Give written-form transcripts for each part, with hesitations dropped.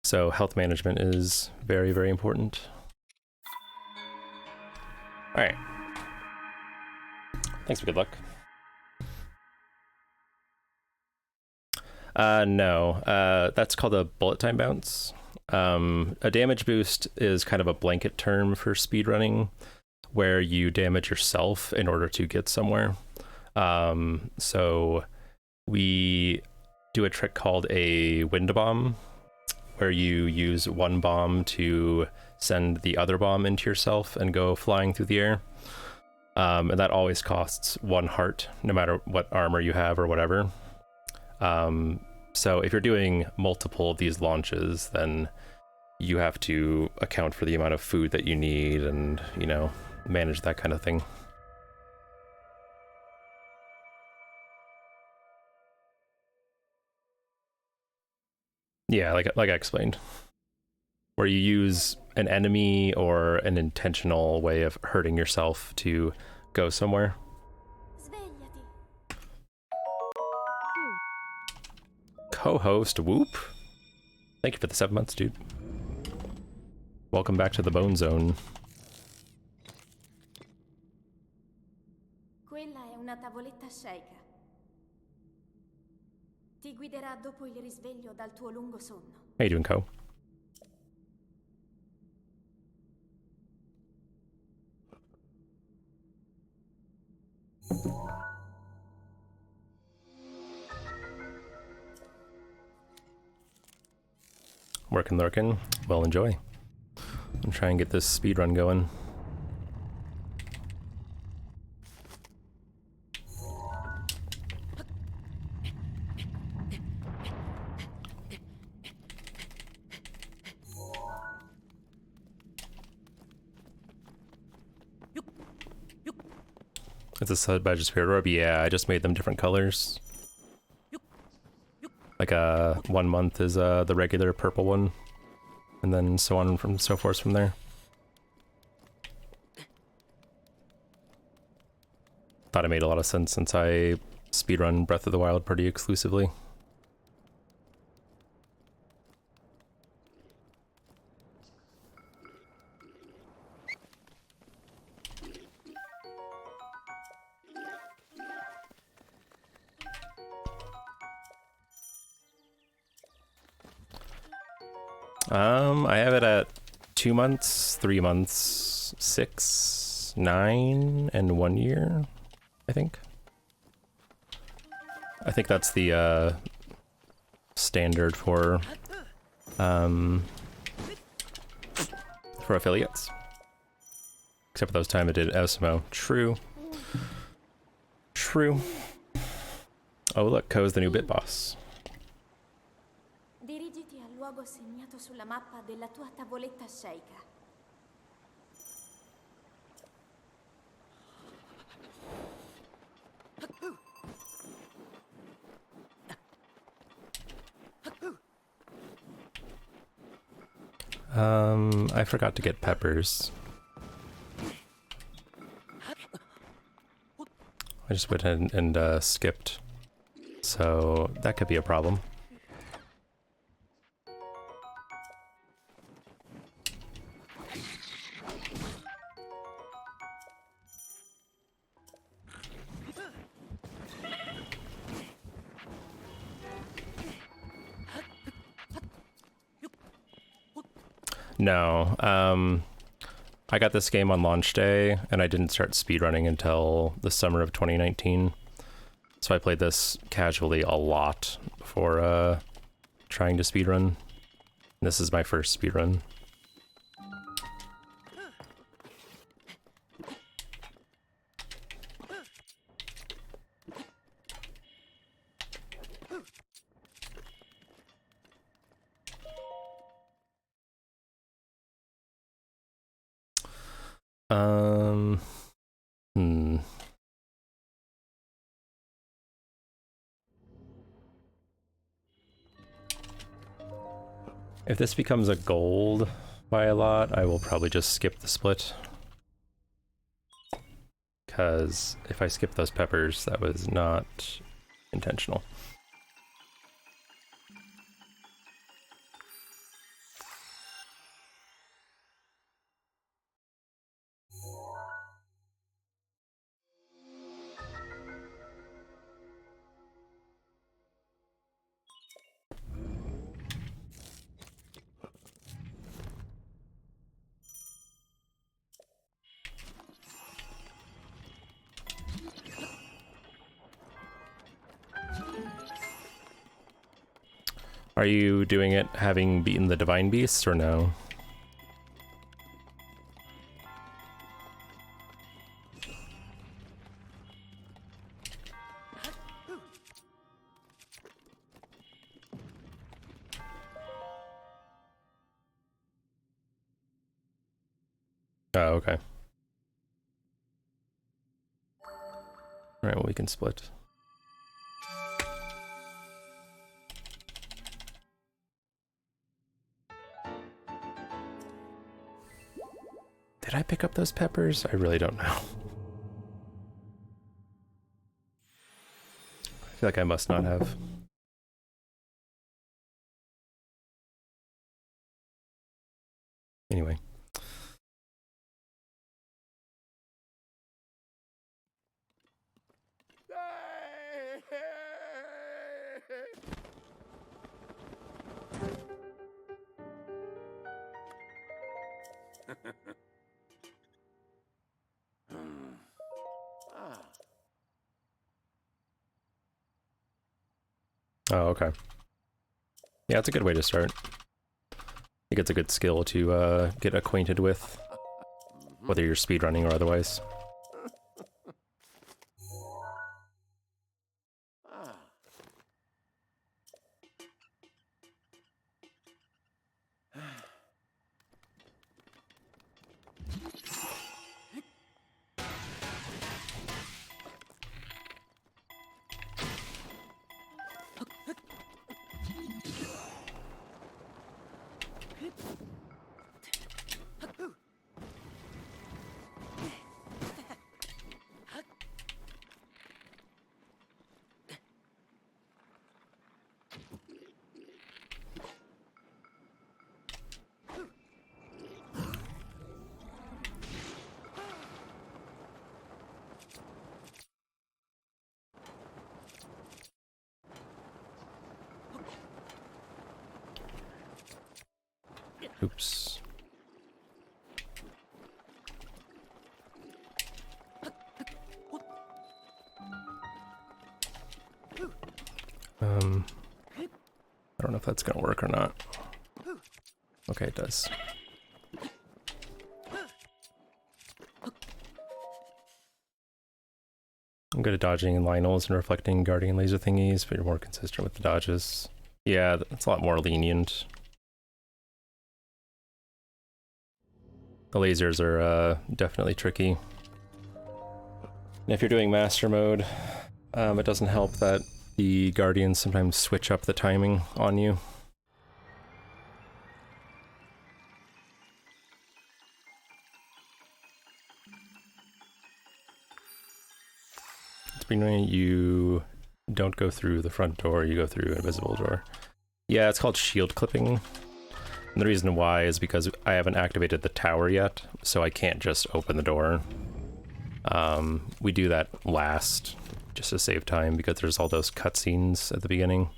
So health management is very, very important. All right. Thanks for good luck. No, that's called a bullet time bounce. A damage boost is kind of a blanket term for speedrunning, where you damage yourself in order to get somewhere. So we do a trick called a wind bomb, where you use one bomb to send the other bomb into yourself and go flying through the air. And that always costs 1 heart, no matter what armor you have or whatever. So if you're doing multiple of these launches, then you have to account for the amount of food that you need and, you know, manage that kind of thing. Yeah, like I explained, where you use an enemy or an intentional way of hurting yourself to go somewhere. Co-host Whoop, thank you for the 7 months, dude. Welcome back to the Bone Zone. Quella è una tavoletta sceicca. Ti guiderà dopo il risveglio dal tuo lungo sonno. How you doing, Co? Working, lurking. Well, enjoy. I'm trying to get this speed run going. It's a side badge spirit orb. Yeah, I just made them different colors. Like 1 month is the regular purple one, and then so on and so forth from there. Thought it made a lot of sense since I speedrun Breath of the Wild pretty exclusively. I have it at 2 months, 3 months, 6, 9, and 1 year, I think. I think that's the standard for affiliates. Except for those time it did Osmo. True. True. Oh look, Ko's the new bit boss. Dirigiti al luogo segnato sulla mappa della tua tavoletta sceicca. I forgot to get peppers. I just went ahead and skipped, so that could be a problem. No, I got this game on launch day, and I didn't start speedrunning until the summer of 2019. So I played this casually a lot before trying to speedrun. This is my first speedrun. If this becomes a gold by a lot, I will probably just skip the split. because if I skip those peppers, that was not intentional. Are you doing it having beaten the Divine Beasts or no? Oh, okay. Alright, well we can split. Did I pick up those peppers? I really don't know. I feel like I must not have. Anyway. Oh, okay. Yeah, it's a good way to start. I think it's a good skill to get acquainted with, whether you're speedrunning or otherwise. Oops. I don't know if that's gonna work or not. Okay, it does. I'm good at dodging Lionels and reflecting guardian laser thingies, but you're more consistent with the dodges. Yeah, that's a lot more lenient. The lasers are definitely tricky. And if you're doing master mode, it doesn't help that the guardians sometimes switch up the timing on you. It's pretty annoying. You don't go through the front door, you go through an invisible door. Yeah, it's called shield clipping. And the reason why is because I haven't activated the tower yet, so I can't just open the door. We do that last, just to save time, because there's all those cutscenes at the beginning.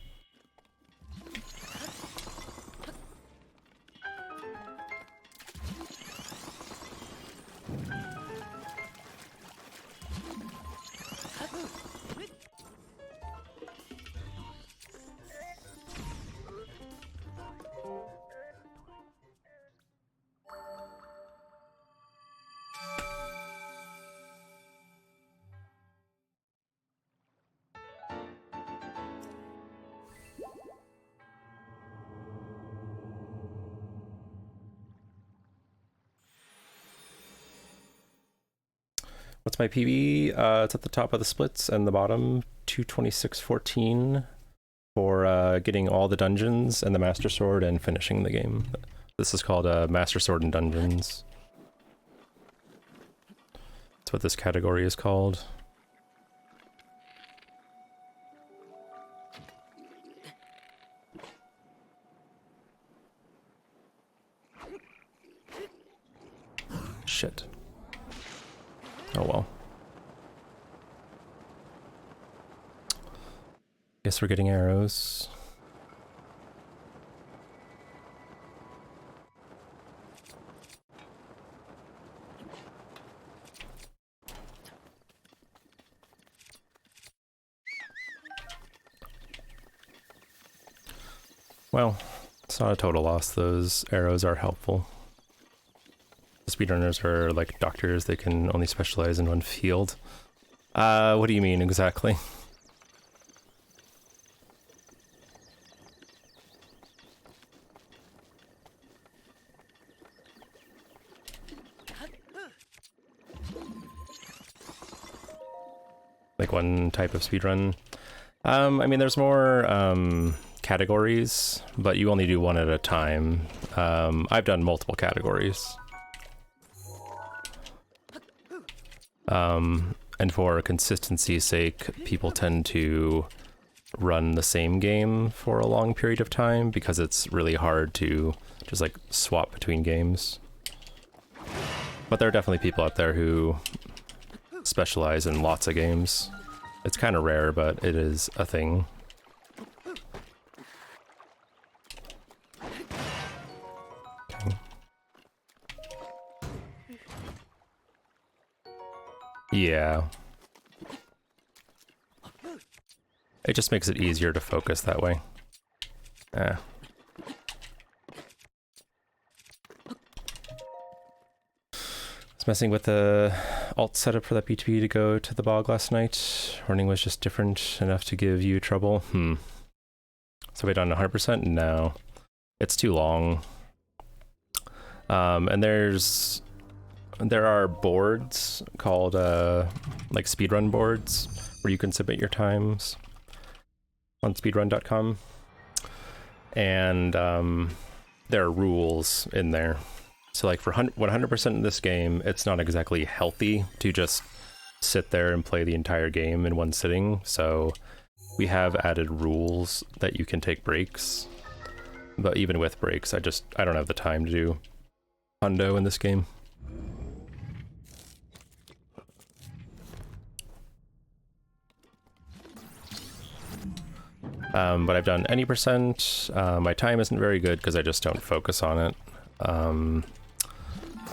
What's my PB? It's at the top of the splits and the bottom, 226.14 for getting all the dungeons and the Master Sword and finishing the game. This is called Master Sword and Dungeons. That's That's what this category is called. Shit. Oh well. Guess we're getting arrows. Well, it's not a total loss. Those arrows are helpful. Speedrunners are like doctors. They can only specialize in one field. What do you mean exactly? Like one type of speedrun? I mean, there's more categories, but you only do one at a time. I've done multiple categories. And for consistency's sake, people tend to run the same game for a long period of time because it's really hard to just like swap between games. But there are definitely people out there who specialize in lots of games. It's kind of rare, but it is a thing. Okay. Yeah. It just makes it easier to focus that way. Eh. I was messing with the alt setup for that B2B to go to the bog last night. Running was just different enough to give you trouble. So we done 100%? No. It's too long. And there are boards called like speedrun boards where you can submit your times on speedrun.com. And there are rules in there. So like for 100% in this game, it's not exactly healthy to just sit there and play the entire game in one sitting. So we have added rules that you can take breaks. But even with breaks, I don't have the time to do hundo in this game. But I've done any percent. My time isn't very good because I just don't focus on it.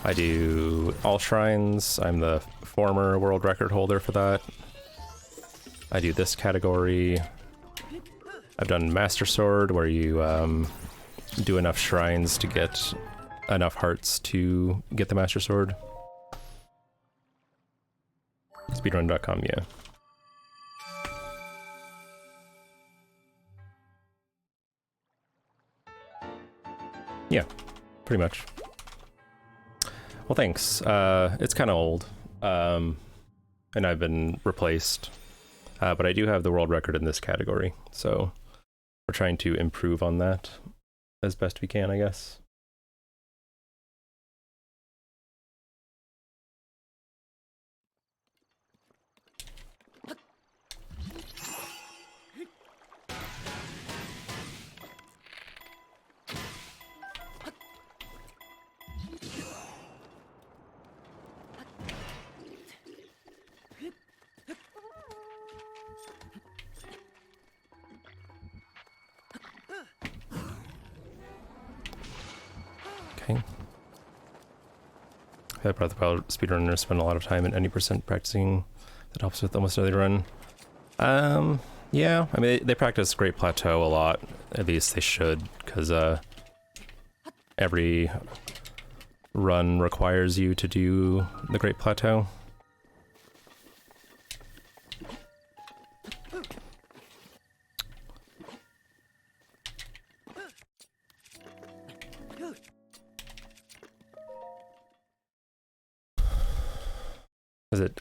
I do all shrines. I'm the former world record holder for that. I do this category. I've done Master Sword, where you do enough shrines to get enough hearts to get the Master Sword. Speedrun.com, yeah. Yeah, pretty much. Well, thanks. It's kind of old, and I've been replaced, but I do have the world record in this category, so we're trying to improve on that as best we can, I guess. Okay. I brought the speedrunners spend a lot of time and any percent practicing. That helps with almost every run. Yeah, I mean, they practice Great Plateau a lot. At least they should, because every run requires you to do the Great Plateau. Is it,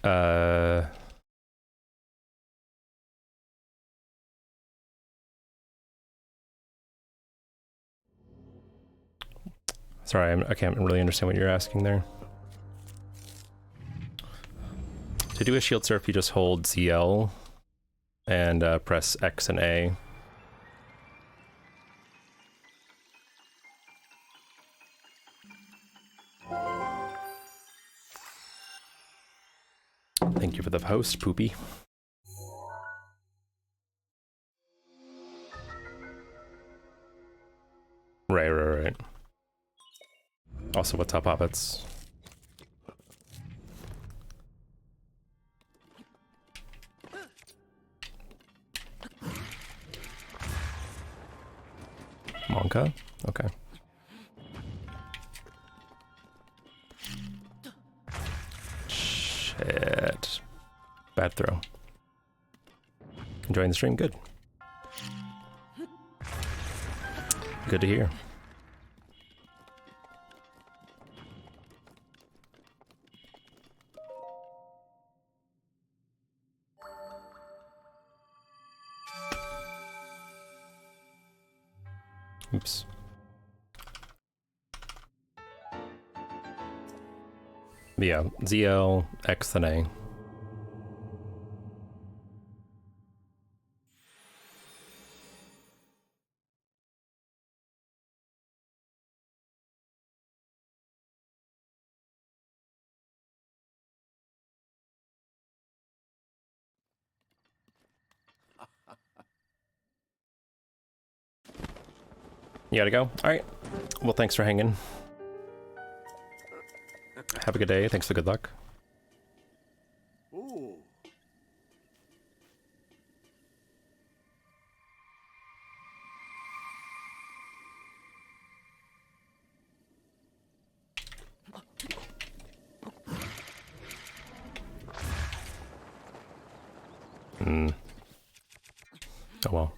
sorry, I can't really understand what you're asking there. To do a shield surf, you just hold ZL and press X and A. Thank you for the host, Poopy. Right. Also, what's up, Hobbits? Monka? Okay. Shit. Bad throw. Enjoying the stream? Good. Good to hear. Oops. Yeah, ZL, X, then A. You gotta go? Alright. Well, thanks for hanging. Have a good day. Thanks for the good luck. Ooh. Oh well.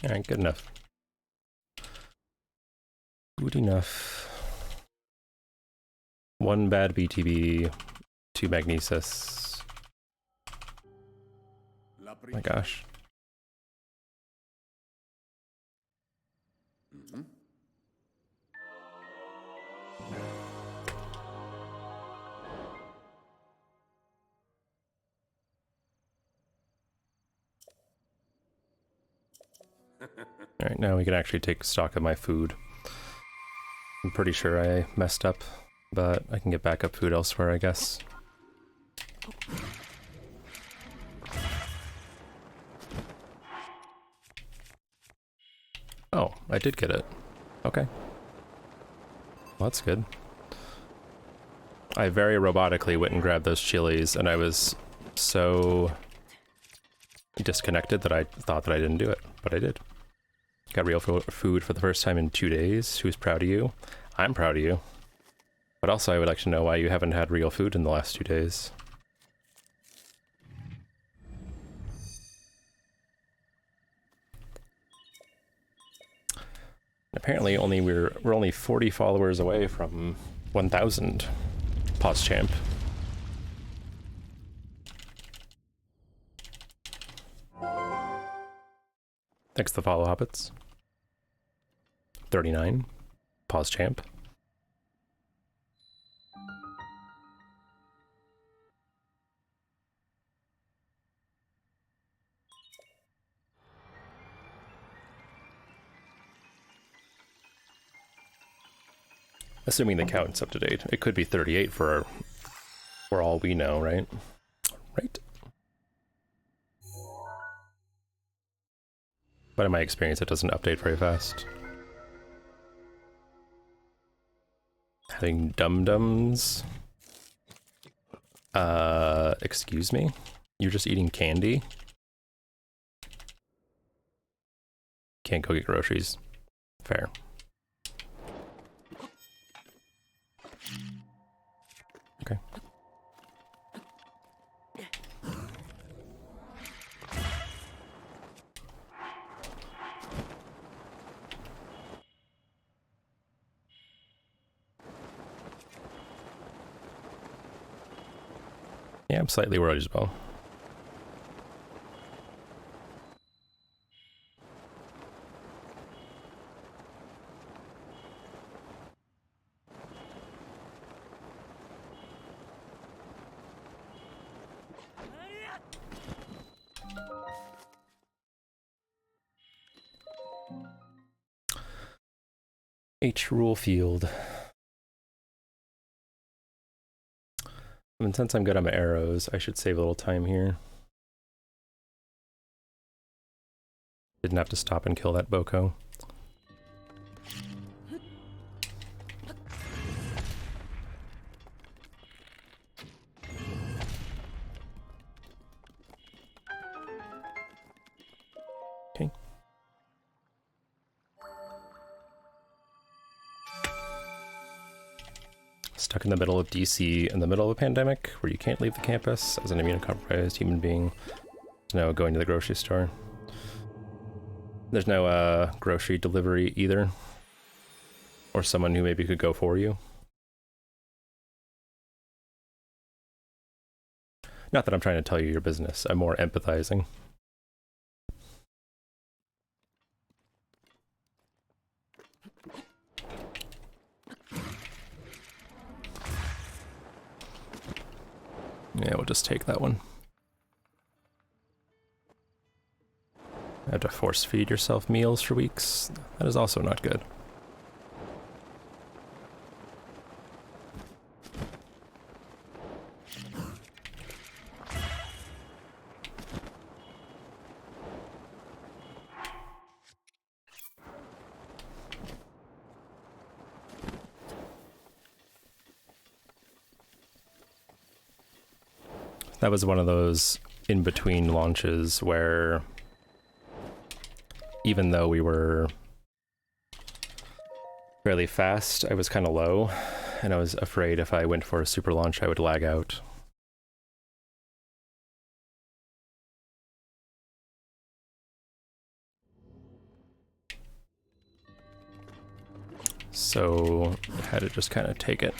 Alright, good enough. Good enough. One bad BTB, two Magnesis. Oh my gosh. Alright, now we can actually take stock of my food. I'm pretty sure I messed up, but I can get backup food elsewhere, I guess. Oh, I did get it. Okay. Well, that's good. I very robotically went and grabbed those chilies, and I was so disconnected that I thought that I didn't do it, but I did. Got real food for the first time in 2 days. Who's proud of you? I'm proud of you. But also I would like to know why you haven't had real food in the last 2 days. Apparently we're only 40 followers away from 1,000. Pause champ. Thanks to the follow hobbits. 39. Pause champ. Assuming the count's up to date. It could be 38 for all we know, right? Right? But in my experience, it doesn't update very fast. Having dum-dums? Excuse me? You're just eating candy? Can't go get groceries. Fair. Okay. Yeah, I'm slightly worried as well. H rule field. And since I'm good on my arrows, I should save a little time here. Didn't have to stop and kill that Boko. Okay. Stuck in the middle of DC in the middle of a pandemic where you can't leave the campus as an immunocompromised human being. There's no going to the grocery store. There's no grocery delivery either. Or someone who maybe could go for you. Not that I'm trying to tell you your business, I'm more empathizing. Yeah, we'll just take that one. You have to force feed yourself meals for weeks. That is also not good. That was one of those in-between launches where even though we were fairly fast, I was kind of low, and I was afraid if I went for a super launch I would lag out. So I had to just kind of take it.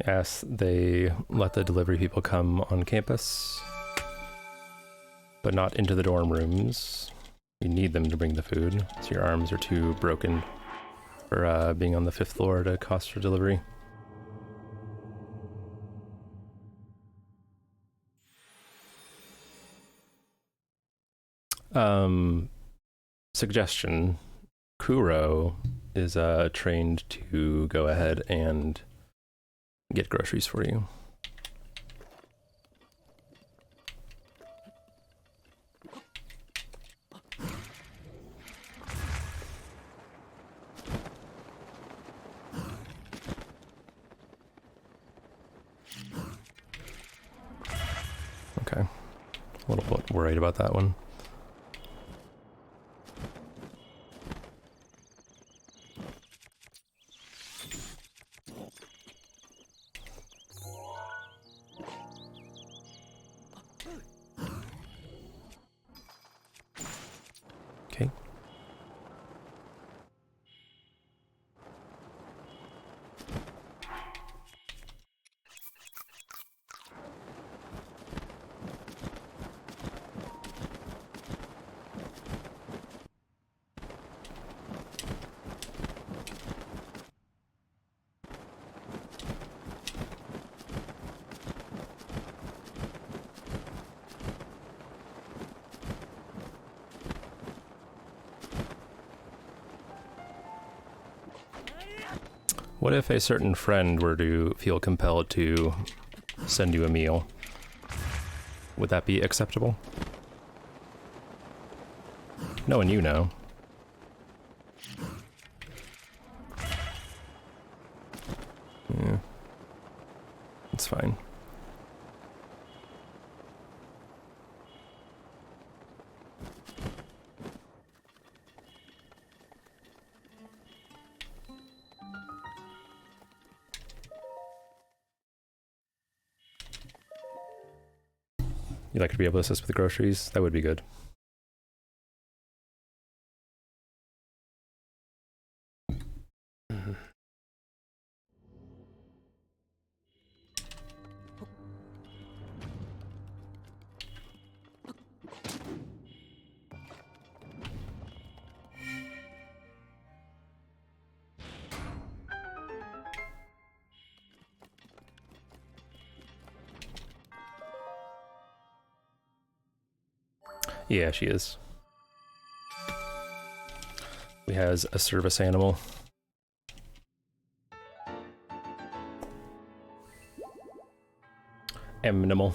Yes, they let the delivery people come on campus, but not into the dorm rooms. You need them to bring the food, so your arms are too broken for being on the 5th floor to cost for delivery. Suggestion. Kuro is trained to go ahead and get groceries for you. Okay. A little bit worried about that one. Okay. What if a certain friend were to feel compelled to send you a meal? Would that be acceptable? No one you know. Yeah. It's fine. You'd like to be able to assist with the groceries? That would be good. Yeah, she is. We has a service animal. Animal.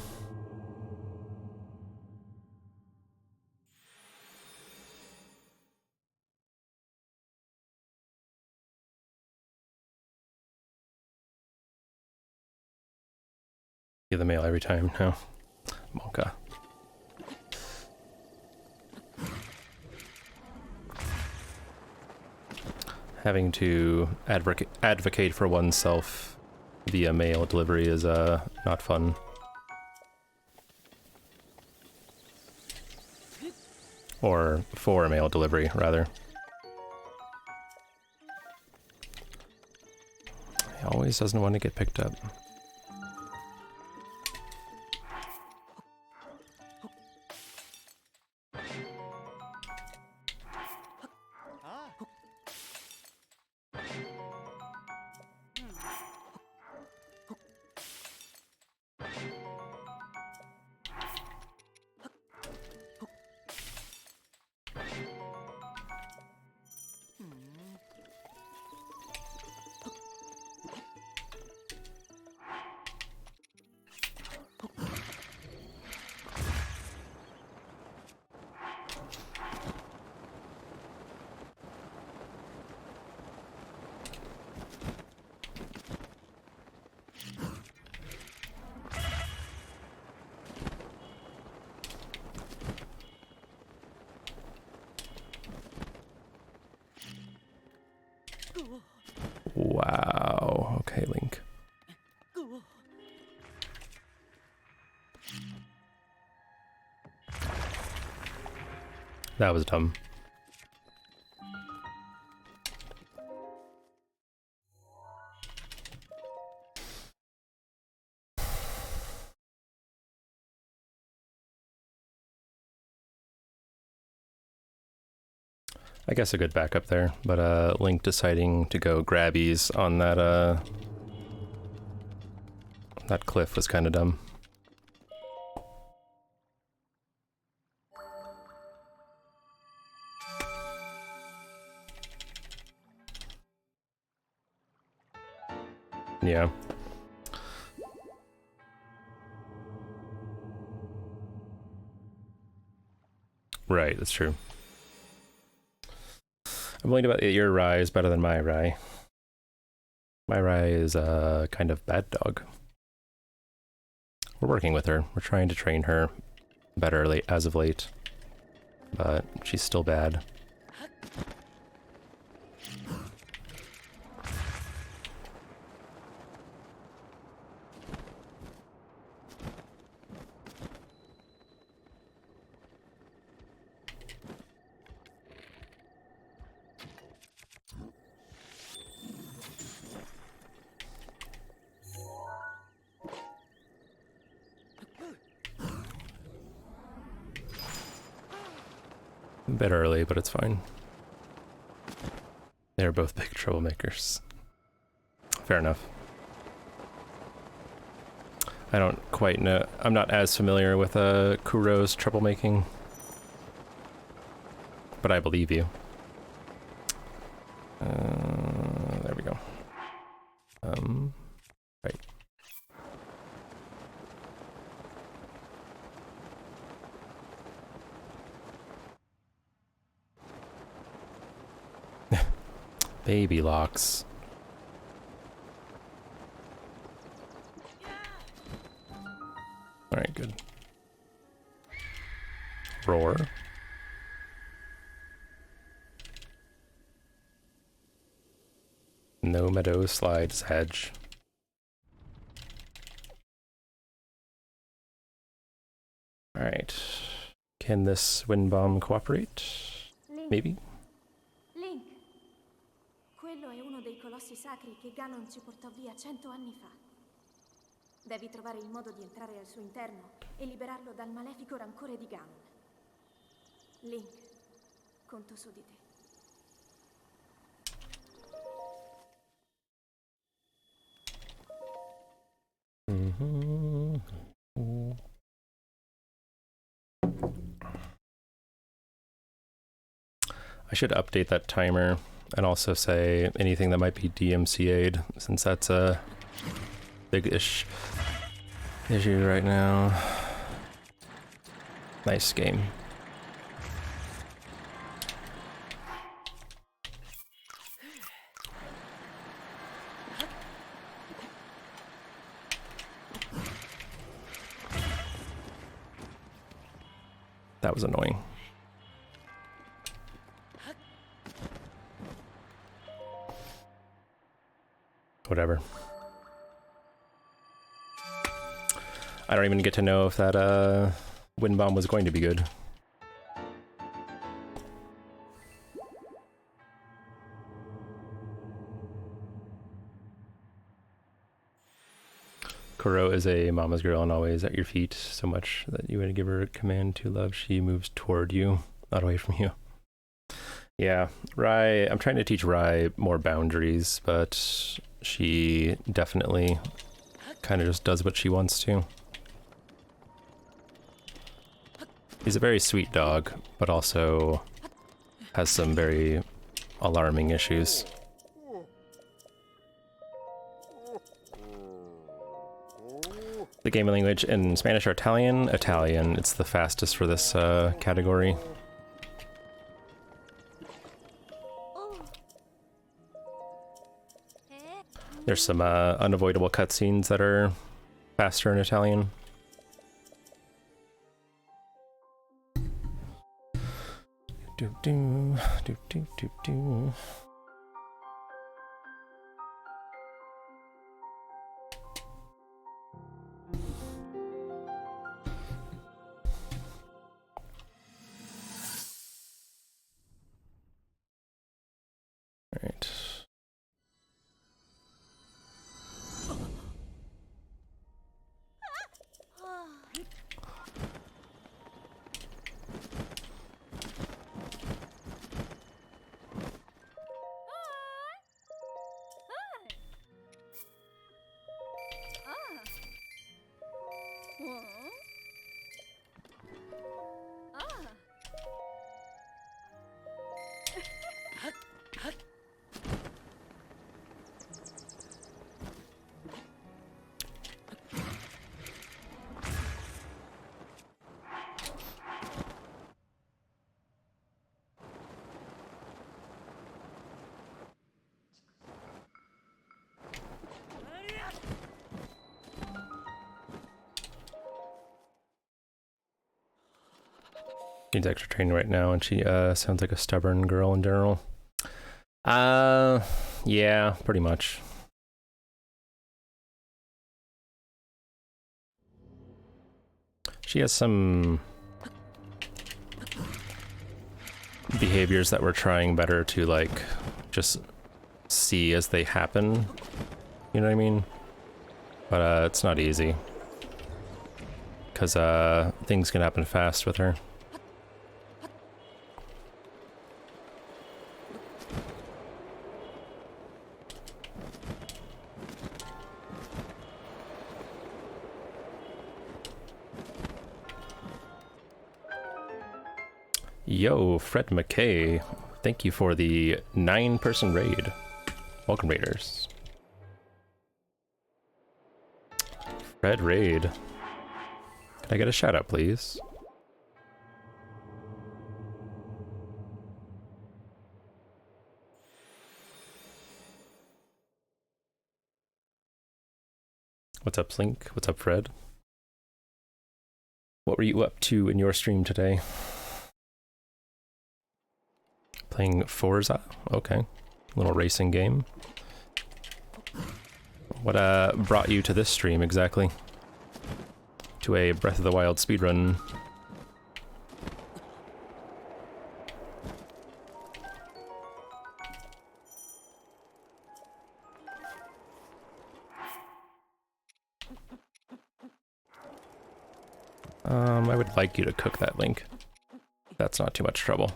Get the mail every time now. Monka. Having to advocate for oneself via mail delivery is not fun. Or for mail delivery, rather. He always doesn't want to get picked up. Wow. Okay, Link. That was dumb. I guess a good backup there, but Link deciding to go grabbies on that cliff was kind of dumb. Yeah. Right, that's true. I'm willing to bet your Rai is better than my Rai. My Rai is a kind of bad dog. We're working with her. We're trying to train her better as of late. But she's still bad. A bit early, but it's fine. They're both big troublemakers. Fair enough. I don't quite know. I'm not as familiar with Kuro's troublemaking. But I believe you. There we go. Right. Baby locks. Alright, good. Roar. No meadow slides hedge. Alright. Can this wind bomb cooperate? Link. Maybe? Link. Quello è uno dei colossi sacri che Ganon ci portò via 100 anni fa. Devi trovare il modo di entrare al suo interno e liberarlo dal malefico rancore di Ganon. Link, conto su di te. I should update that timer and also say anything that might be DMCA'd, since that's a big-ish issue right now. Nice game. That was annoying. Whatever. I don't even get to know if that wind bomb was going to be good. Kuro is a mama's girl and always at your feet, so much that you would give her a command to love, she moves toward you, not away from you. Yeah, Rai, I'm trying to teach Rai more boundaries, but she definitely kind of just does what she wants to. He's a very sweet dog, but also has some very alarming issues. The game language in Spanish or Italian? Italian. It's the fastest for this category. There's some unavoidable cutscenes that are faster in Italian. Do do do do do do. All right. Needs extra training right now, and she sounds like a stubborn girl in general. Yeah, pretty much. She has some behaviors that we're trying better to, like, just see as they happen. You know what I mean? But it's not easy, because things can happen fast with her. Yo, Fred McKay, thank you for the 9-person raid. Welcome, raiders. Fred raid. Can I get a shout out, please? What's up, Slink? What's up, Fred? What were you up to in your stream today? Playing Forza? Okay. Little racing game. What brought you to this stream exactly? To a Breath of the Wild speedrun I would like you to cook that, Link. That's not too much trouble.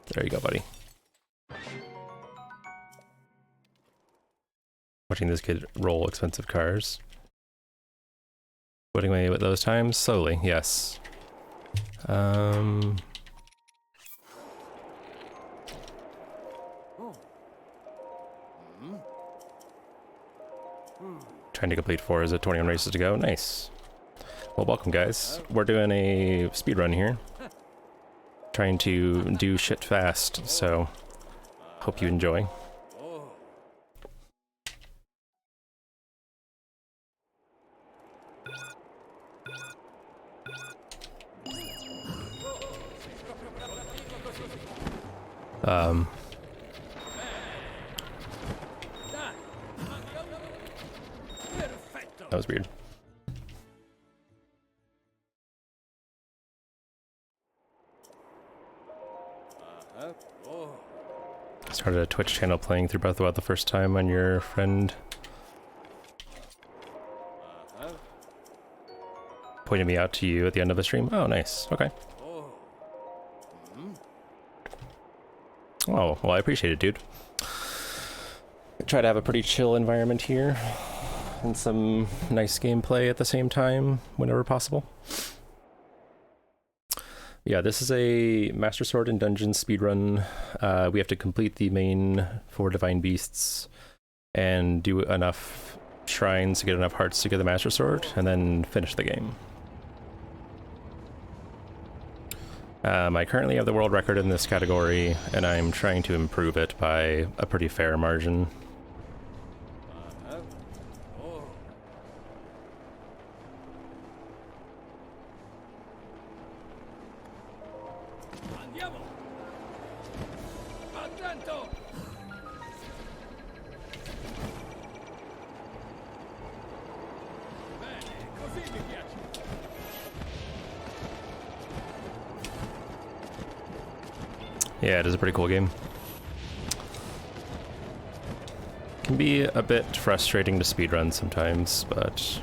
There you go, buddy. Watching this kid roll expensive cars. Putting away at those times? Slowly, yes. Trying to complete 4 is it 21 races to go? Nice. Well, welcome guys. We're doing a speedrun here. Trying to do shit fast, so hope you enjoy. That was weird. Started a Twitch channel playing through Breath of the Wild the first time on your friend. Pointed me out to you at the end of the stream. Oh, nice. Okay. Oh, well, I appreciate it, dude. I try to have a pretty chill environment here and some nice gameplay at the same time whenever possible. Yeah, this is a Master Sword and Dungeon speedrun. We have to complete the main 4 Divine Beasts and do enough shrines to get enough hearts to get the Master Sword, and then finish the game. I currently have the world record in this category, and I'm trying to improve it by a pretty fair margin. Yeah, it is a pretty cool game. Can be a bit frustrating to speedrun sometimes, but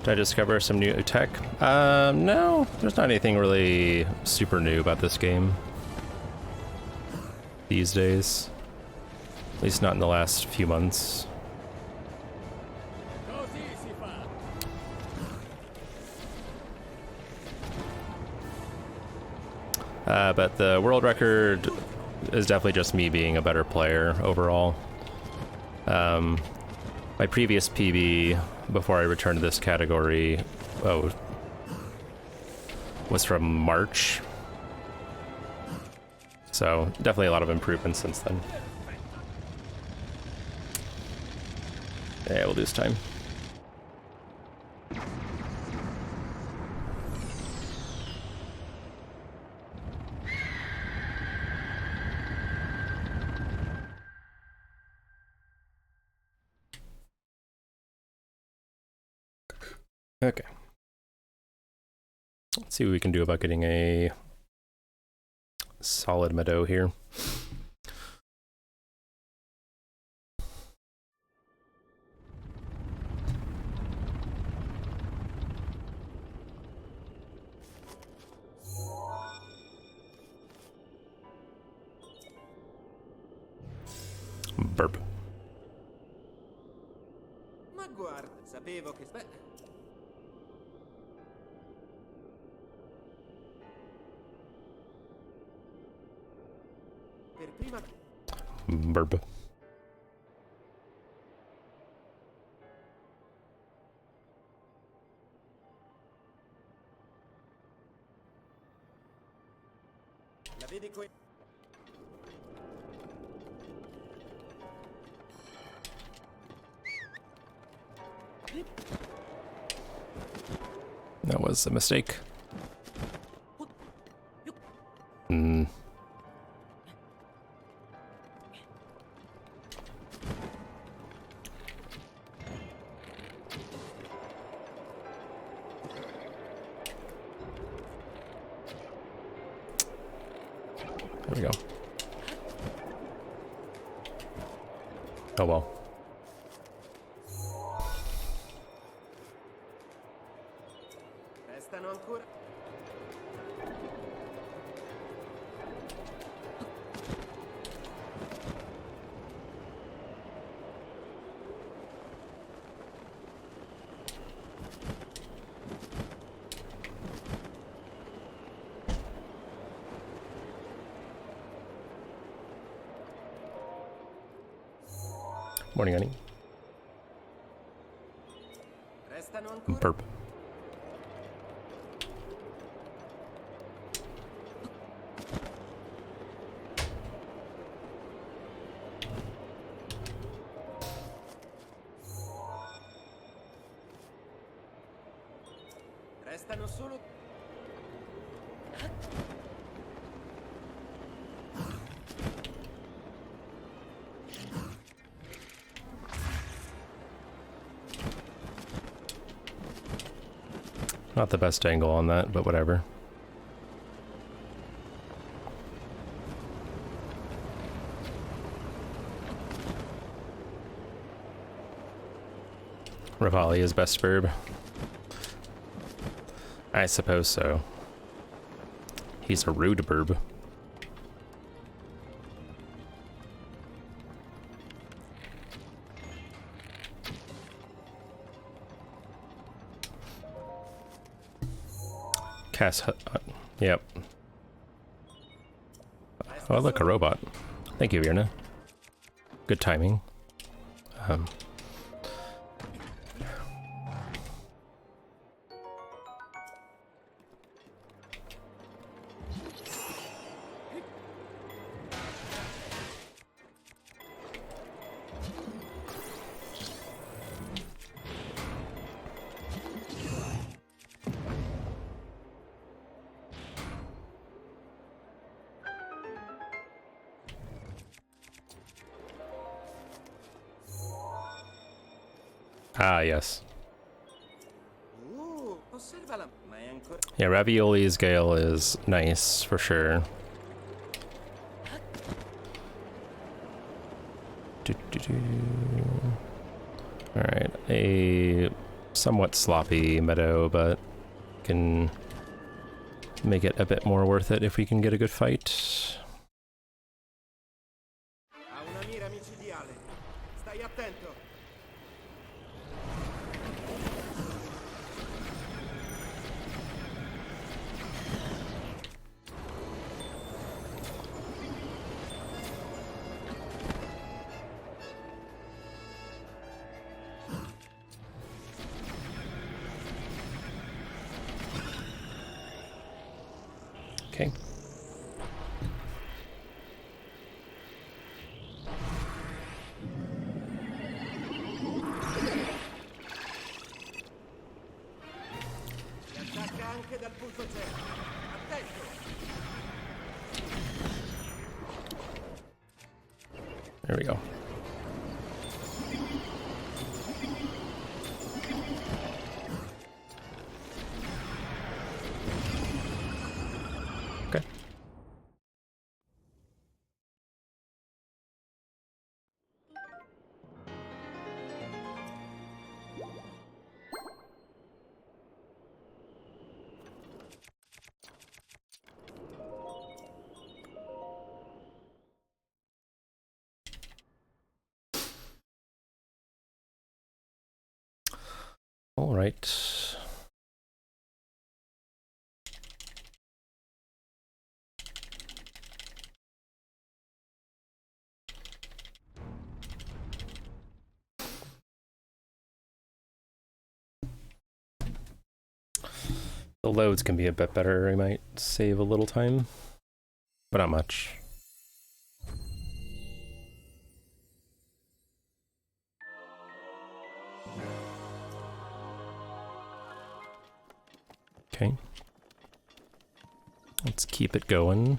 did I discover some new tech? No, there's not anything really super new about this game these days. At least not in the last few months. But the world record is definitely just me being a better player overall. My previous PB, before I returned to this category, was from March. So definitely a lot of improvements since then. Yeah, we'll do this time. Okay. Let's see what we can do about getting a solid meadow here. Burp. Ma guarda, sapevo che... Per prima... Burp. La vedi qui? That was a mistake. Hmm. There we go. Oh well. Restano ancora. Morning, honey. Restano ancora. Burp. Restano solo. Not the best angle on that, but whatever. Rivali is best verb. I suppose so. He's a rude burb. Yep. Oh, look, a robot. Thank you, Virna. Good timing. Ah, yes. Osserva la. Ma è ancora. Yeah, Ravioli's Gale is nice, for sure. Alright, a somewhat sloppy meadow, but can make it a bit more worth it if we can get a good fight. Ha una mira micidiale. Stai attento. Okay. Si attacca anche dal punto zero. Attento. There we go. Okay. All right. The loads can be a bit better. I might save a little time, but not much. Okay. Let's keep it going.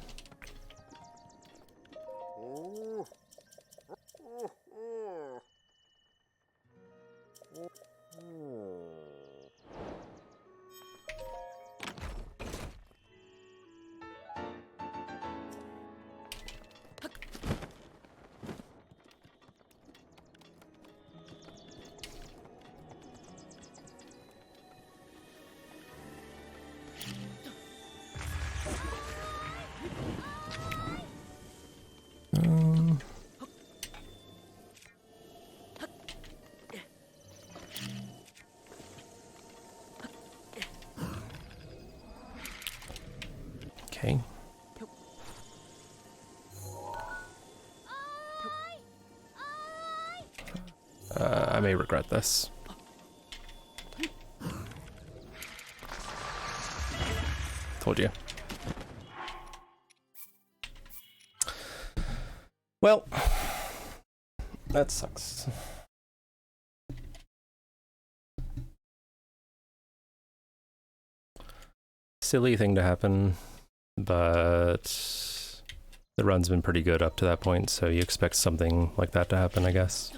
may regret this. Told you. Well, that sucks. Silly thing to happen, but the run's been pretty good up to that point, so you expect something like that to happen, I guess.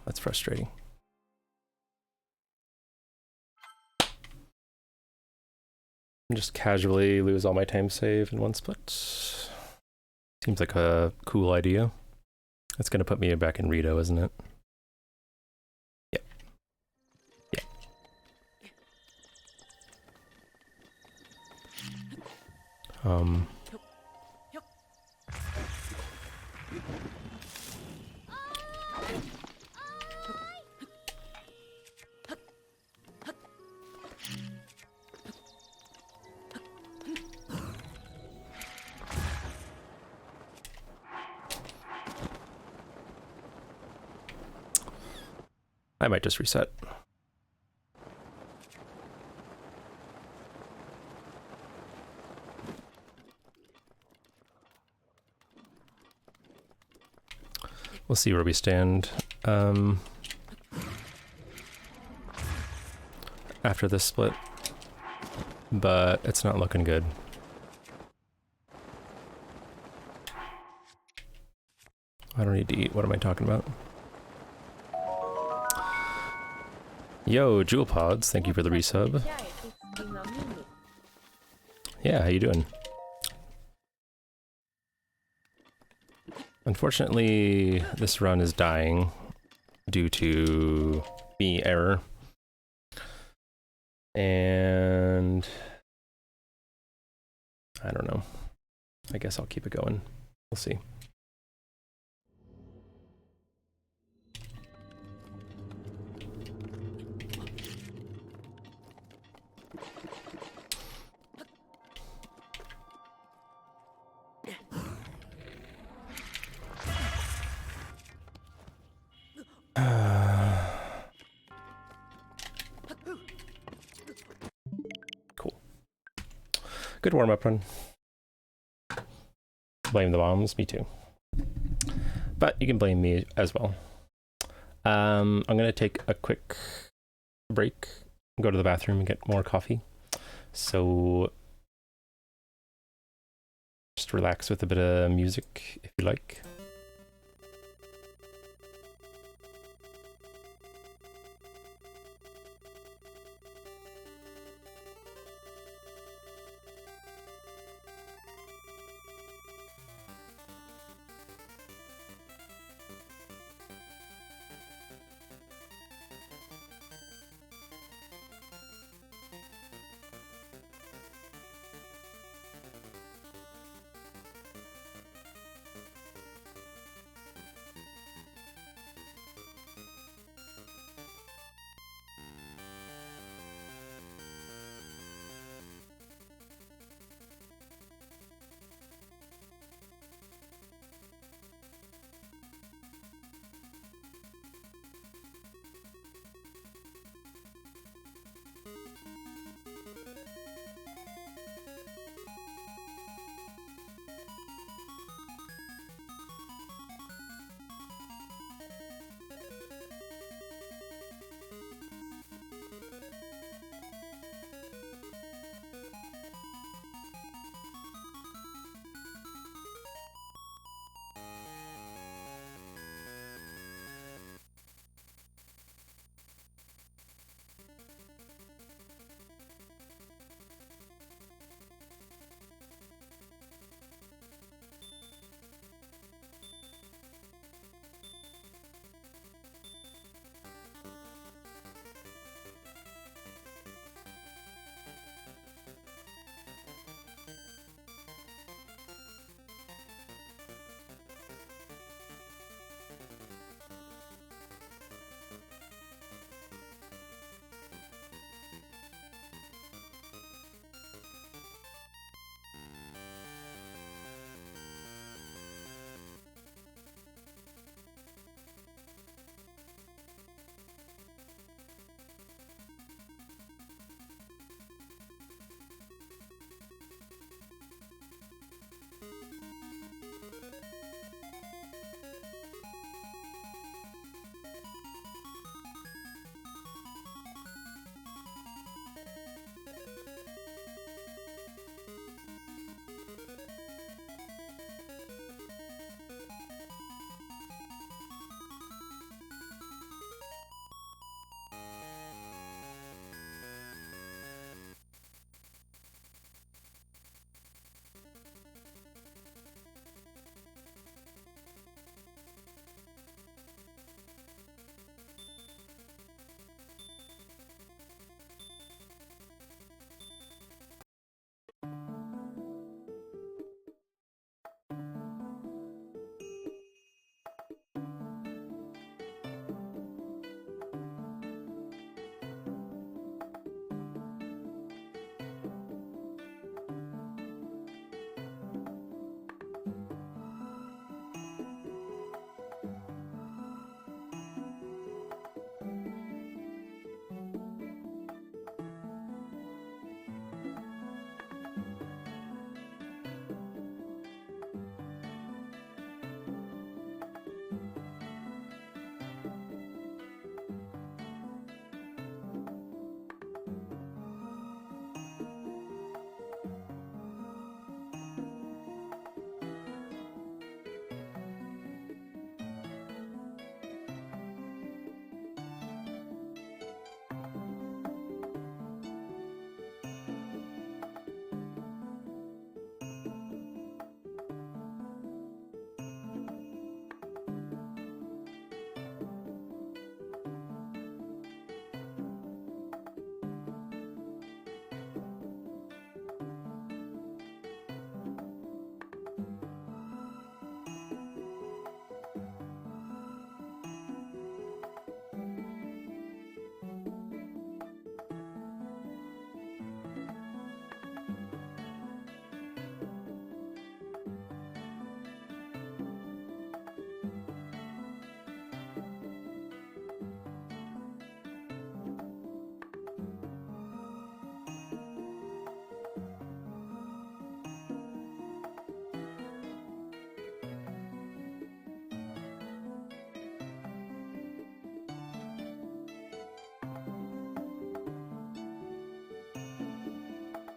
That's frustrating. Just casually lose all my time save in one split. Seems like a cool idea. It's gonna put me back in Rito, isn't it? Yep. Yep. I might just reset. We'll see where we stand after this split, but it's not looking good. I don't need to eat. What am I talking about? Yo, Jewel Pods, thank you for the resub. Yeah, how you doing? Unfortunately, this run is dying due to me error. And I don't know. I guess I'll keep it going. We'll see. Cool. Good warm-up run. Blame the bombs, me too. But you can blame me as well. I'm gonna take a quick break, go to the bathroom and get more coffee. So just relax with a bit of music if you like.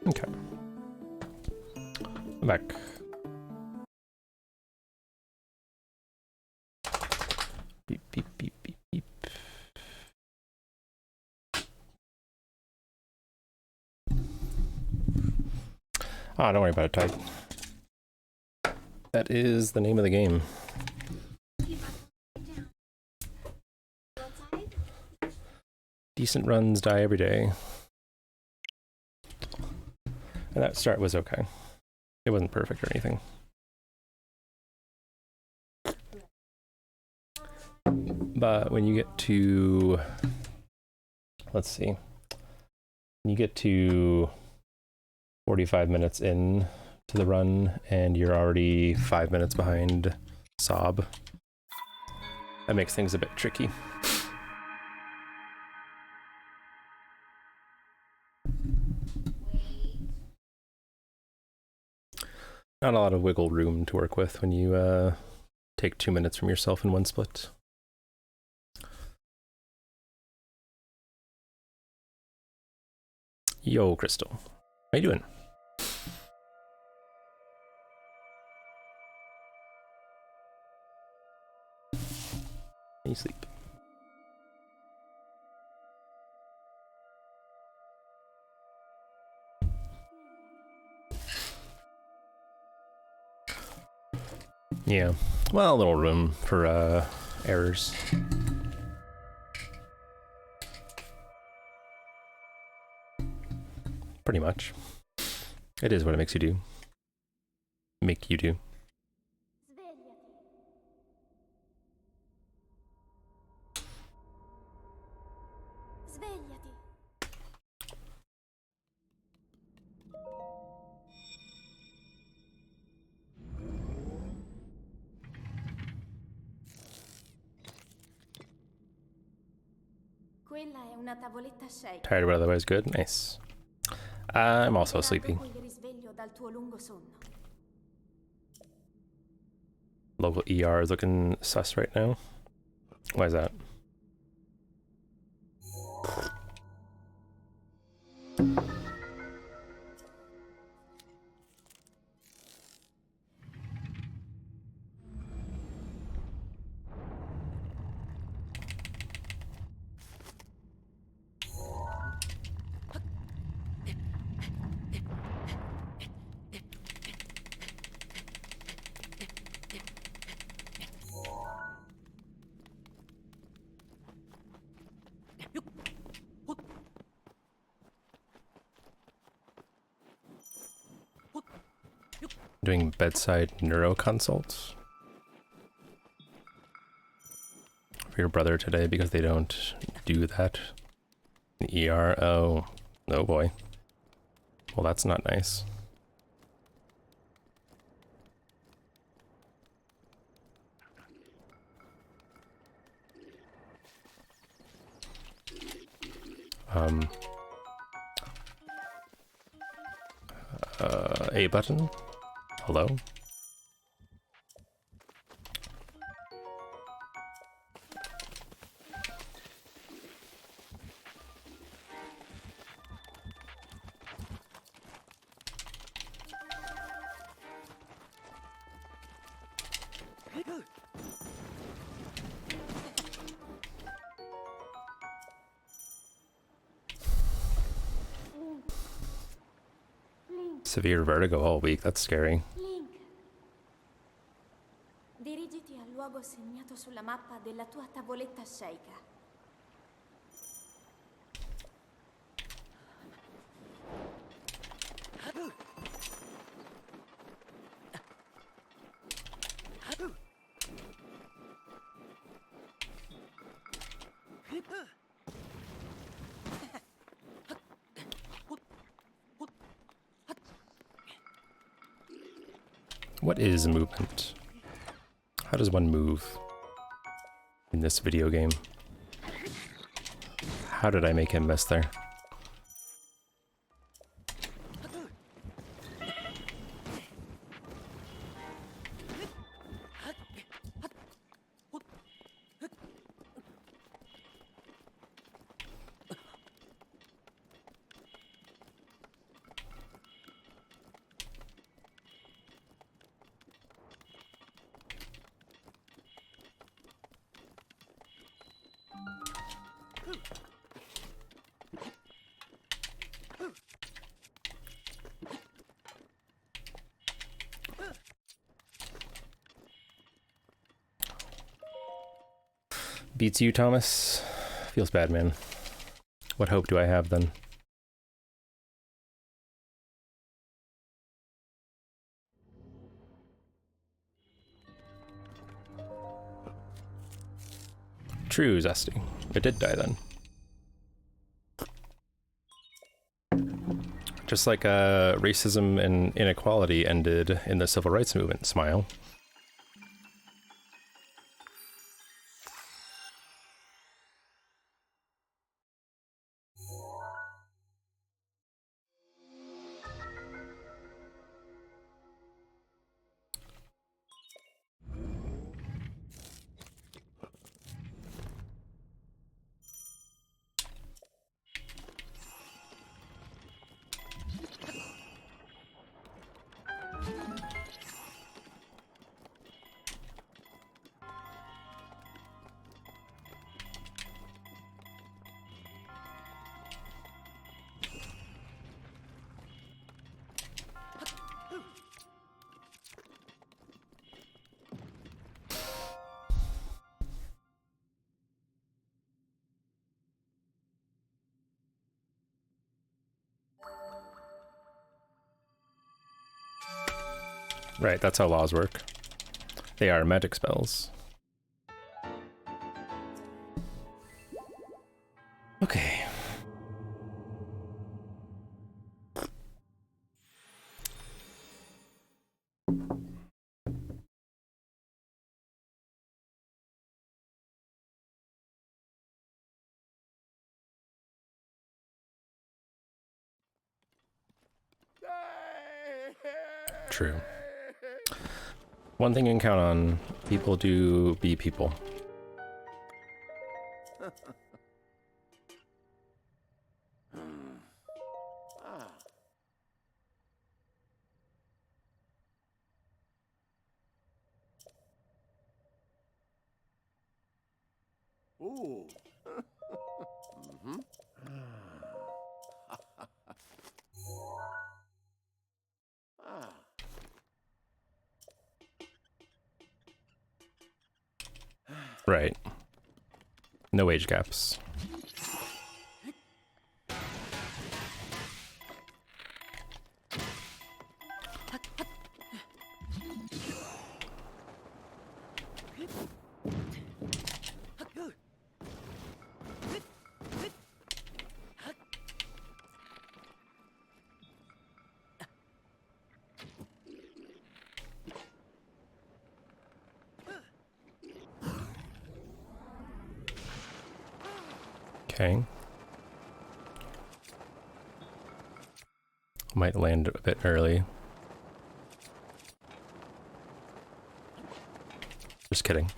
Okay. I'm back. Beep, beep, beep, beep, beep. Ah, don't worry about it, Tide. That is the name of the game. Decent runs die every day. And that start was okay. It wasn't perfect or anything. But when you get to, let's see, when you get to 45 minutes in to the run and you're already 5 minutes behind Sob, that makes things a bit tricky. Not a lot of wiggle room to work with when you take 2 minutes from yourself in one split. Yo, Crystal. How you doing? Can you sleep? Yeah. Well, a little room for errors. Pretty much. It is what it makes you do. Make you do. Svegliati. Quella è una tavoletta shake. Tired but otherwise good. Nice. I'm also sleepy. Dopo il risveglio dal tuo lungo sonno. Local ER is looking sus right now. Why is that? Doing bedside neuro consults for your brother today because they don't do that in ER. Oh boy. Well, that's not nice. A button? Hello? Severe vertigo all week, that's scary. Link. Dirigiti al luogo segnato sulla mappa della tua tavoletta shake. What is movement? How does one move in this video game? How did I make him miss there? Beats you, Thomas? Feels bad, man. What hope do I have then? True, Zesty. It did die then. Just like racism and inequality ended in the civil rights movement, smile. Right, that's how laws work. They are magic spells. Okay. True. One thing you can count on, people do be people. Ooh. Mm-hmm. Ah. Right. No age gaps. Okay. Might land a bit early. Just kidding.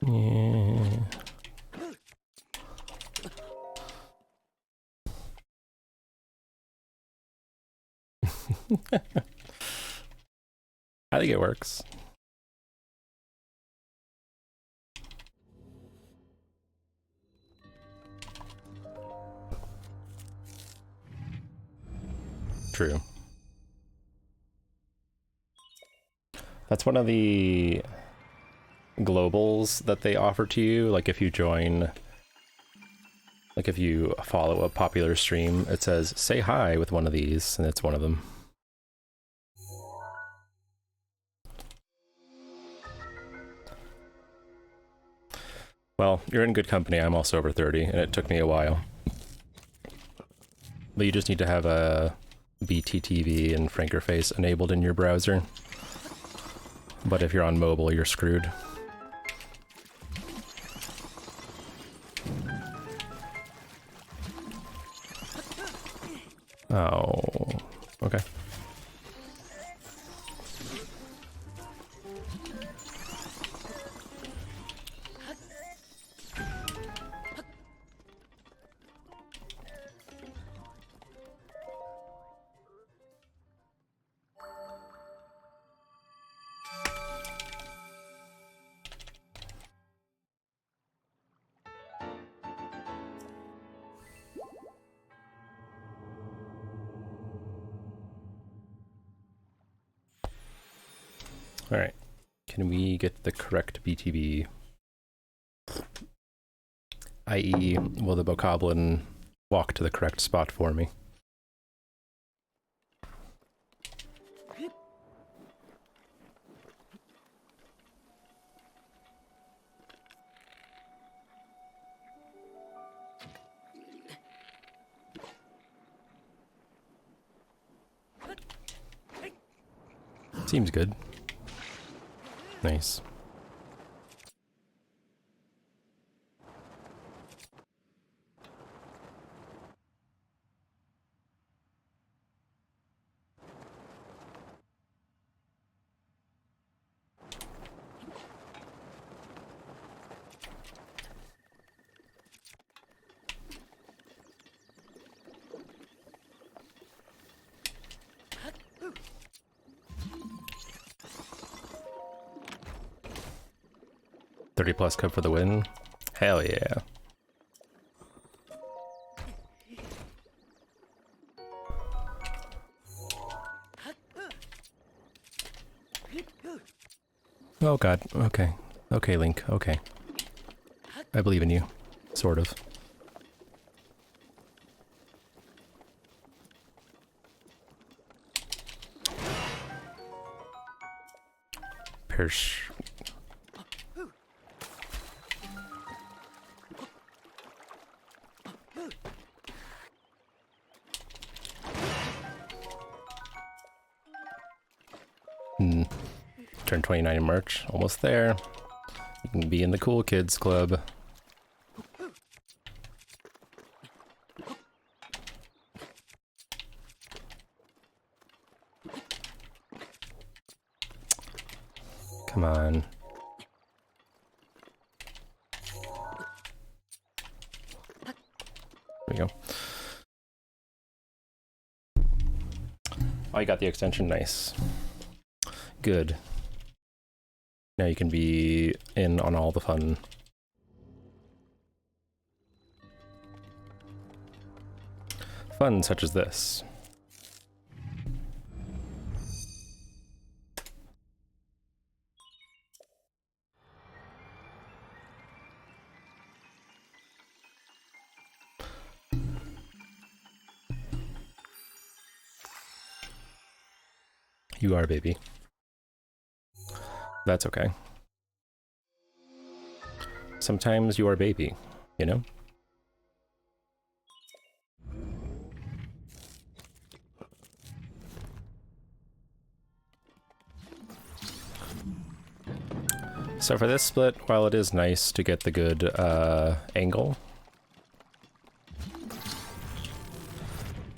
Yeah. I think it works. True. That's one of the globals that they offer to you, like if you join, like if you follow a popular stream, it says say hi with one of these, and it's one of them. Well, you're in good company. I'm also over 30, and it took me a while. But you just need to have a BTTV and Frankerface enabled in your browser. But if you're on mobile, you're screwed. Oh, okay. Alright. Can we get the correct BTB? I.e., will the bokoblin walk to the correct spot for me? Seems good. Nice. +30 cup for the win. Hell yeah. Oh god, okay. Okay, Link, okay. I believe in you. Sort of. Persh. Turn 29 in March. Almost there. You can be in the cool kids club. Come on. There we go. Oh, you got the extension. Nice. Good. Now you can be in on all the fun. Fun such as this. You are, baby. That's okay. Sometimes you are baby, you know? So for this split, while it is nice to get the good angle,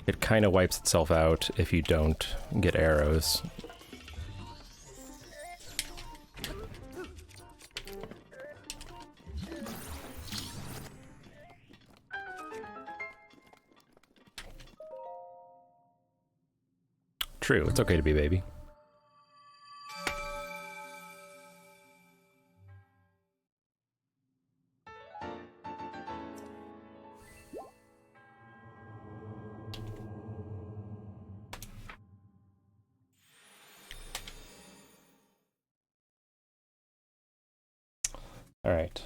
it kind of wipes itself out if you don't get arrows. True, it's okay to be baby. All right.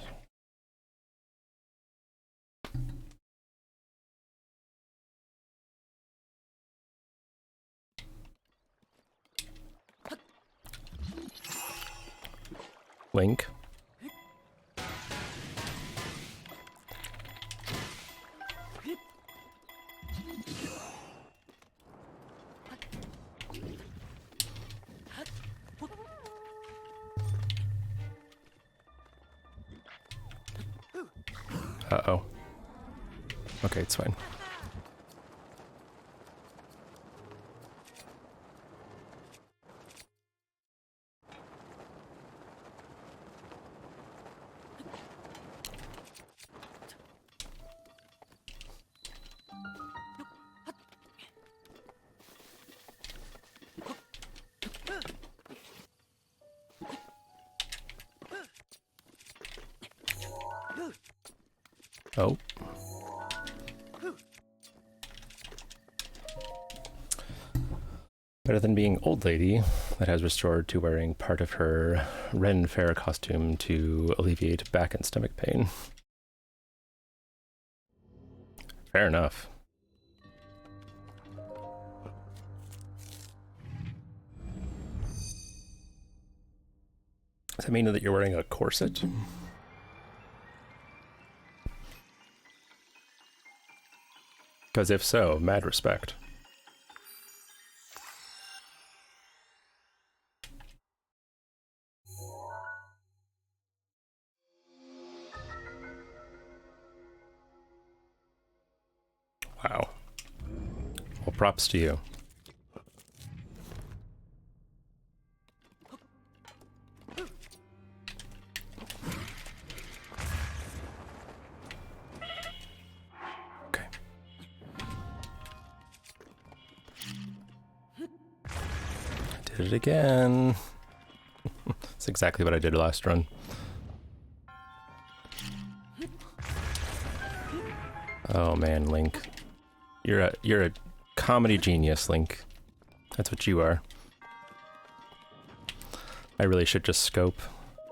Link. Uh-oh. Okay, it's fine. Oh. Better than being old lady that has restored to wearing part of her Ren Fair costume to alleviate back and stomach pain. Fair enough. Does that mean that you're wearing a corset? Because if so, mad respect. Wow. Well, props to you. Okay. I did it again. That's exactly what I did last run. Oh man, Link. You're a comedy genius, Link. That's what you are. I really should just scope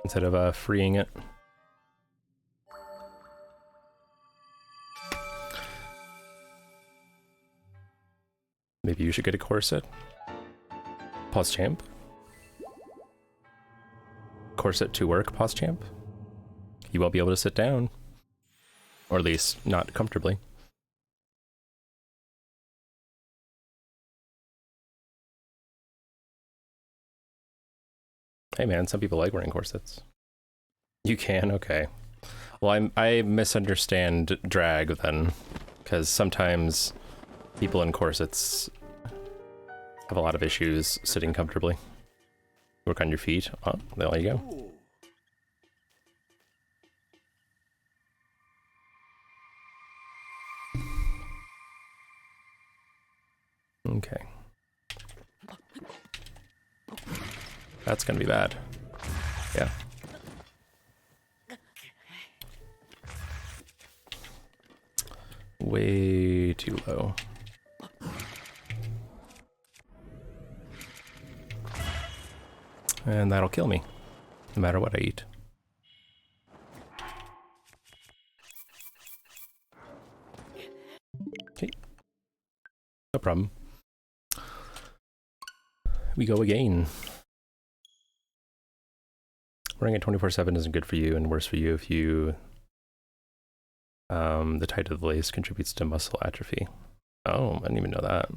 instead of freeing it. Maybe you should get a corset. Pause champ. Corset to work, pause champ. You won't be able to sit down. Or at least not comfortably. Hey man, some people like wearing corsets. You can? Okay. Well, I misunderstand drag then, because sometimes people in corsets have a lot of issues sitting comfortably. Work on your feet. Oh, there you go. Okay. That's gonna be bad. Yeah. Way too low. And that'll kill me, no matter what I eat. Okay. No problem. We go again. Running at 24/7 isn't good for you and worse for you if you... the tight of the lace contributes to muscle atrophy. Oh, I didn't even know that.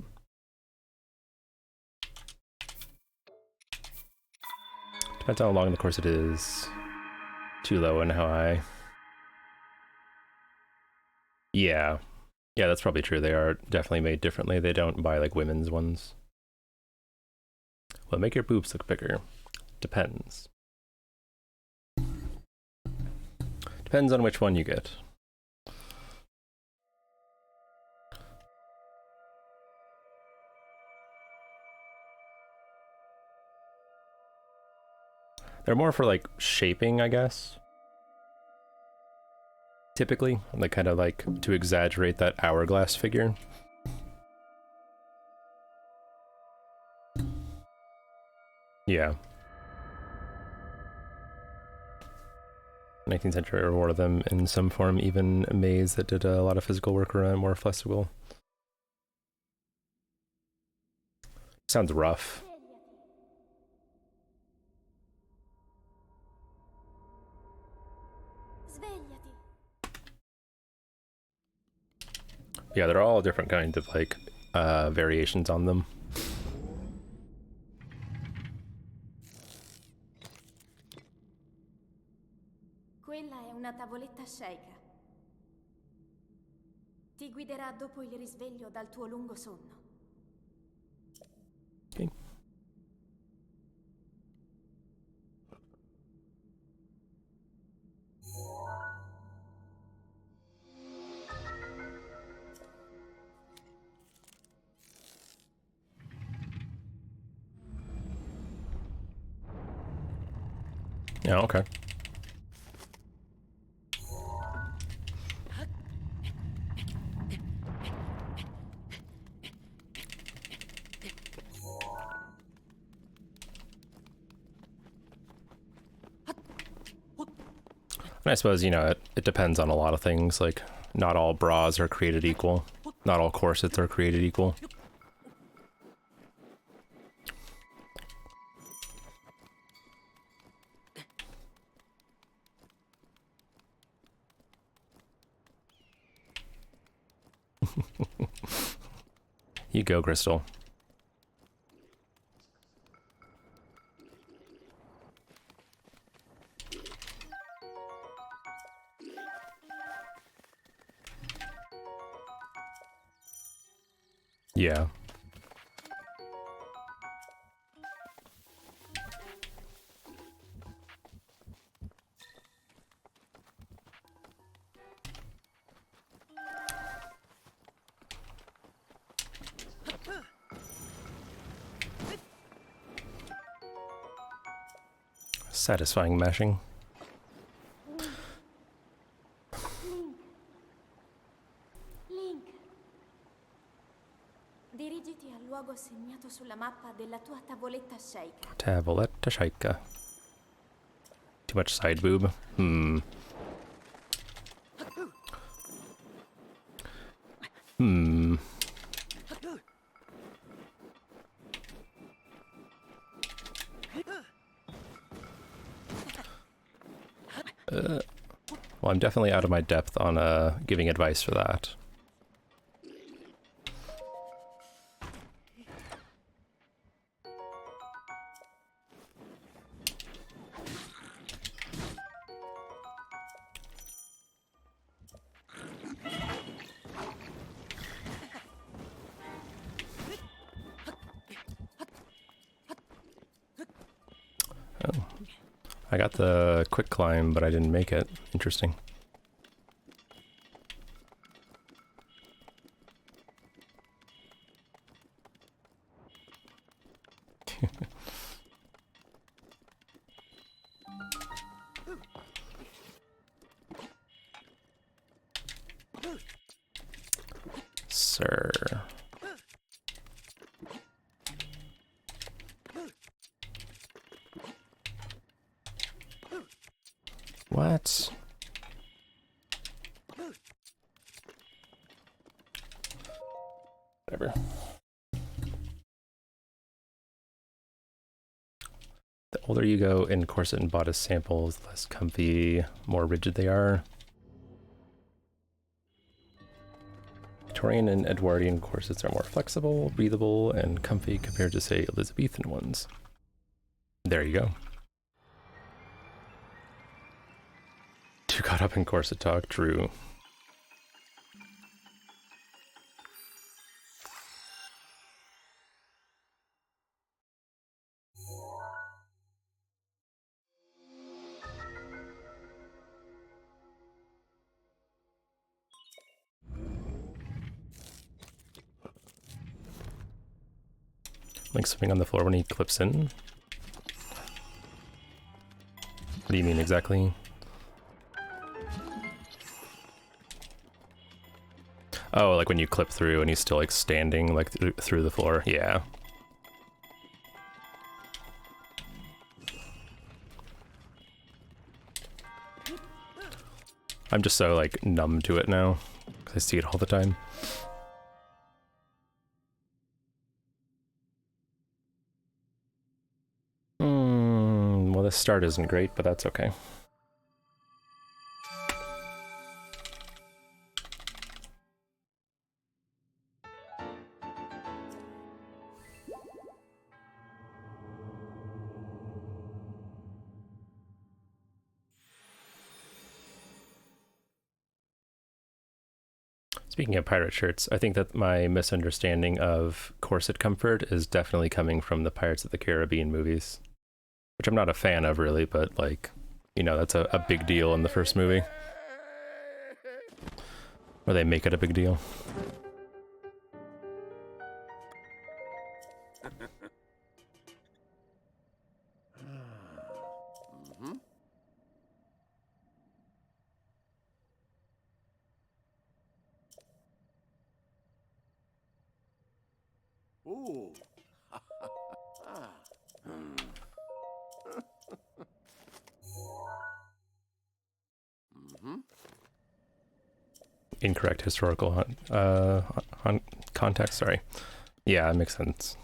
Depends on how long the corset is. Too low and how high. Yeah. Yeah, that's probably true. They are definitely made differently. They don't buy like women's ones. Well, make your boobs look bigger. Depends. Depends on which one you get. They're more for like shaping, I guess. Typically, like kind of like to exaggerate that hourglass figure. Yeah. 19th century or wore them in some form, even maids that did a lot of physical work were more flexible. Sounds rough. Yeah, they're all different kinds of like variations on them. Quella è una tavoletta sceicca. Ti guiderà dopo il risveglio dal tuo lungo sonno. Okay. Yeah, okay. And I suppose, you know, it depends on a lot of things. Like, not all bras are created equal. Not all corsets are created equal. You go, Crystal. Yeah. Satisfying meshing. Link, dirigiti al luogo segnato sulla mappa della tua tavoletta Sheikah. Tavoletta Shaika. Too much side boob? Hmm. Hmm. Well, I'm definitely out of my depth on giving advice for that. Oh. I got the quick climb, but I didn't make it. Interesting. Sir. What? Whatever. The older you go in corset and bodice samples, the less comfy, more rigid they are. Victorian and Edwardian corsets are more flexible, breathable, and comfy compared to, say, Elizabethan ones. There you go. Too caught up in corset talk, true. Like swimming on the floor when he clips in? What do you mean exactly? Oh, like when you clip through and he's still like standing like through the floor. Yeah. I'm just so like numb to it now because I see it all the time. Well, the start isn't great, but that's okay. Speaking of pirate shirts, I think that my misunderstanding of corset comfort is definitely coming from the Pirates of the Caribbean movies, which I'm not a fan of really, but like, you know, that's a big deal in the first movie. Or they make it a big deal. Ooh. incorrect historical context. Sorry. Yeah, it makes sense.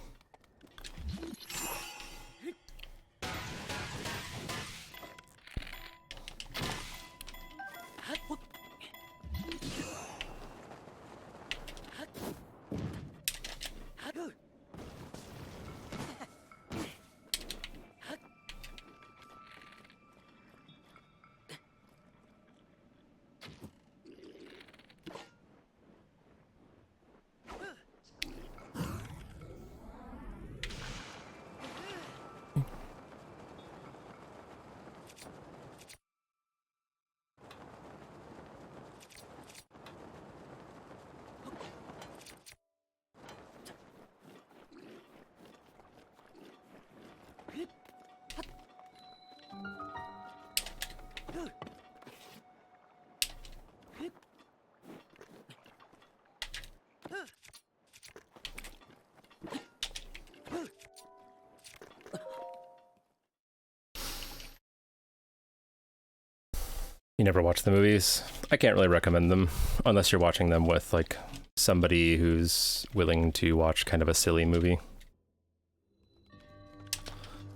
You never watch the movies? I can't really recommend them unless you're watching them with like somebody who's willing to watch kind of a silly movie.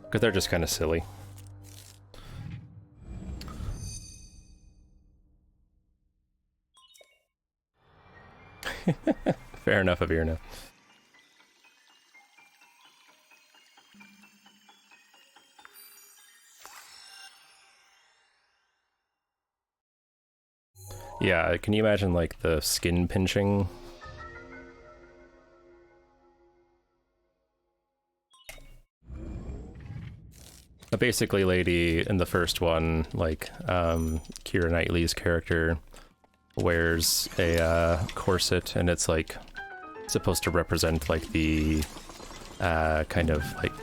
Because they're just kind of silly. Fair enough, Avirna. Yeah, can you imagine like the skin pinching? Basically, lady in the first one, like Keira Knightley's character wears a corset, and it's like supposed to represent like the kind of like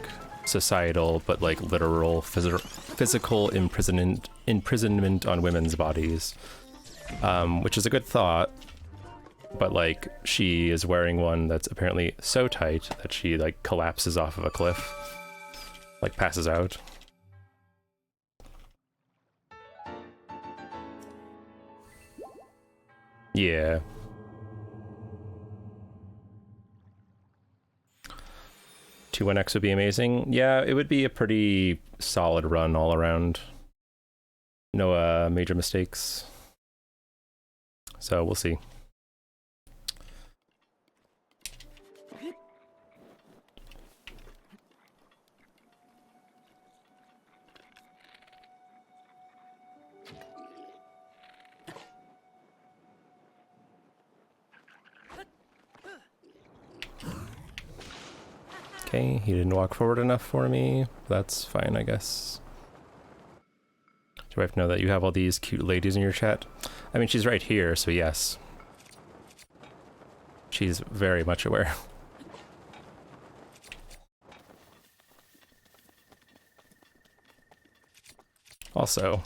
societal but like literal physical imprisonment on women's bodies, which is a good thought, but like she is wearing one that's apparently so tight that she like collapses off of a cliff, like passes out. Yeah. 2-1x would be amazing. Yeah, it would be a pretty solid run all around. No major mistakes. So we'll see. Okay, he didn't walk forward enough for me. That's fine, I guess. Do I have to know that you have all these cute ladies in your chat? I mean, she's right here, so yes. She's very much aware. Also,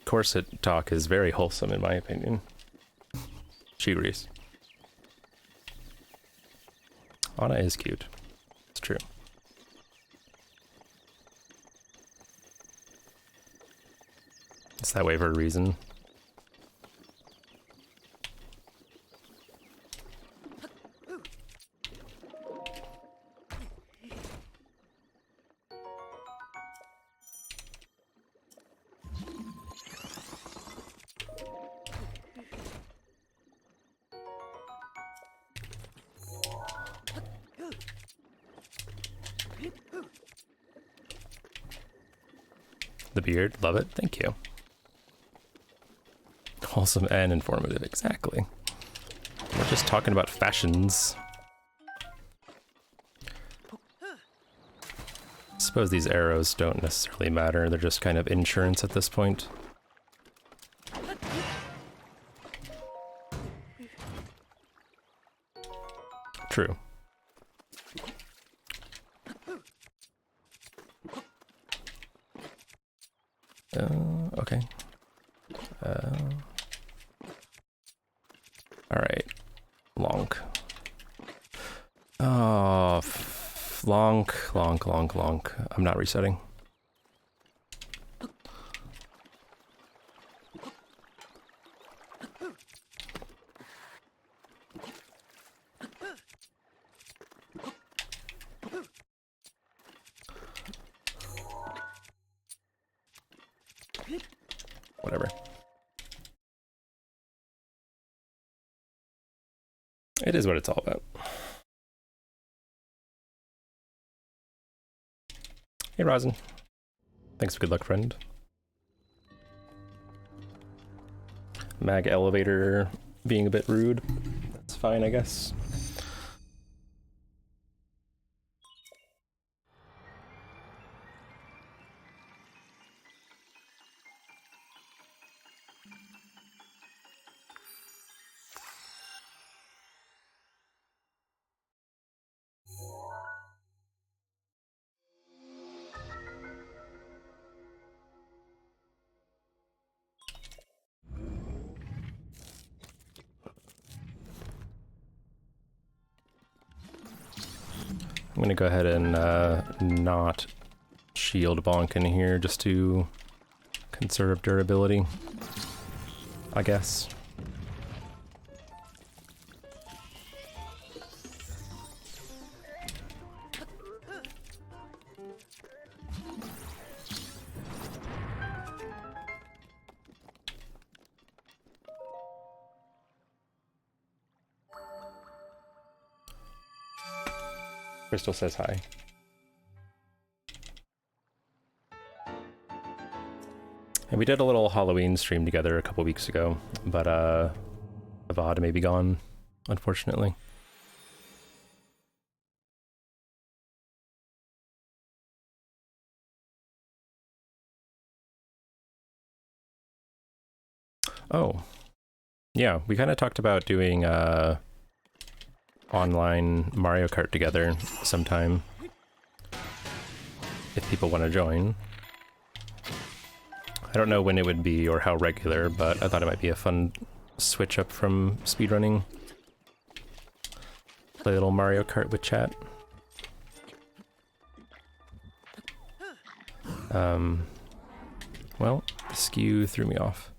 corset talk is very wholesome in my opinion. She agrees. Anna is cute. It's true. It's that way for a reason. The beard, love it, thank you. Wholesome and informative, exactly. We're just talking about fashions. I suppose these arrows don't necessarily matter, they're just kind of insurance at this point. True. Okay. Alright. Lonk. Oh, lonk. I'm not resetting. It is what it's all about. Hey, Rosin. Thanks for good luck, friend. Mag elevator being a bit rude. That's fine, I guess. I'm gonna go ahead and not shield bonk in here just to conserve durability, I guess. Crystal says hi. And we did a little Halloween stream together a couple weeks ago, but the VOD may be gone, unfortunately. Oh. Yeah, we kind of talked about doing online Mario Kart together sometime, if people want to join. I don't know when it would be or how regular, but I thought it might be a fun switch up from speedrunning. Play a little Mario Kart with chat. Well, the skew threw me off.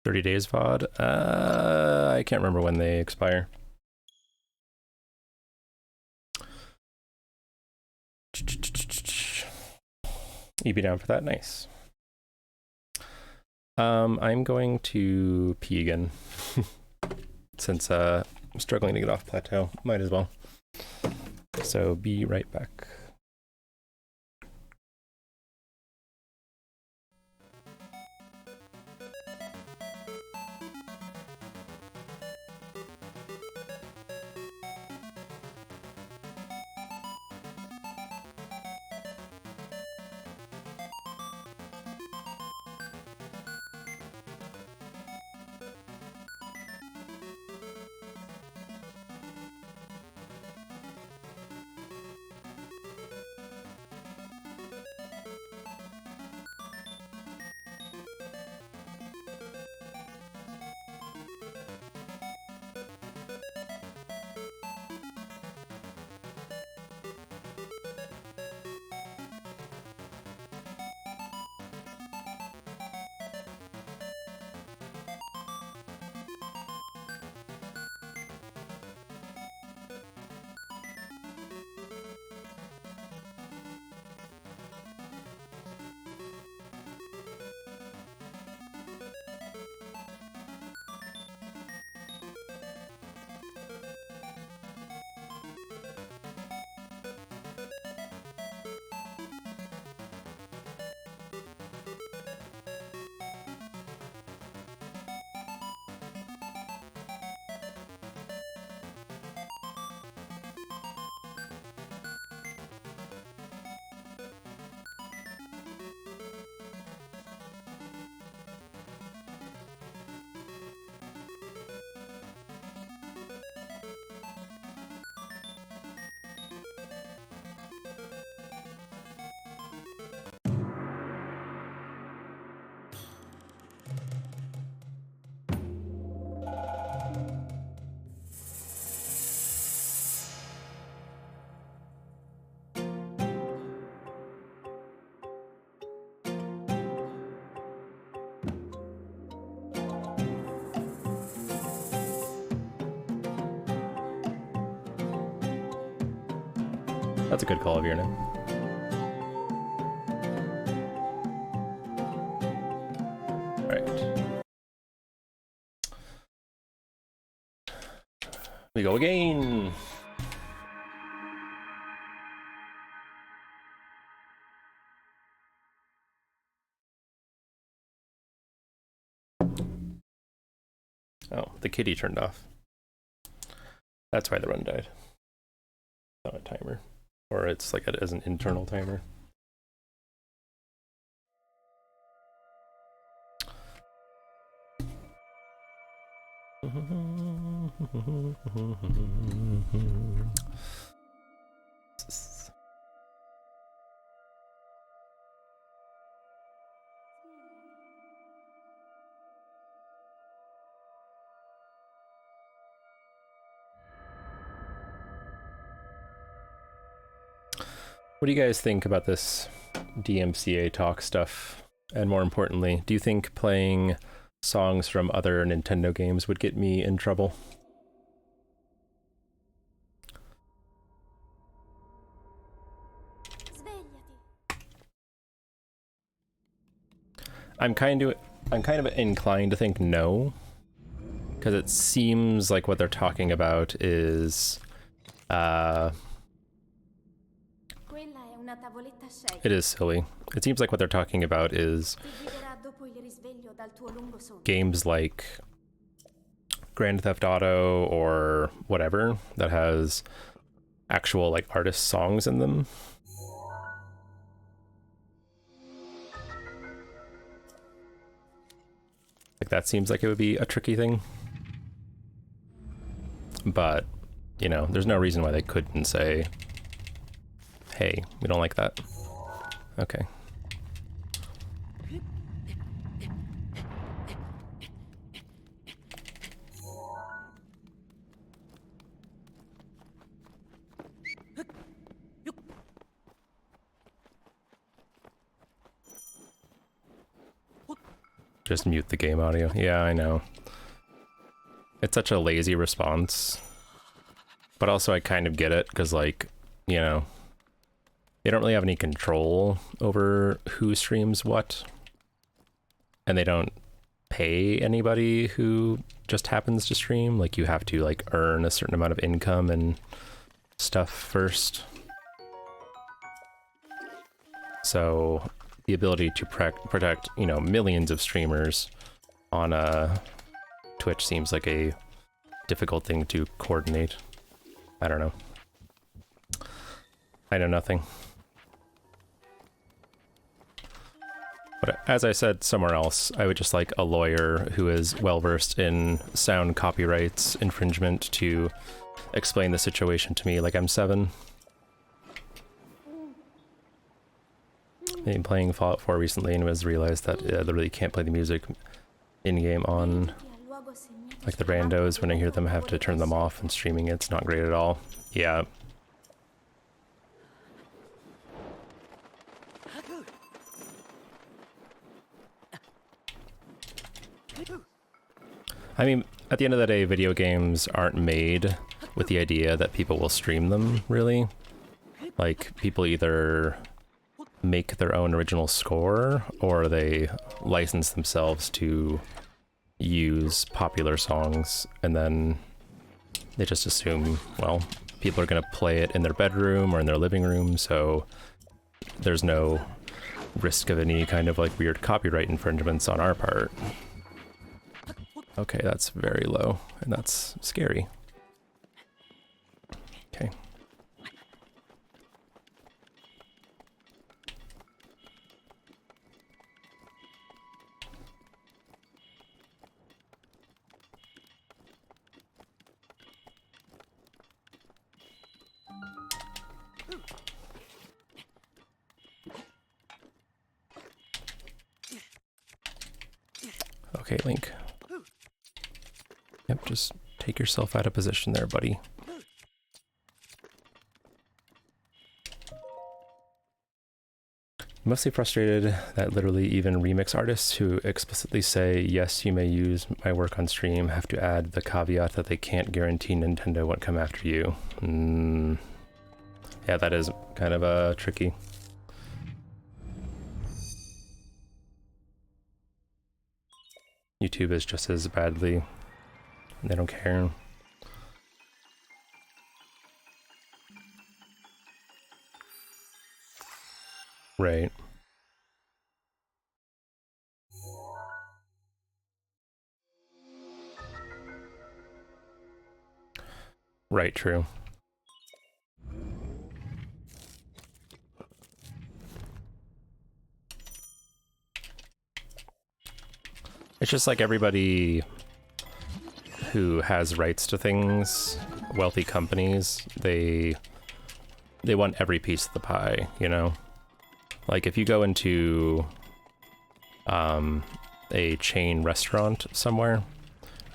30 days VOD? I can't remember when they expire. You be down for that? Nice. I'm going to pee again. Since I'm struggling to get off plateau. Might as well. So be right back. That's a good call of your name. Alright. We go again. Oh, the kitty turned off. That's why the run died. Not a timer. Or it's like as an internal timer. What do you guys think about this DMCA talk stuff? And more importantly, do you think playing songs from other Nintendo games would get me in trouble? I'm kind of inclined to think no, because it seems like what they're talking about is it is silly. It seems like what they're talking about is games like Grand Theft Auto or whatever that has actual like artist songs in them. Like that seems like it would be a tricky thing. But, you know, there's no reason why they couldn't say, hey, we don't like that. Okay. Just mute the game audio. Yeah, I know. It's such a lazy response. But also I kind of get it, because like, you know, they don't really have any control over who streams what. And they don't pay anybody who just happens to stream. Like you have to like earn a certain amount of income and stuff first. So the ability to protect, you know, millions of streamers on Twitch seems like a difficult thing to coordinate. I don't know. I know nothing. But as I said somewhere else, I would just like a lawyer who is well-versed in sound copyrights infringement to explain the situation to me like I'm 7. I've been playing Fallout 4 recently and was realized that I literally can't play the music in-game on like the randos. When I hear them, I have to turn them off, and streaming it's not great at all. Yeah. I mean, at the end of the day, video games aren't made with the idea that people will stream them, really. Like, people either make their own original score, or they license themselves to use popular songs, and then they just assume, well, people are going to play it in their bedroom or in their living room, so there's no risk of any kind of like weird copyright infringements on our part. Okay, that's very low, and that's scary. Okay. Okay, Link. Yep, just take yourself out of position there, buddy. Mostly frustrated that literally even remix artists who explicitly say, yes, you may use my work on stream, have to add the caveat that they can't guarantee Nintendo won't come after you. Yeah, that is kind of tricky. YouTube is just as badly. They don't care. Right. Right, true. It's just like everybody who has rights to things, wealthy companies, they want every piece of the pie, you know? Like if you go into a chain restaurant somewhere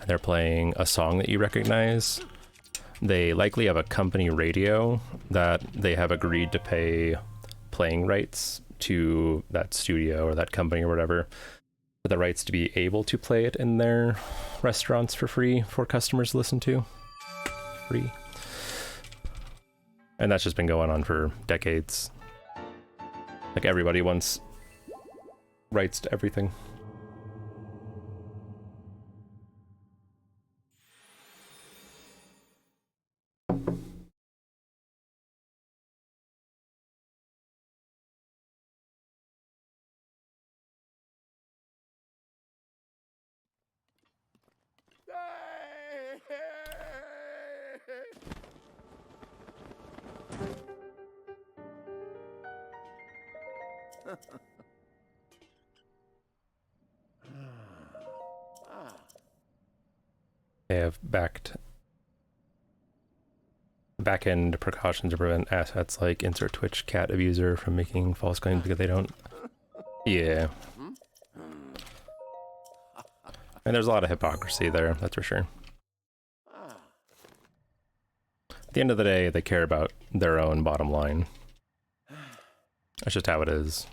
and they're playing a song that you recognize, they likely have a company radio that they have agreed to pay playing rights to that studio or that company or whatever, for the rights to be able to play it in their restaurants for free for customers to listen to. Free. And that's just been going on for decades. Like everybody wants rights to everything. They have back-end precautions to prevent assets like insert Twitch cat abuser from making false claims because they don't. Yeah. And there's a lot of hypocrisy there, that's for sure. At the end of the day, they care about their own bottom line. That's just how it is.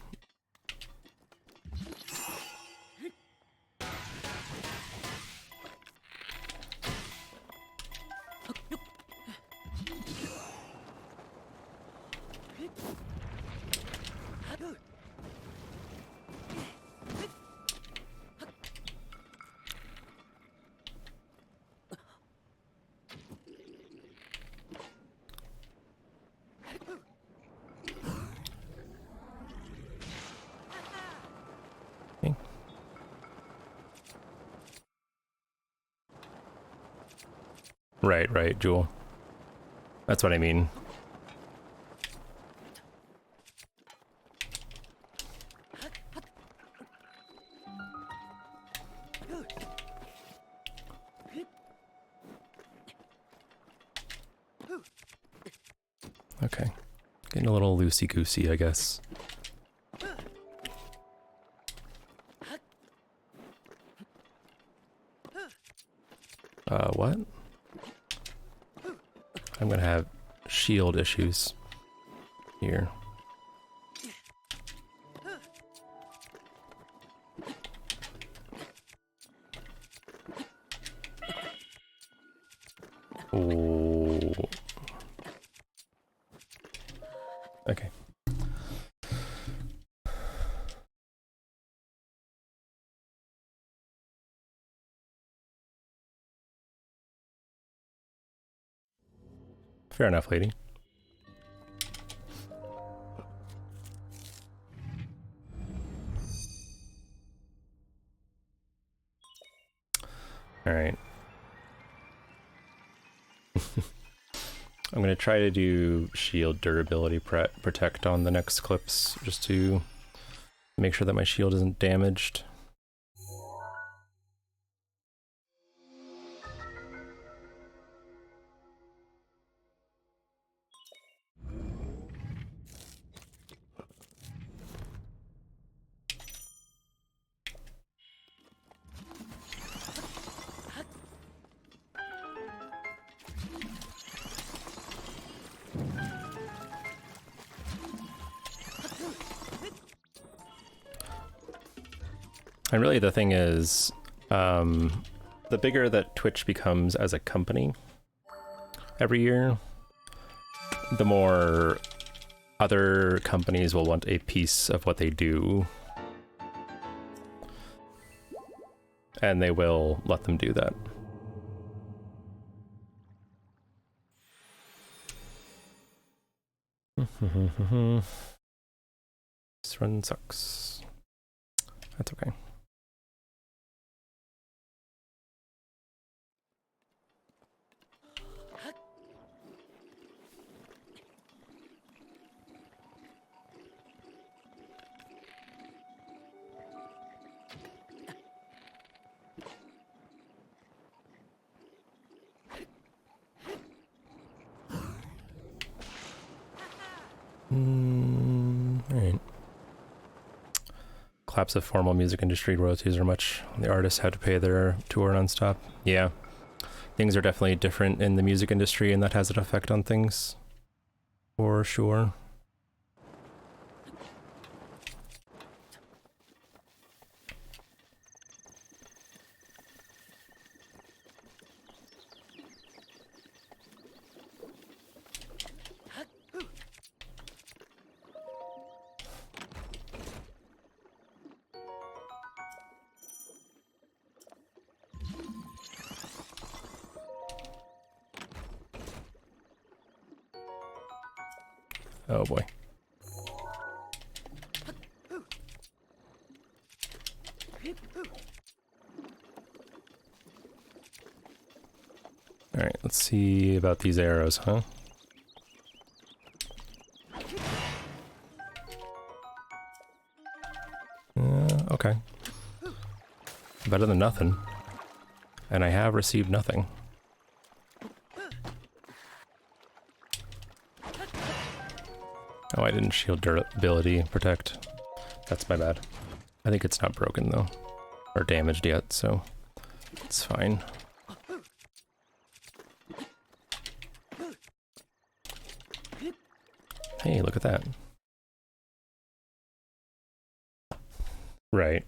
Okay. Right, Jewel. That's what I mean. Okay. Getting a little loosey-goosey, I guess. What? I'm gonna have shield issues here. Oh. Okay. Fair enough, lady. All right. I'm gonna try to do shield durability protect on the next clips just to make sure that my shield isn't damaged. And really the thing is, the bigger that Twitch becomes as a company every year, the more other companies will want a piece of what they do. And they will let them do that. This run sucks. That's okay. Alright. Collapse of formal music industry royalties are much. The artists had to pay their tour nonstop. Yeah. Things are definitely different in the music industry, and that has an effect on things. For sure. Oh boy. Alright, let's see about these arrows, huh? Okay. Better than nothing. And I have received nothing. Oh, I didn't shield durability protect. That's my bad. I think it's not broken though. Or damaged yet, so it's fine. Hey, look at that. Right.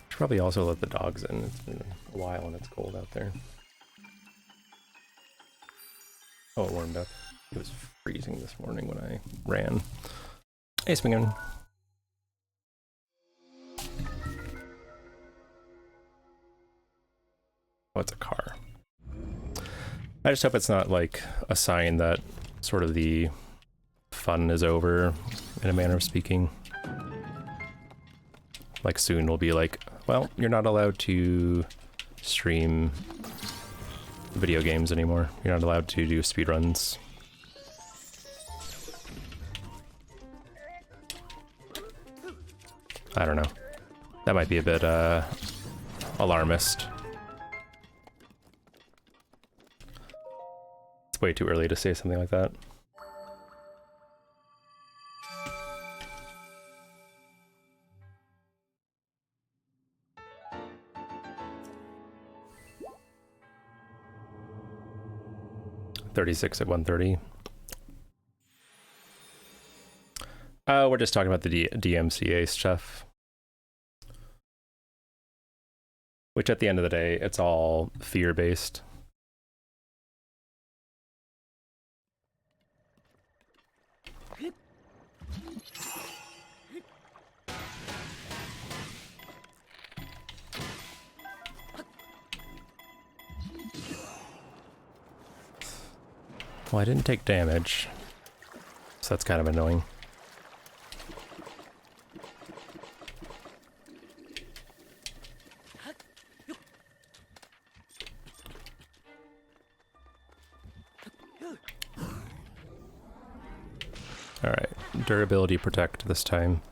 Should probably also let the dogs in. It's been a while and it's cold out there. Oh, it warmed up. It was freezing this morning when I ran. Hey, Swingin'. Oh, it's a car. I just hope it's not like a sign that sort of the fun is over, in a manner of speaking. Like soon we'll be like, well, you're not allowed to stream video games anymore. You're not allowed to do speedruns. I don't know. That might be a bit alarmist. It's way too early to say something like that. $36 at 1:30. We're just talking about the DMCA stuff. Which at the end of the day, it's all fear-based. Well, I didn't take damage, so that's kind of annoying. Alright, durability protect this time.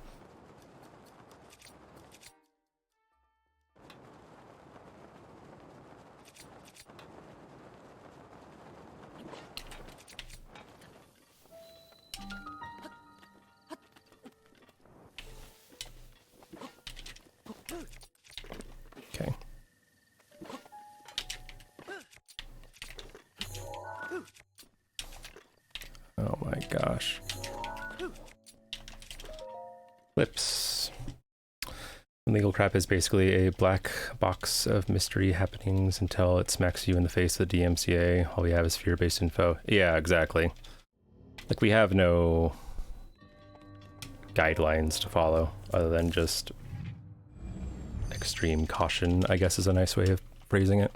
Okay. Oh my gosh. Whips. Legal crap is basically a black box of mystery happenings until it smacks you in the face with the DMCA. All we have is fear-based info. Yeah, exactly. Like, we have no guidelines to follow other than just extreme caution, I guess is a nice way of phrasing it.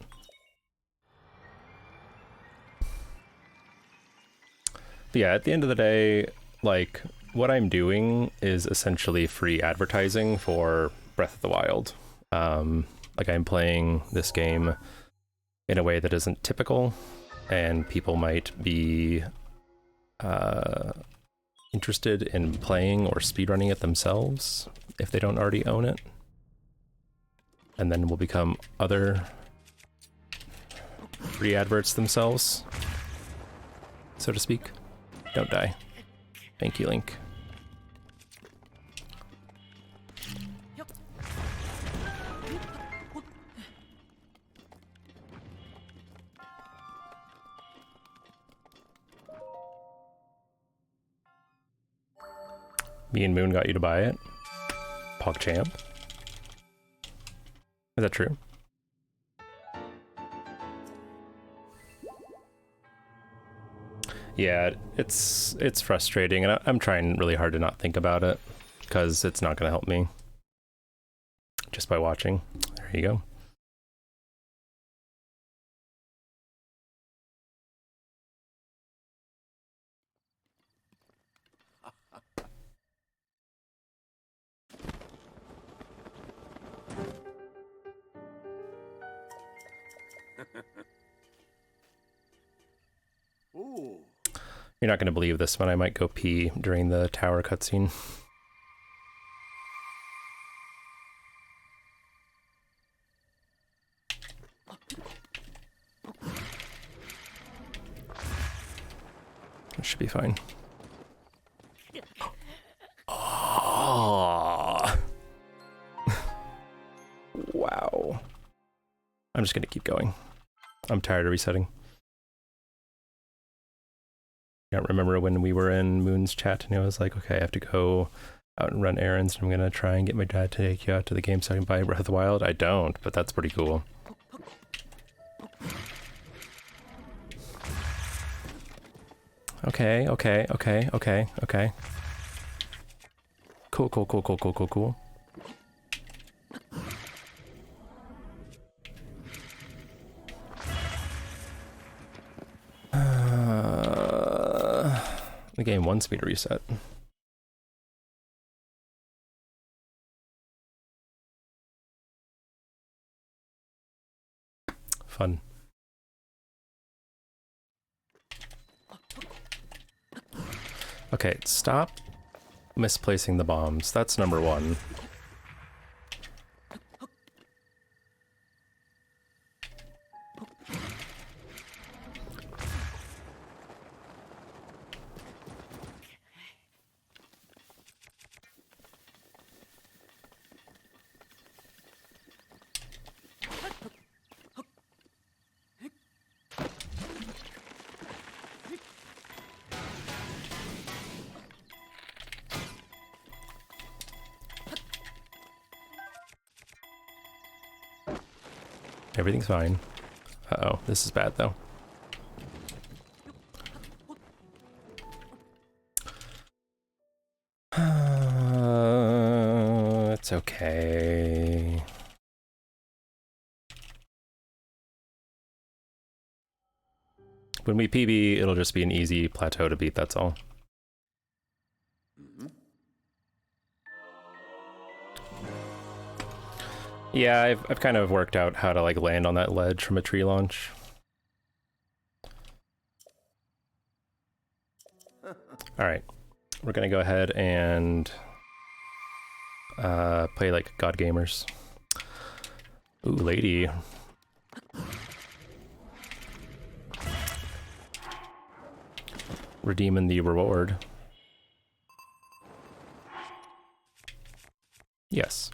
But yeah, at the end of the day, like, what I'm doing is essentially free advertising for Breath of the Wild. Like, I'm playing this game in a way that isn't typical, and people might be interested in playing or speedrunning it themselves if they don't already own it. And then will become other free adverts themselves, so to speak. Don't die. Thank you, Link. Me and Moon got you to buy it? PogChamp? Is that true? Yeah, it's frustrating, and I'm trying really hard to not think about it, because it's not going to help me just by watching. There you go. Ooh. You're not going to believe this, but I might go pee during the tower cutscene. It should be fine. Oh. Wow. I'm just going to keep going. I'm tired of resetting. I can't remember when we were in Moon's chat and it was like, okay, I have to go out and run errands and I'm gonna try and get my dad to take you out to the game so I can buy Breath of the Wild. I don't, but that's pretty cool. Okay. Cool. The game 1 speed reset. Fun. Okay, stop misplacing the bombs. That's number 1. Everything's fine. Uh-oh, this is bad though. It's okay. When we PB, it'll just be an easy plateau to beat, that's all. Yeah, I've kind of worked out how to like land on that ledge from a tree launch. Alright, we're gonna go ahead and play like God Gamers. Ooh, lady. Redeeming the reward. Yes.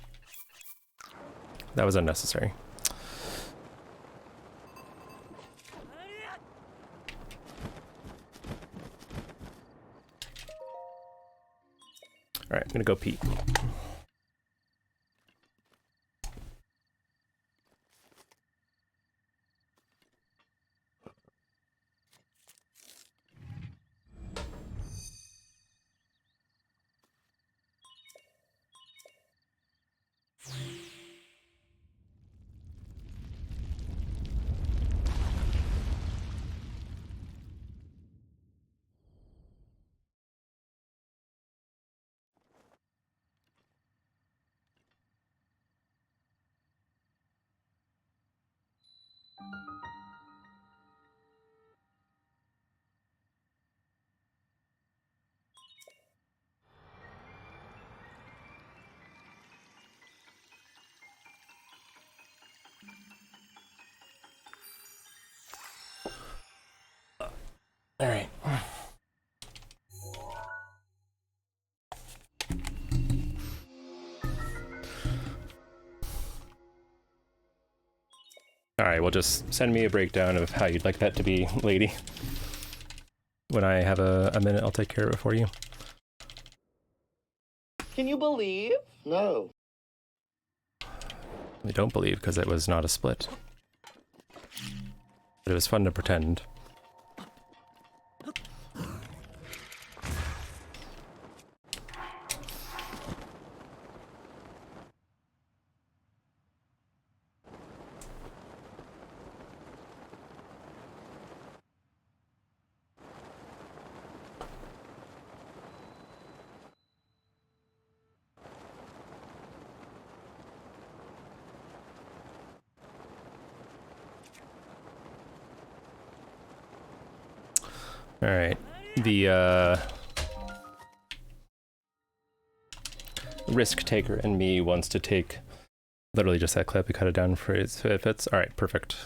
That was unnecessary. Alright, I'm gonna go pee. Alright, well just send me a breakdown of how you'd like that to be, lady. When I have a minute, I'll take care of it for you. Can you believe? No. I don't believe, because it was not a split. But it was fun to pretend. Alright, the risk taker in me wants to take literally just that clip and cut it down for it fits. Alright, perfect.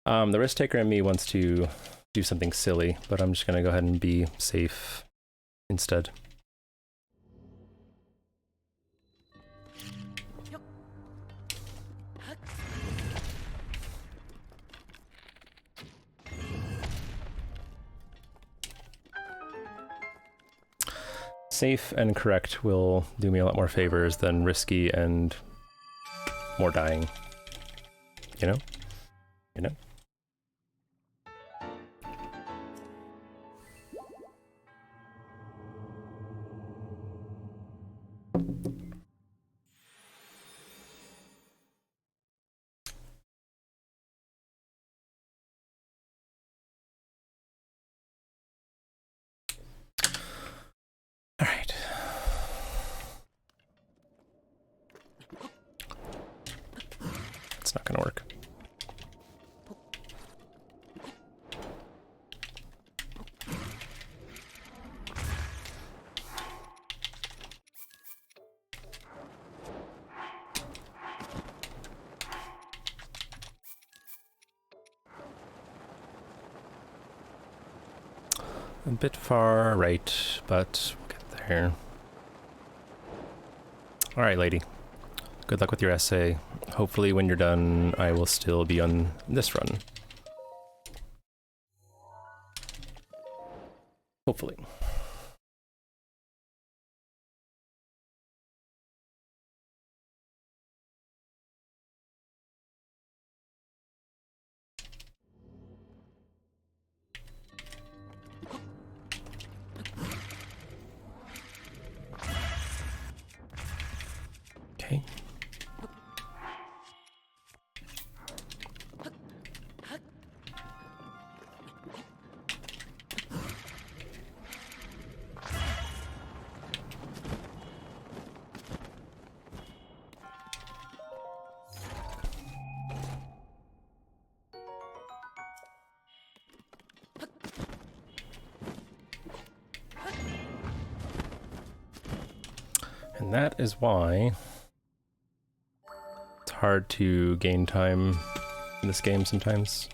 The risk taker in me wants to do something silly, but I'm just gonna go ahead and be safe instead. Safe and correct will do me a lot more favors than risky and more dying. You know? You know? All right. It's not gonna work. A bit far right, but we'll get there. All right, lady. Good luck with your essay. Hopefully when you're done, I will still be on this run. Hopefully. Okay. And that is why it's hard to gain time in this game sometimes.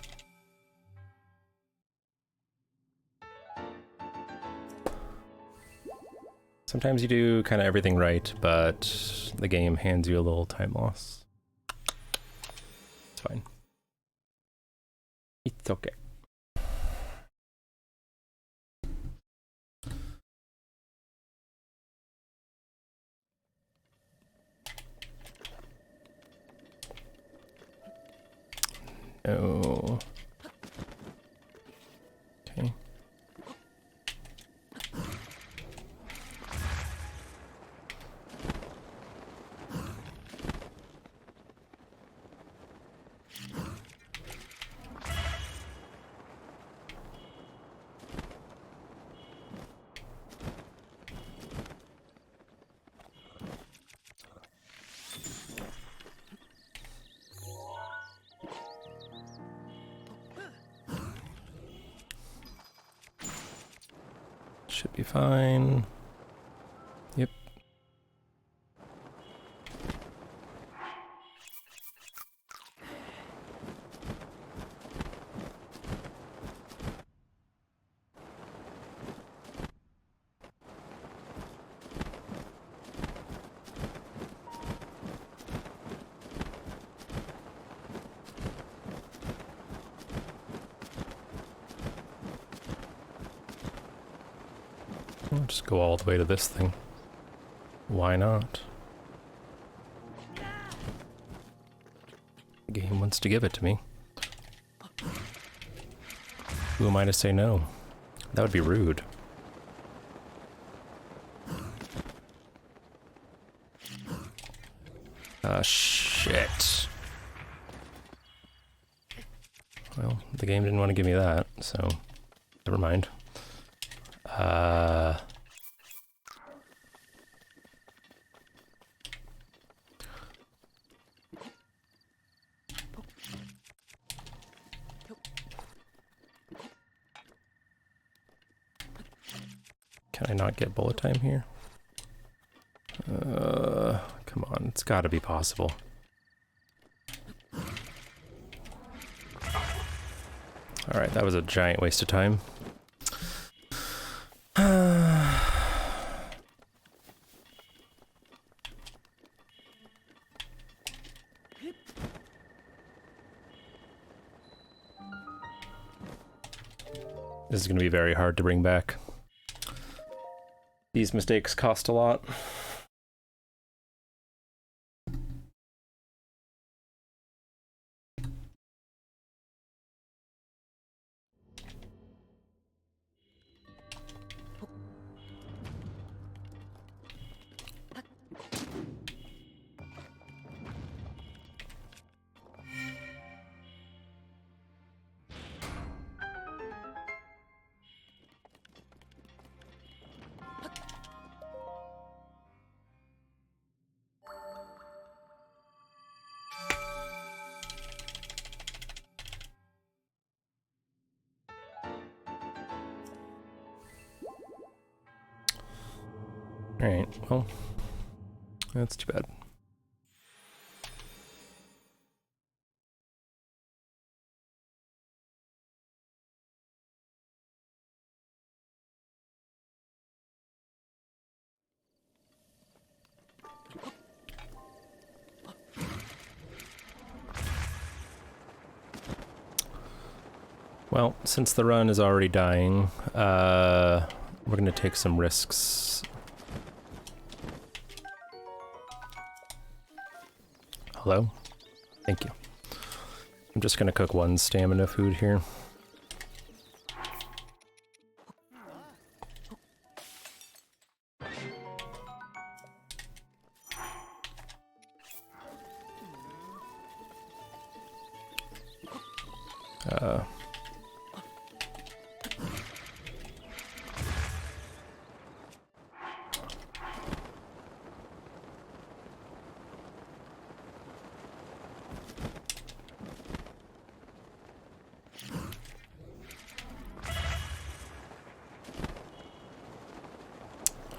Sometimes you do kind of everything right, but the game hands you a little time loss. It's fine. It's okay. Oh. Okay. Should be fine. Yep. I'll just go all the way to this thing. Why not? The game wants to give it to me. Who am I to say no? That would be rude. Ah, shit. Well, the game didn't want to give me that, so never mind. Can I not get bullet time here? Come on, it's gotta be possible. Alright, that was a giant waste of time. This is gonna be very hard to bring back. These mistakes cost a lot. Alright, well, that's too bad. Well, since the run is already dying, we're gonna take some risks. Hello? Thank you. I'm just gonna cook one stamina food here.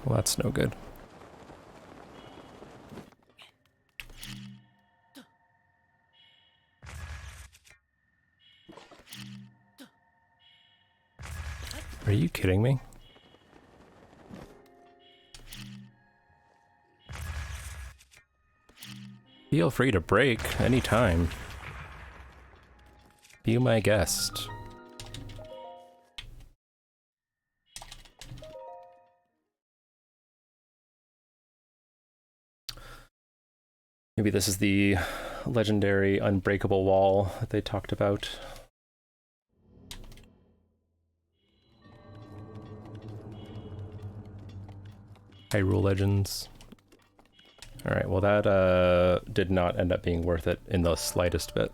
Well, that's no good. Are you kidding me? Feel free to break anytime. Be my guest. Maybe this is the legendary unbreakable wall that they talked about. Hyrule Legends. Alright, well that did not end up being worth it in the slightest bit.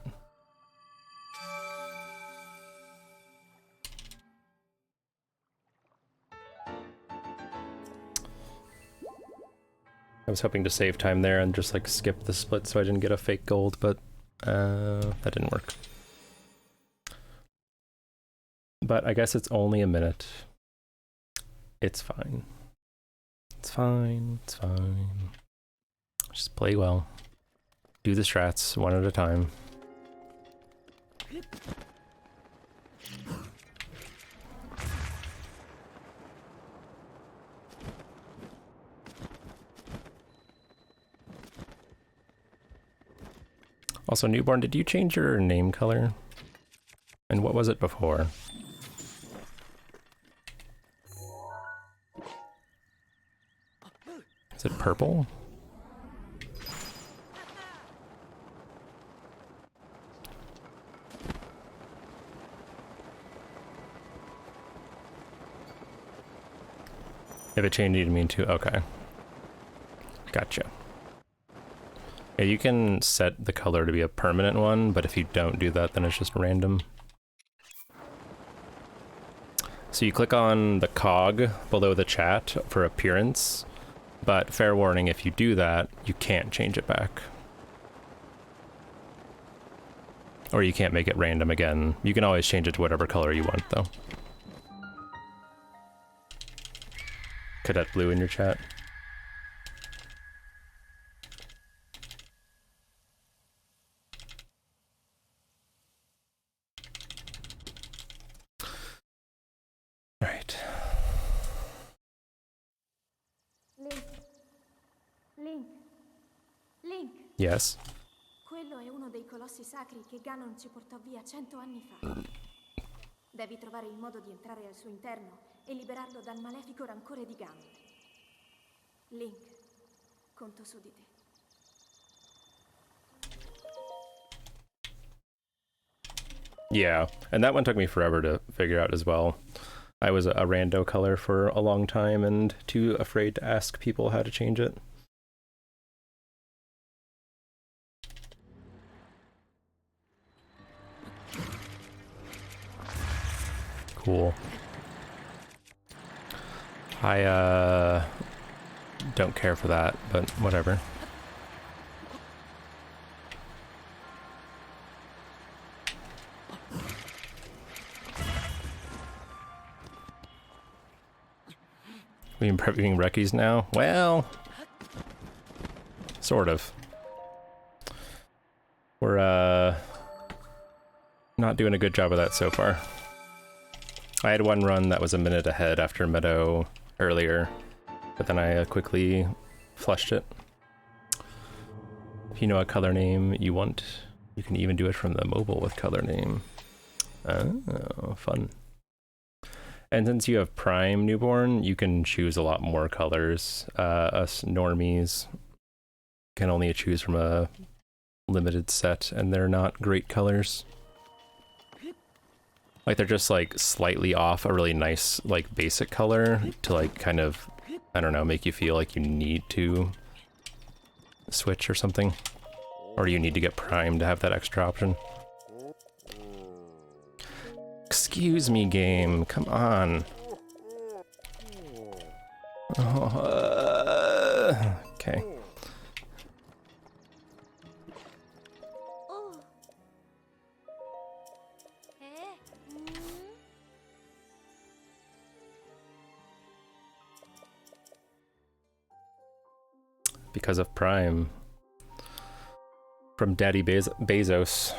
I was hoping to save time there and just like skip the split so I didn't get a fake gold, but that didn't work. But I guess it's only a minute. It's fine. It's fine, it's fine. Just play well. Do the strats one at a time. Also, Newborn, did you change your name color? And what was it before? it purple? If it changed, you mean to? Okay. Gotcha. Yeah, you can set the color to be a permanent one, but if you don't do that, then it's just random. So you click on the cog below the chat for appearance, but fair warning, if you do that, you can't change it back. Or you can't make it random again. You can always change it to whatever color you want, though. Cadet Blue in your chat. Right. Link, Yes. quello è uno dei colossi sacri che Ganon ci portò via 100 anni fa. Devi trovare il modo di entrare al suo interno e liberarlo dal malefico rancore di Ganon. Link, conto su di te. Yeah, and that one took me forever to figure out as well. I was a rando color for a long time and too afraid to ask people how to change it. Cool. I don't care for that, but whatever. We've been prepping recce's now? Well, sort of. We're not doing a good job of that so far. I had one run that was a minute ahead after Meadow earlier, but then I quickly flushed it. If you know a color name you want, you can even do it from the mobile with color name. Oh, fun. And since you have Prime Newborn, you can choose a lot more colors. Us normies can only choose from a limited set, and they're not great colors. Like, they're just, like, slightly off a really nice, like, basic color to, like, kind of, I don't know, make you feel like you need to switch or something. Or you need to get Prime to have that extra option. Excuse me, game. Come on. Okay. Because of Prime. From Daddy Bezos.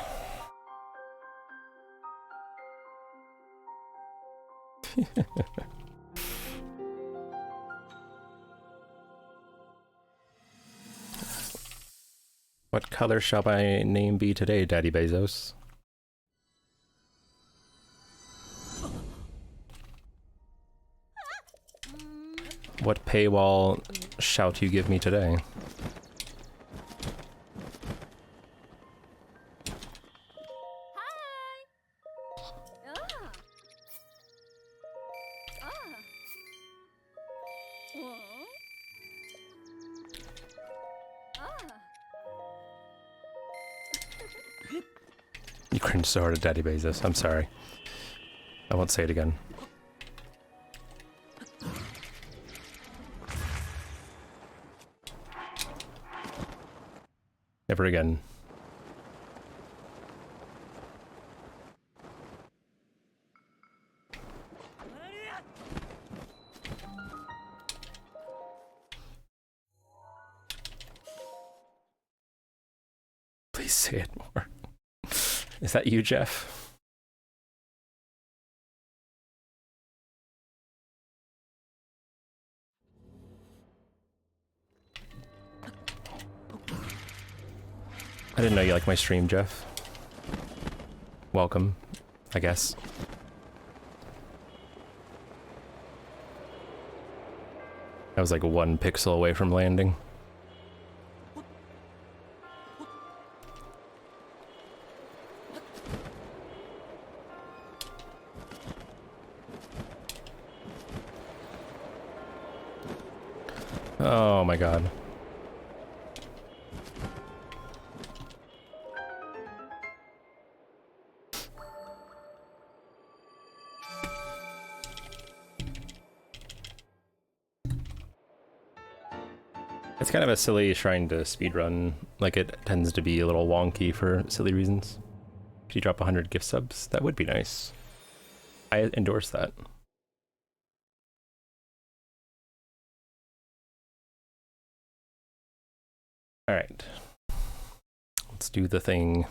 What color shall my name be today, Daddy Bezos? What paywall shalt you give me today? You cringe so hard at Daddy Bezos. I'm sorry. I won't say it again. Never again. Please say it more. Is that you, Jeff? I didn't know you liked my stream, Jeff. Welcome, I guess. I was like 1 pixel away from landing. Oh my god. It's kind of a silly trying to speedrun, like it tends to be a little wonky for silly reasons. If you drop 100 gift subs, that would be nice. I endorse that. Alright. Let's do the thing.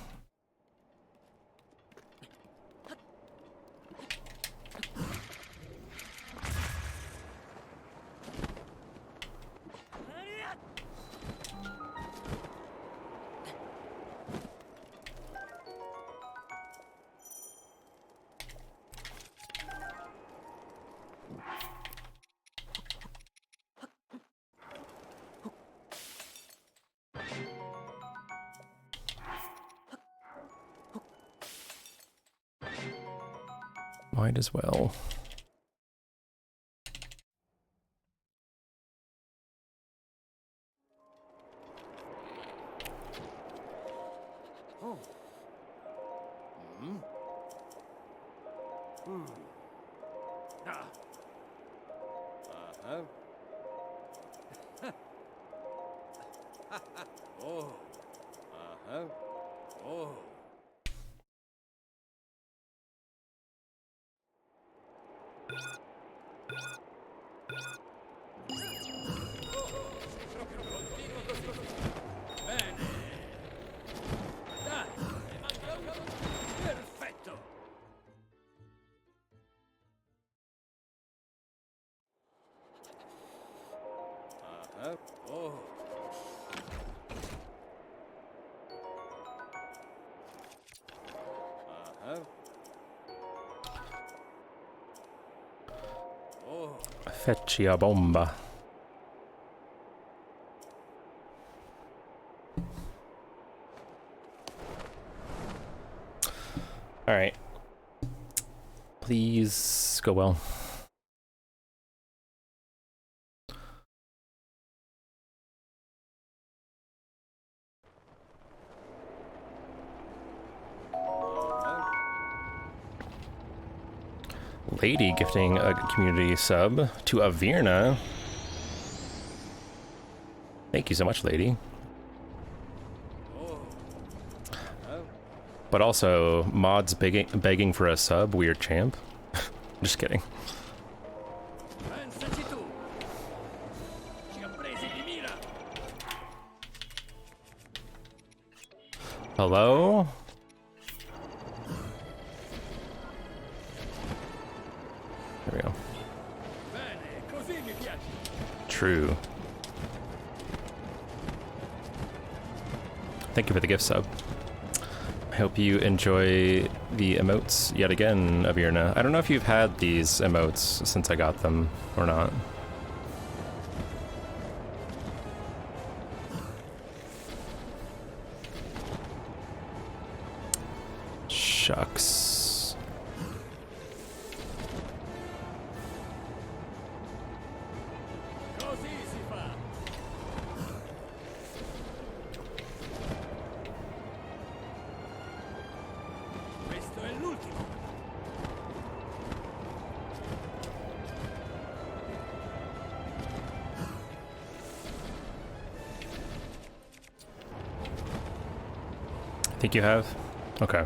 Might as well. Oh. Hmm. Hmm. Ah. Uh-huh. Oh. Uh-huh. Oh. Bene. Dai, ne manca uno. Perfetto. Uh-huh. Oh. Uh-huh. Oh. Fecci a bomba. Alright. Please go well. Lady gifting a community sub to Avirna. Thank you so much, lady. But also, mods begging for a sub, weird champ. Just kidding. Hello? There we go. True. Thank you for the gift sub. I hope you enjoy the emotes yet again, Avirna. I don't know if you've had these emotes since I got them or not. Shucks. Think you have? Okay.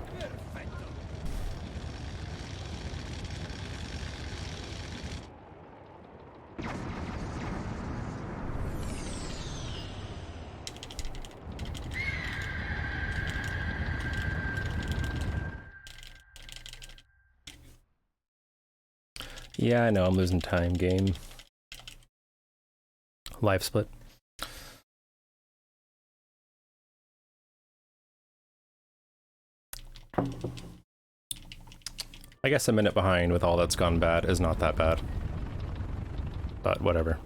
Yeah, I know, I'm losing time, game. Live split. I guess a minute behind with all that's gone bad is not that bad. But whatever.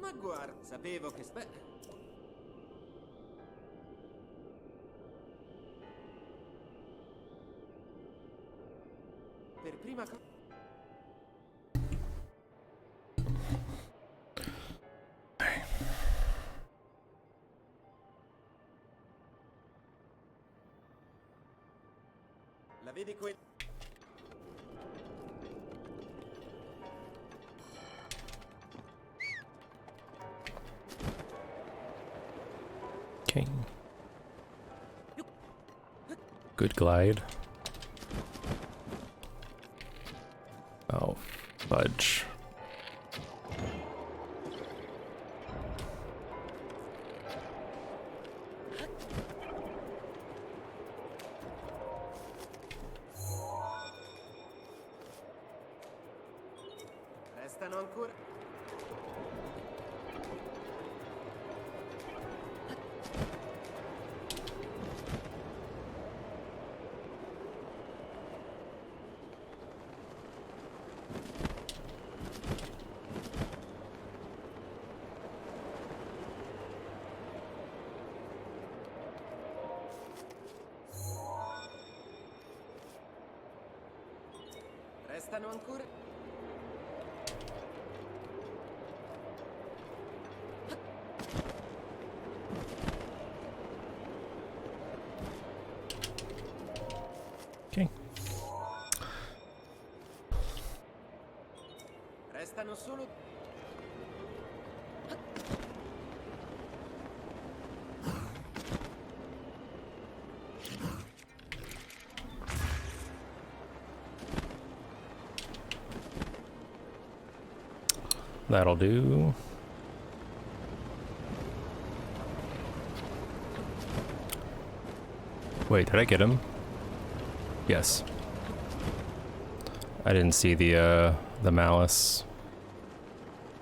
Ma guarda, sapevo che... Beh... Per prima cosa... La vedi quel... Okay. Good glide. Oh, fudge. Restano ancora... Restano ancora... Okay. Restano solo... That'll do. Wait, did I get him? Yes. I didn't see the malice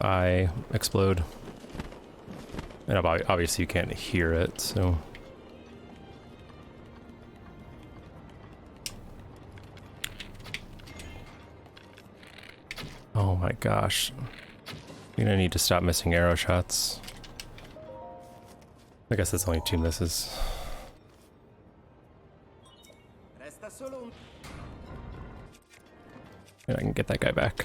eye explode. And obviously you can't hear it, so... Oh my gosh. You're gonna need to stop missing arrow shots. I guess that's only 2 misses. Resta solo un... And I can get that guy back.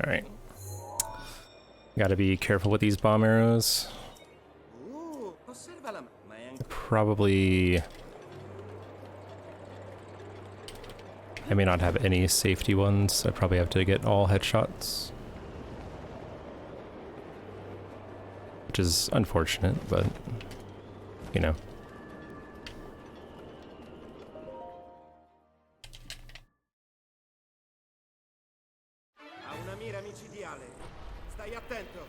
Alright. Gotta be careful with these bomb arrows. Osserva la... Ma è ancora... Probably... I may not have any safety ones. I probably have to get all headshots. Which is unfortunate, but... you know. Ha una mira micidiale. Stai attento.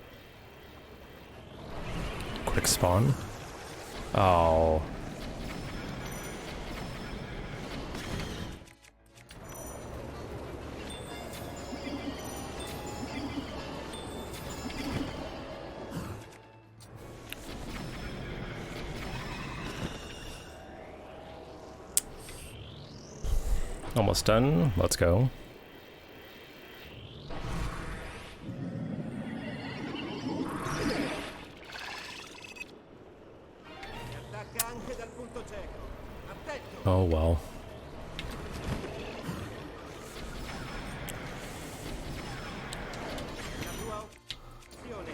Quick spawn. Oh. Almost done. Let's go. Attacca anche dal punto cieco. Attento. Oh well. La tua opzione.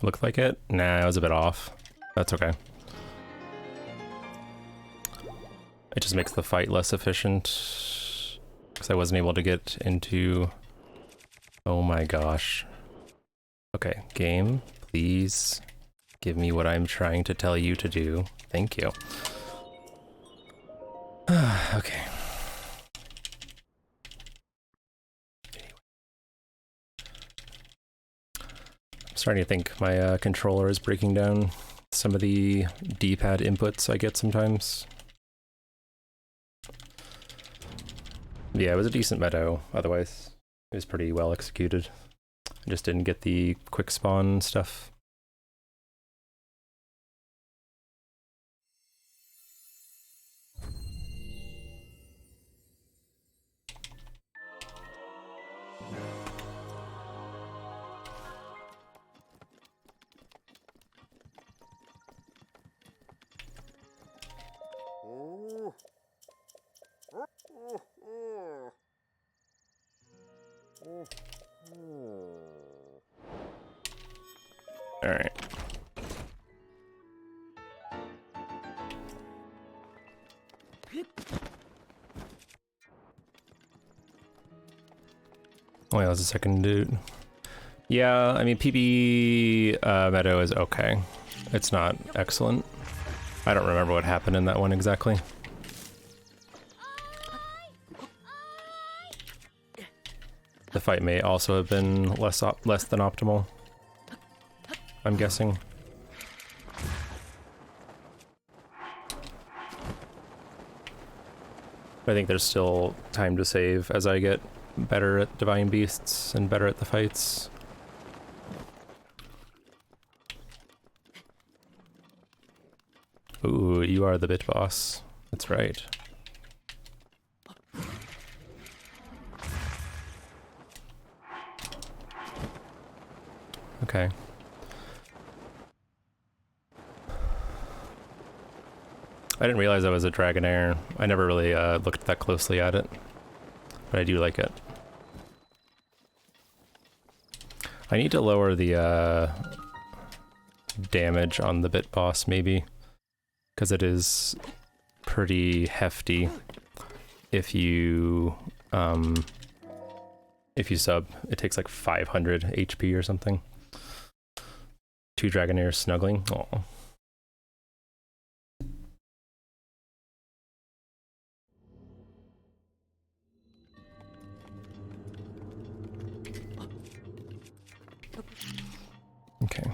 Looked like it? Nah, I was a bit off. That's okay. It just makes the fight less efficient. Because I wasn't able to get into... Oh my gosh. Okay, game, please Give me what I'm trying to tell you to do. Thank you. Okay. I'm starting to think my controller is breaking down some of the D-pad inputs I get sometimes. Yeah, it was a decent meadow, otherwise it was pretty well executed. I just didn't get the quick spawn stuff. Alright. Oh, yeah, that was a second dude. Yeah, I mean, PB Meadow is okay. It's not excellent. I don't remember what happened in that one exactly. The fight may also have been less than optimal, I'm guessing. I think there's still time to save as I get better at Divine Beasts and better at the fights. Ooh, you are the bit boss. That's right. Okay. I didn't realize I was a Dragonair. I never really looked that closely at it, but I do like it. I need to lower the damage on the bit boss, maybe, because it is pretty hefty if you sub. It takes like 500 HP or something. 2 Dragonairs snuggling. Aw. Okay.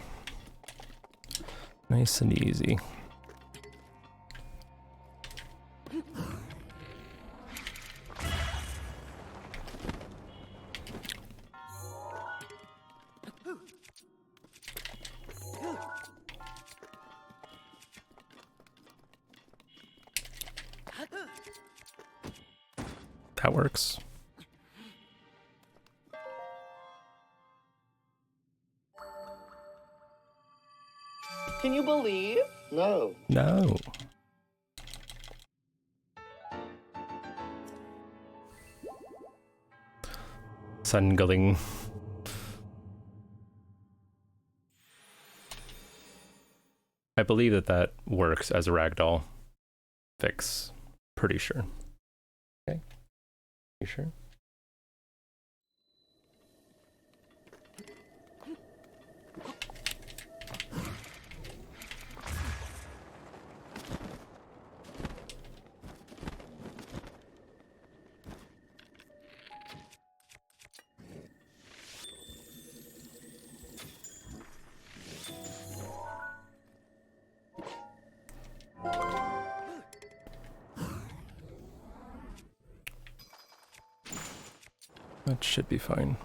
Nice and easy. That works. Can you believe? No. No. Sungling. I believe that works as a ragdoll fix. Pretty sure. Okay. You sure? That should be fine.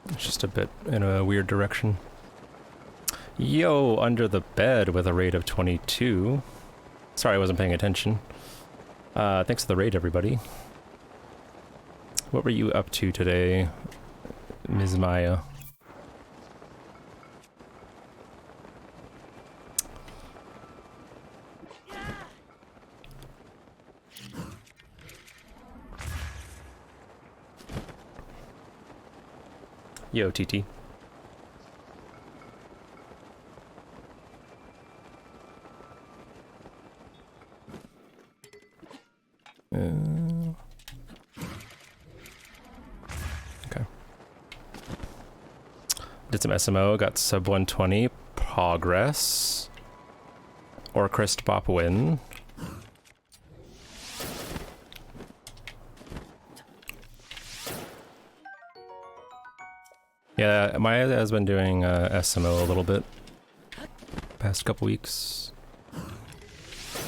It's just a bit in a weird direction. Yo, under the bed with a rate of 22. Sorry, I wasn't paying attention. Thanks for the raid, everybody. What were you up to today, Ms. Maya? Yo, TT. Okay. Did some SMO, got sub 120. Progress. Orchrist Bop win. Yeah, Maya has been doing SMO a little bit past couple weeks.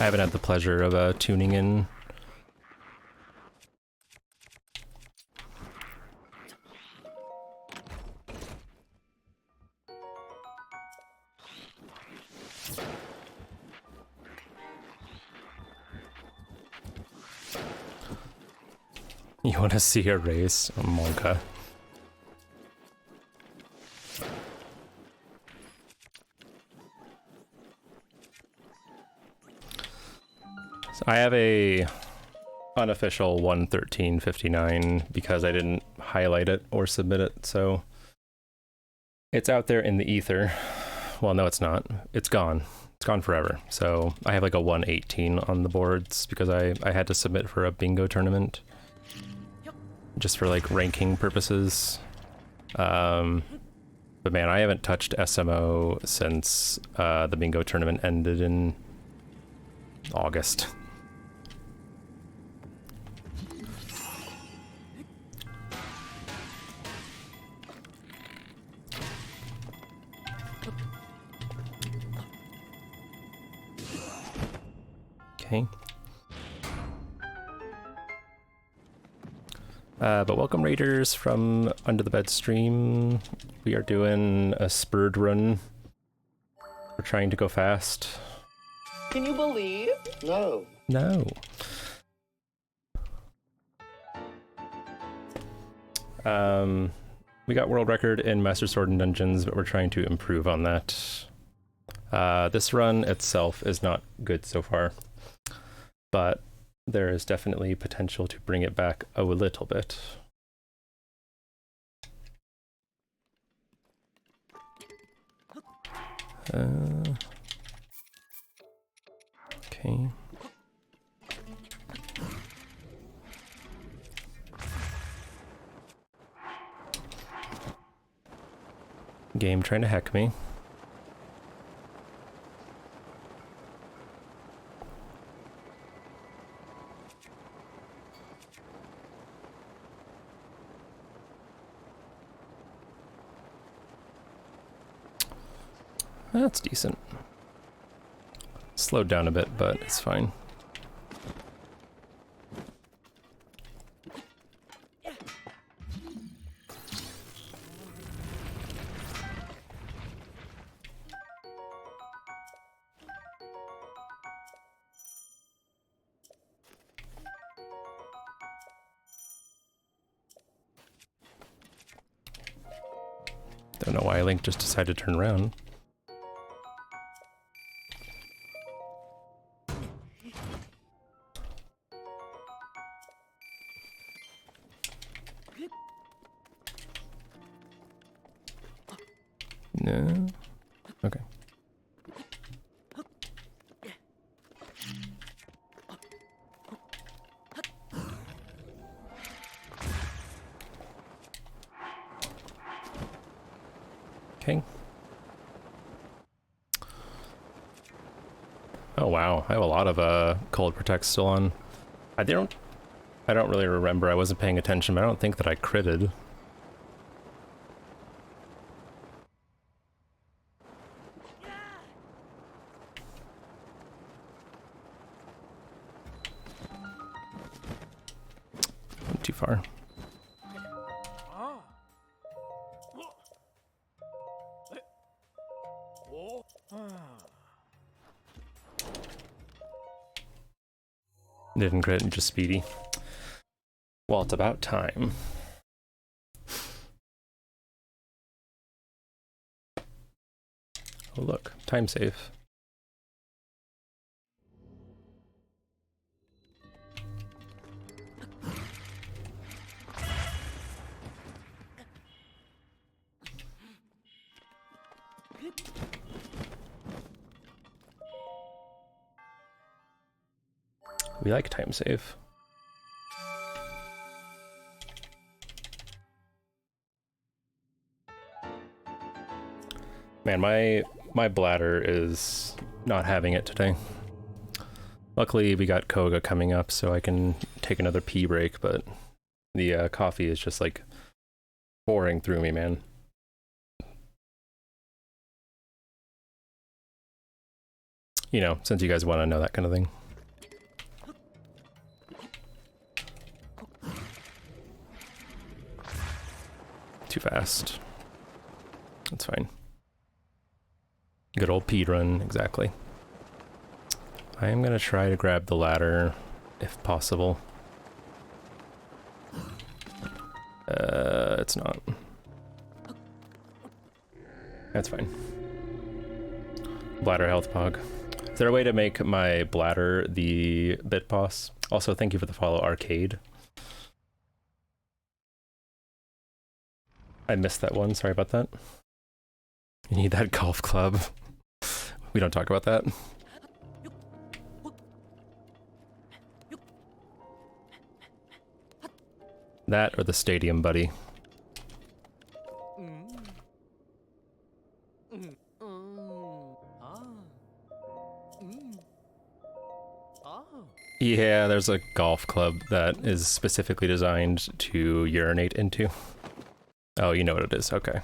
I haven't had the pleasure of tuning in. You want to see a race? Monka. So I have a unofficial 113.59 because I didn't highlight it or submit it, so it's out there in the ether. Well, no, it's not. It's gone. It's gone forever. So I have like a 118 on the boards because I had to submit for a bingo tournament. Just for like ranking purposes. But man, I haven't touched SMO since the bingo tournament ended in August. Okay. But welcome raiders from Under the Bed stream. We are doing a speedrun. We're trying to go fast. Can you believe? No. No. We got world record in Master Sword and Dungeons, but we're trying to improve on that. This run itself is not good so far, but there is definitely potential to bring it back a little bit. Okay. Game trying to hack me. That's decent. Slowed down a bit, but it's fine. Don't know why Link just decided to turn around. No. Okay. Okay. Oh wow, I have a lot of cold protect still on. I don't really remember. I wasn't paying attention, but I don't think that I critted. Went too far. Didn't crit, just speedy. Well, it's about time. Oh look, time save. We like time save. Man, my bladder is not having it today. Luckily, we got Koga coming up, so I can take another pee break, but the coffee is just like pouring through me, man. You know, since you guys want to know that kind of thing. Too fast. That's fine. Good old speedrun, exactly. I am gonna try to grab the ladder, if possible. It's not. That's fine. Bladder health pog. Is there a way to make my bladder the bit boss? Also, thank you for the follow, Arcade. I missed that one, sorry about that. You need that golf club. We don't talk about that. That or the stadium, buddy. Yeah, there's a golf club that is specifically designed to urinate into. Oh, you know what it is, okay.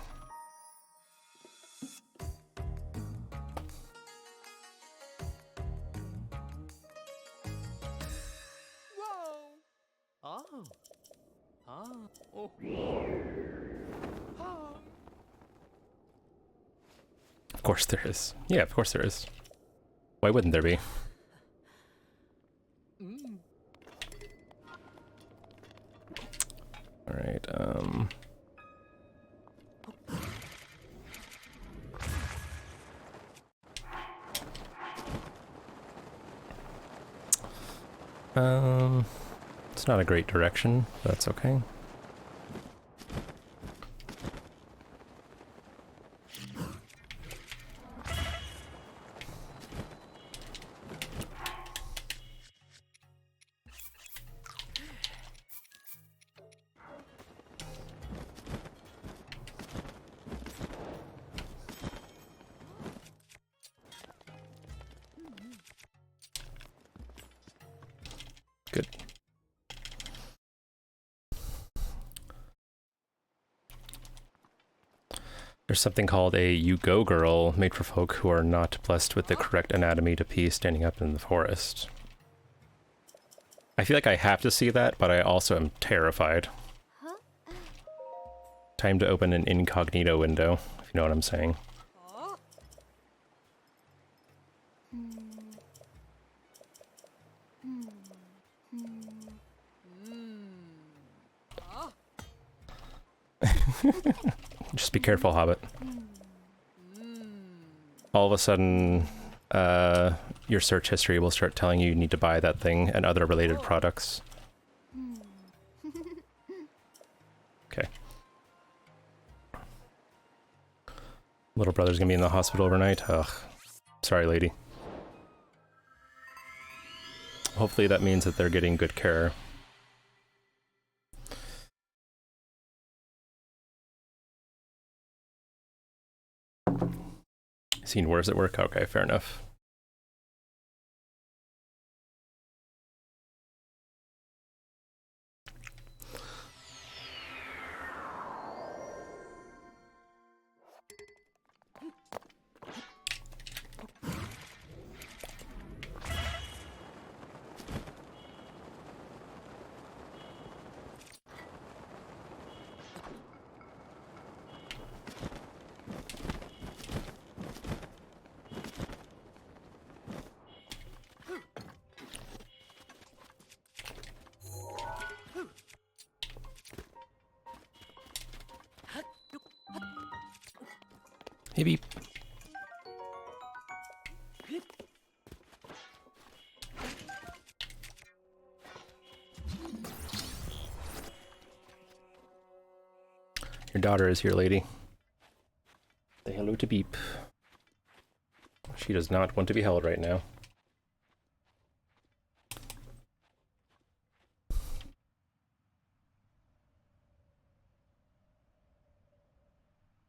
Of course there is. Yeah, of course there is. Why wouldn't there be? Alright, it's not a great direction, but that's okay. Good. There's something called a You Go Girl, made for folk who are not blessed with the correct anatomy to pee standing up in the forest. I feel like I have to see that, but I also am terrified. Time to open an incognito window, if you know what I'm saying. Just be careful, Hobbit. All of a sudden, your search history will start telling you need to buy that thing and other related products. Okay. Little brother's gonna be in the hospital overnight. Ugh. Sorry, lady. Hopefully that means that they're getting good care. Seen worse at work? Okay, fair enough. Maybe. Your daughter is here, lady. Say hello to Beep. She does not want to be held right now.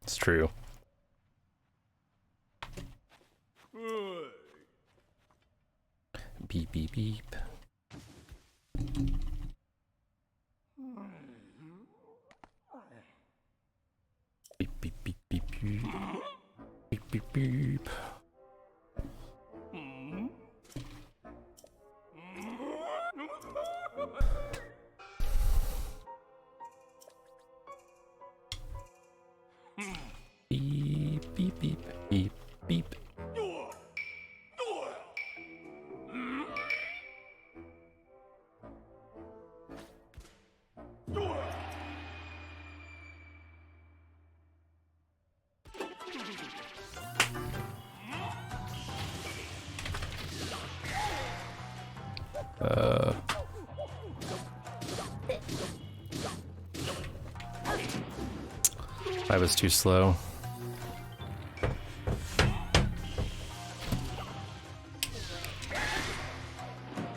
It's true. beep beep. Beep beep beep beep beep. Beep beep beep. Beep beep beep beep beep. I was too slow.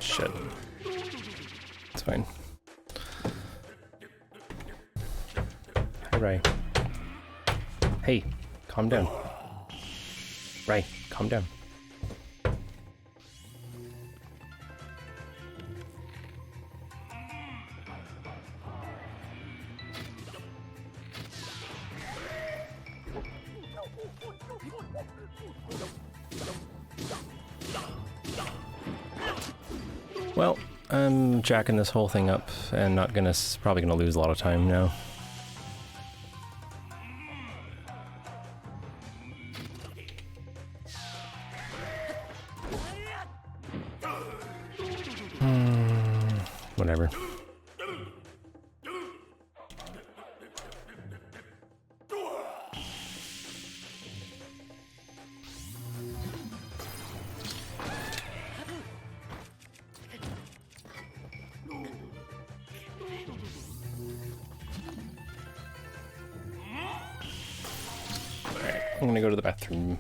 Shit. It's fine. Hey, Ray. Hey, calm down. Ray, calm down. Well, I'm jacking this whole thing up and probably gonna lose a lot of time now. Whatever. I'm gonna go to the bathroom.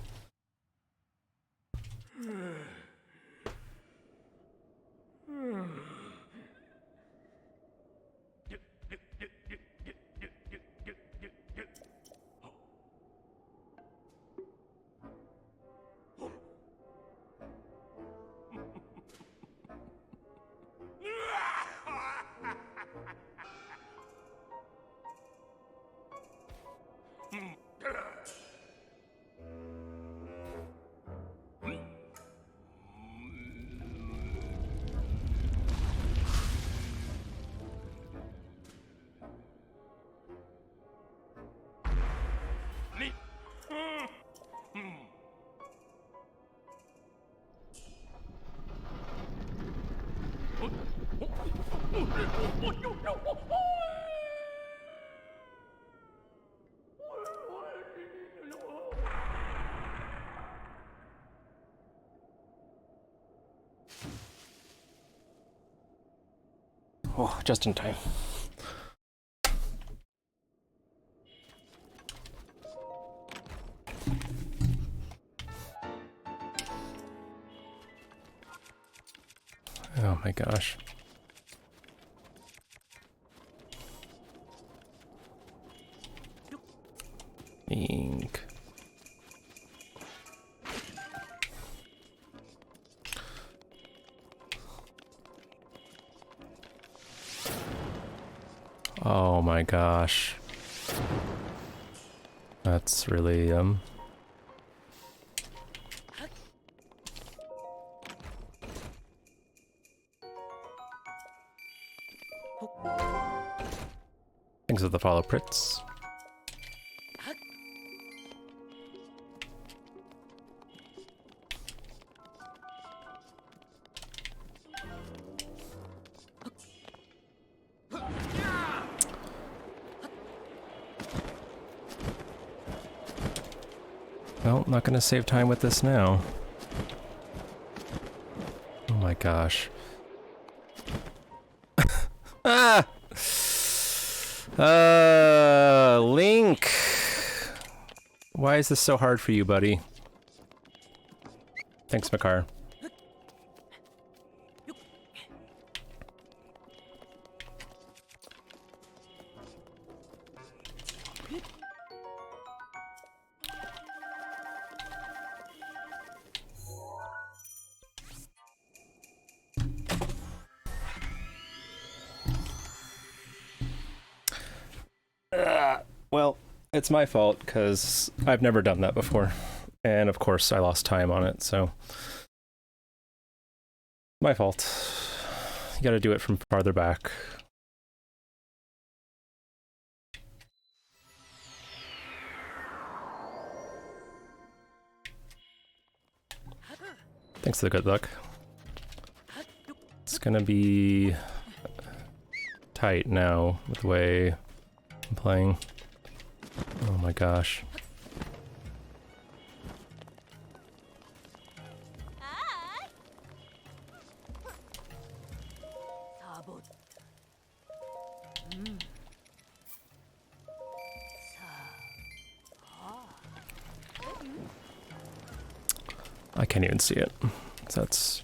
Oh, just in time. Oh my gosh. Ink. Oh my gosh. That's really, Thanks for the follow, Pritz. Well, not gonna save time with this now. Oh my gosh. Ah! Link! Why is this so hard for you, buddy? Thanks, Makar. Well, it's my fault, because I've never done that before. And of course, I lost time on it, so... My fault. You gotta do it from farther back. Thanks for the good luck. It's gonna be tight now with the way I'm playing. Oh my gosh. I can't even see it. So that's...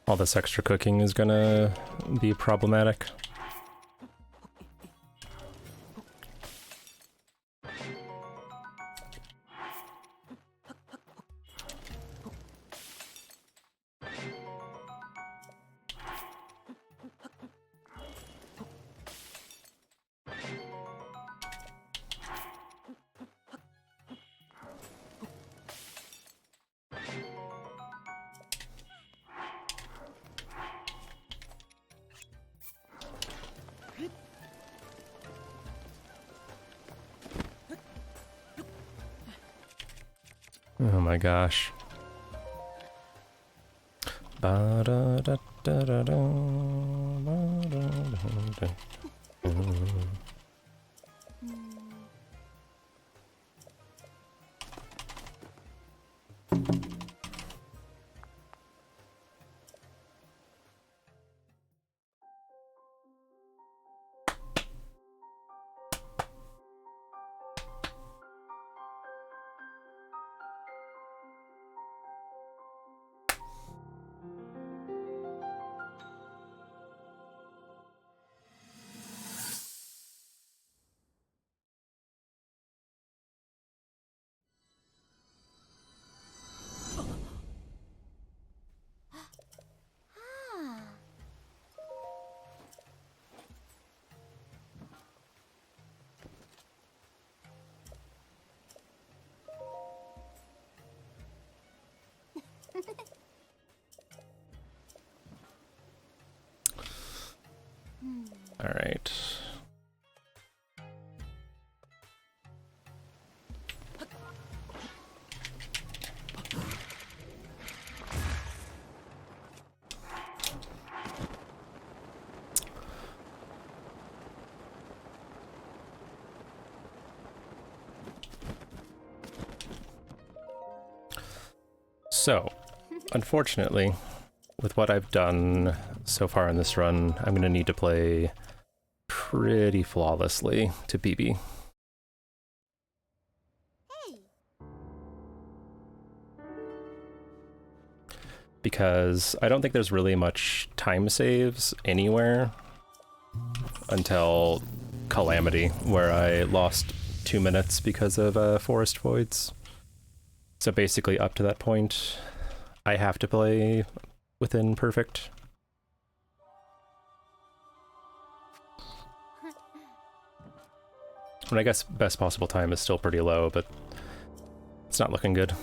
All this extra cooking is gonna be problematic. Oh my gosh. All right. So, unfortunately, with what I've done so far in this run, I'm going to need to play pretty flawlessly to BB. Because I don't think there's really much time saves anywhere until Calamity, where I lost 2 minutes because of forest voids. So basically up to that point, I have to play within perfect. And I guess best possible time is still pretty low, but it's not looking good.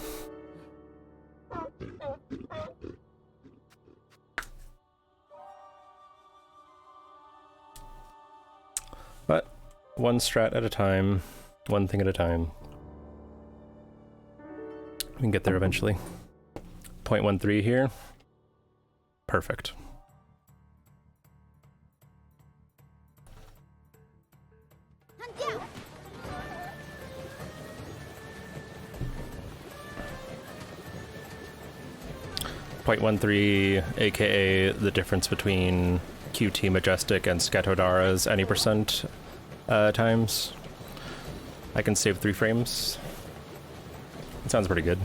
But one strat at a time, one thing at a time. We can get there eventually. 0.13 here. Perfect. .13, aka the difference between QT Majestic and Scatodara's any percent times. I can save 3 frames. Sounds pretty good.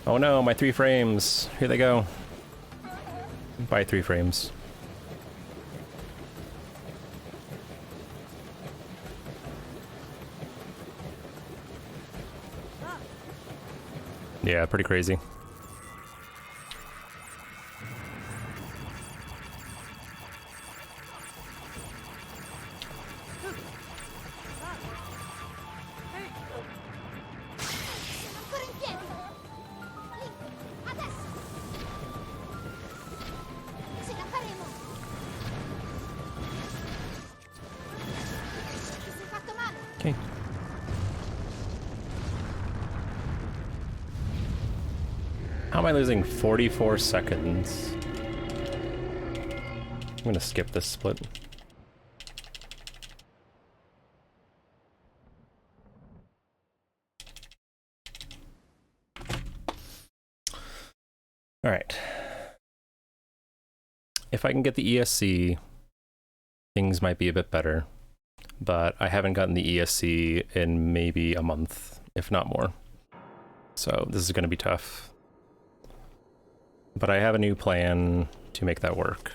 Oh no, my 3 frames. Here they go. By 3 frames. Yeah, pretty crazy. Ancora in piedi! Link, adesso! Ce la faremo! Ti sei fatto male! Okay. How am I losing 44 seconds? I'm gonna skip this split. Alright. If I can get the ESC, things might be a bit better. But I haven't gotten the ESC in maybe a month, if not more. So this is gonna be tough. But I have a new plan to make that work.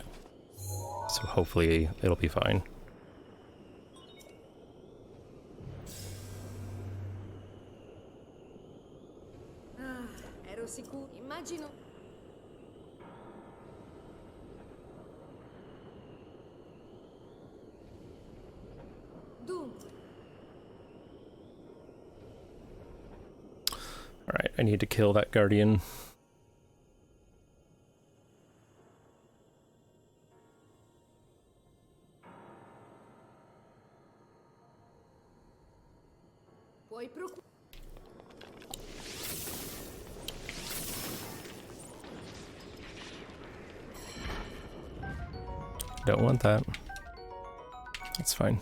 So hopefully it'll be fine. Ah, ero sicuro. Immagino. Dunque, Alright, I need to kill that guardian. puoi procurare. Don't want that. That's fine.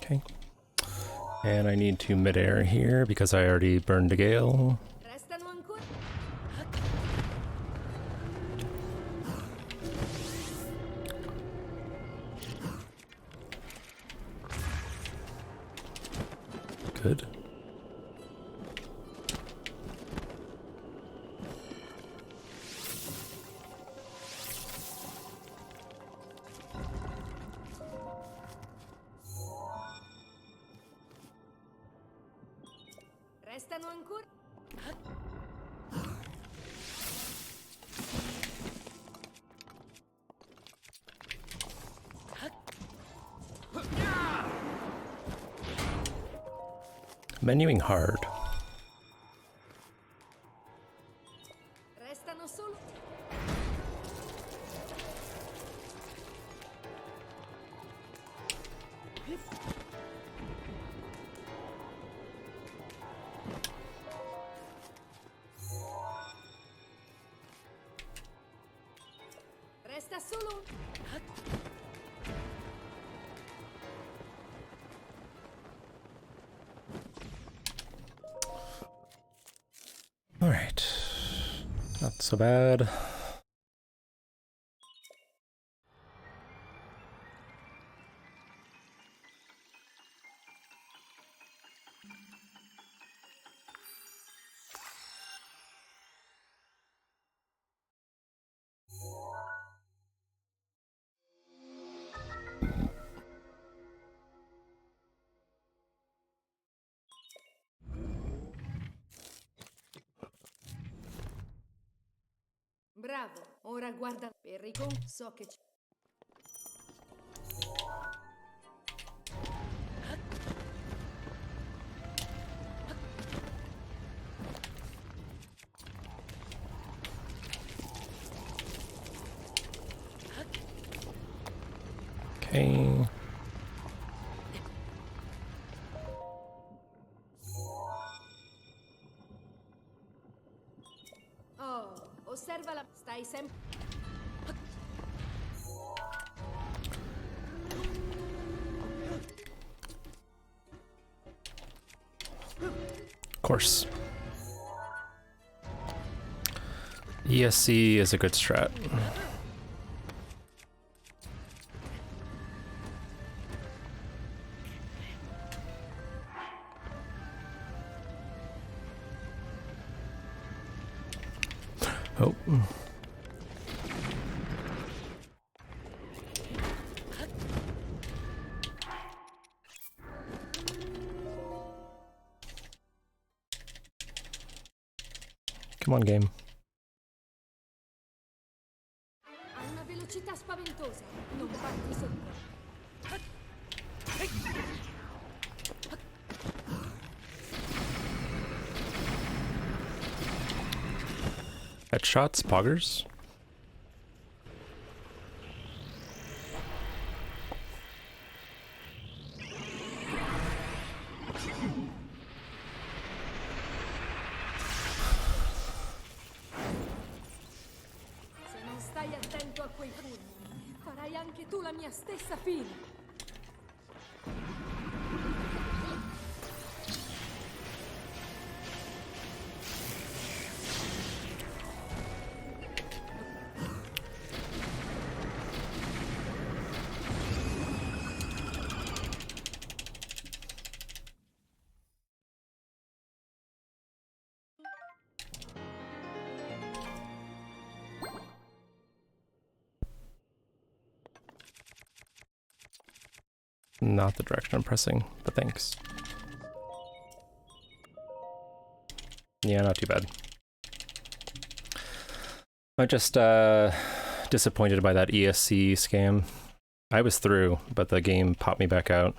Okay. And I need to midair here because I already burned a gale. Restano ancora. Good. Restano ancora. Menuing hard. Restano solo. Resta solo. All right. Not so bad. Bravo, ora guarda per so che c'è. Okay. Oh, osserva la... Stai sempre... Of course. ESC is a good strat. Oh. Come on, game. Ha una velocità spaventosa. Non farti sotto. Headshots, poggers. Se non stai attento a quei fulmini, farai anche tu la mia stessa fine. Not the direction I'm pressing, but thanks. Yeah, not too bad. I'm just disappointed by that ESC scam. I was through, but the game popped me back out.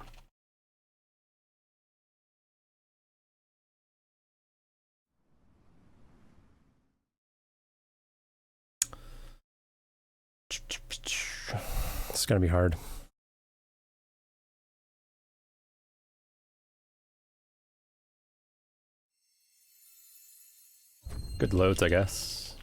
It's gonna be hard. Good loads, I guess.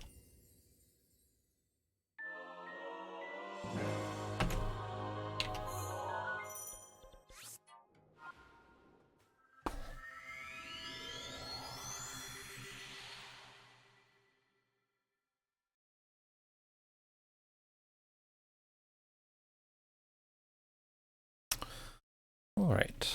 All right.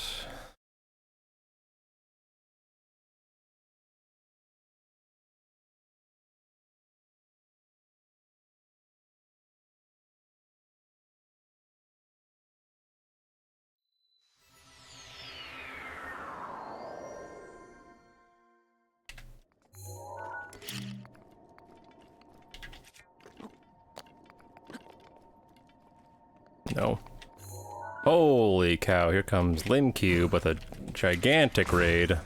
No. Holy cow, here comes Limcube with a gigantic raid.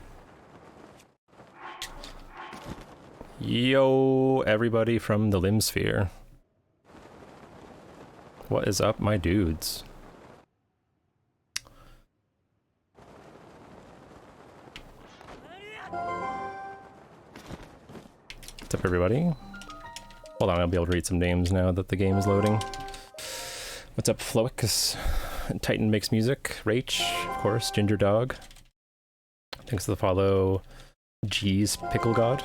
Yo, everybody from the Limb Sphere. What is up, my dudes? What's up, everybody? Hold on, I'll be able to read some names now that the game is loading. What's up, Floix? Titan Makes Music. Rach, of course. Ginger Dog. Thanks for the follow. G's Pickle God.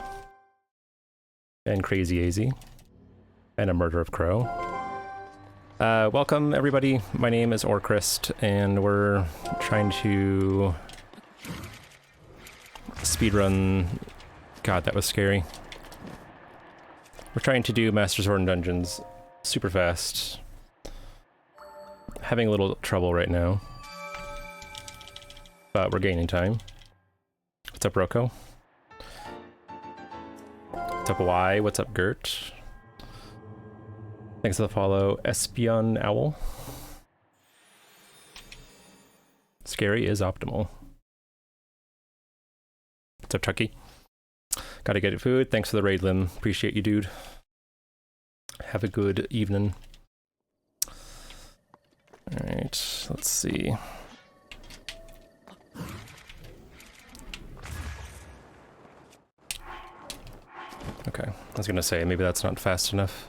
And Crazy AZ. And a Murder of Crow. Welcome, everybody. My name is Orchrist, and we're trying to speedrun. God, that was scary. We're trying to do Master Sword and Dungeons super fast. Having a little trouble right now, but we're gaining time. What's up, Rocco? What's up, Y? What's up, Gert? Thanks for the follow, Espion Owl. Scary is optimal. What's up, Chucky? Gotta get food. Thanks for the raid, Lim. Appreciate you, dude. Have a good evening. Alright, let's see. Okay, I was gonna say, maybe that's not fast enough.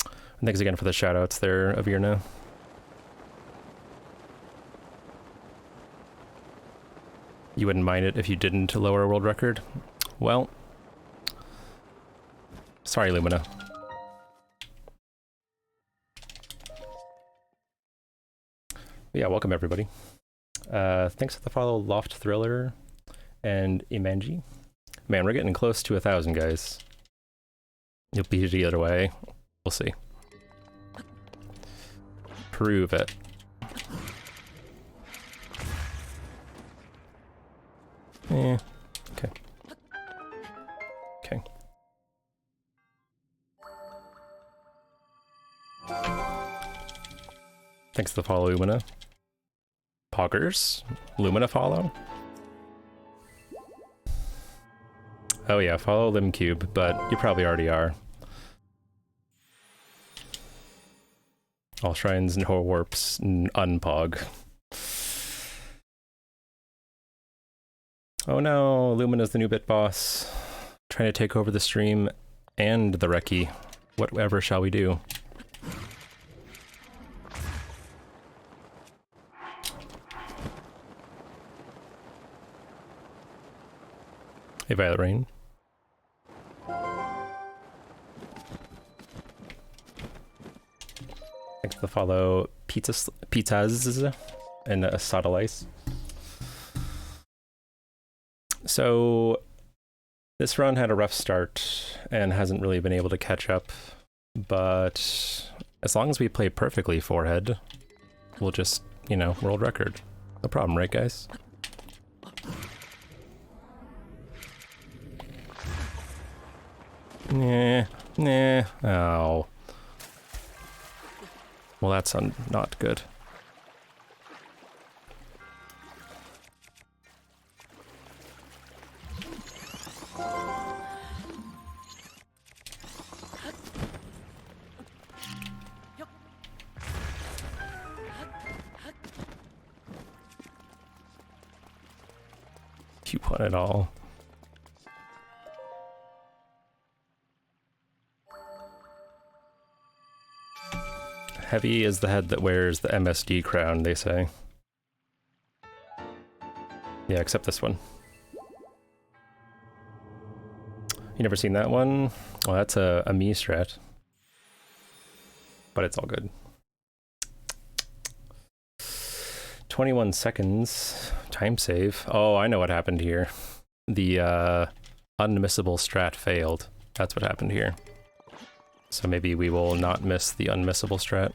And thanks again for the shoutouts there, Avirna. You wouldn't mind it if you didn't lower a world record? Well, sorry, Lumina. Yeah, welcome everybody. Thanks for the follow, Loft Thriller and Imanji. Man, we're getting close to 1,000, guys. You'll beat it either way. We'll see. Prove it. Eh, okay. Okay. Thanks for the follow, Lumina. Poggers? Lumina follow? Oh yeah, follow Limcube, but you probably already are. All shrines and horror warps unpog. Oh no, Lumina's the new bit boss. Trying to take over the stream and the recce. Whatever shall we do? Hey, Violet Rain. Thanks for the follow, pizzas, and a Sodalice. So, this run had a rough start and hasn't really been able to catch up, but as long as we play perfectly forehead, we'll just, you know, world record. No problem, right, guys? Nah. Oh. Well, that's not good. You want it all. Heavy is the head that wears the MSD crown, they say. Yeah, except this one. You never seen that one? Well, that's a me strat. But it's all good. 21 seconds. Time save. Oh, I know what happened here. The unmissable strat failed. That's what happened here. So maybe we will not miss the unmissable strat.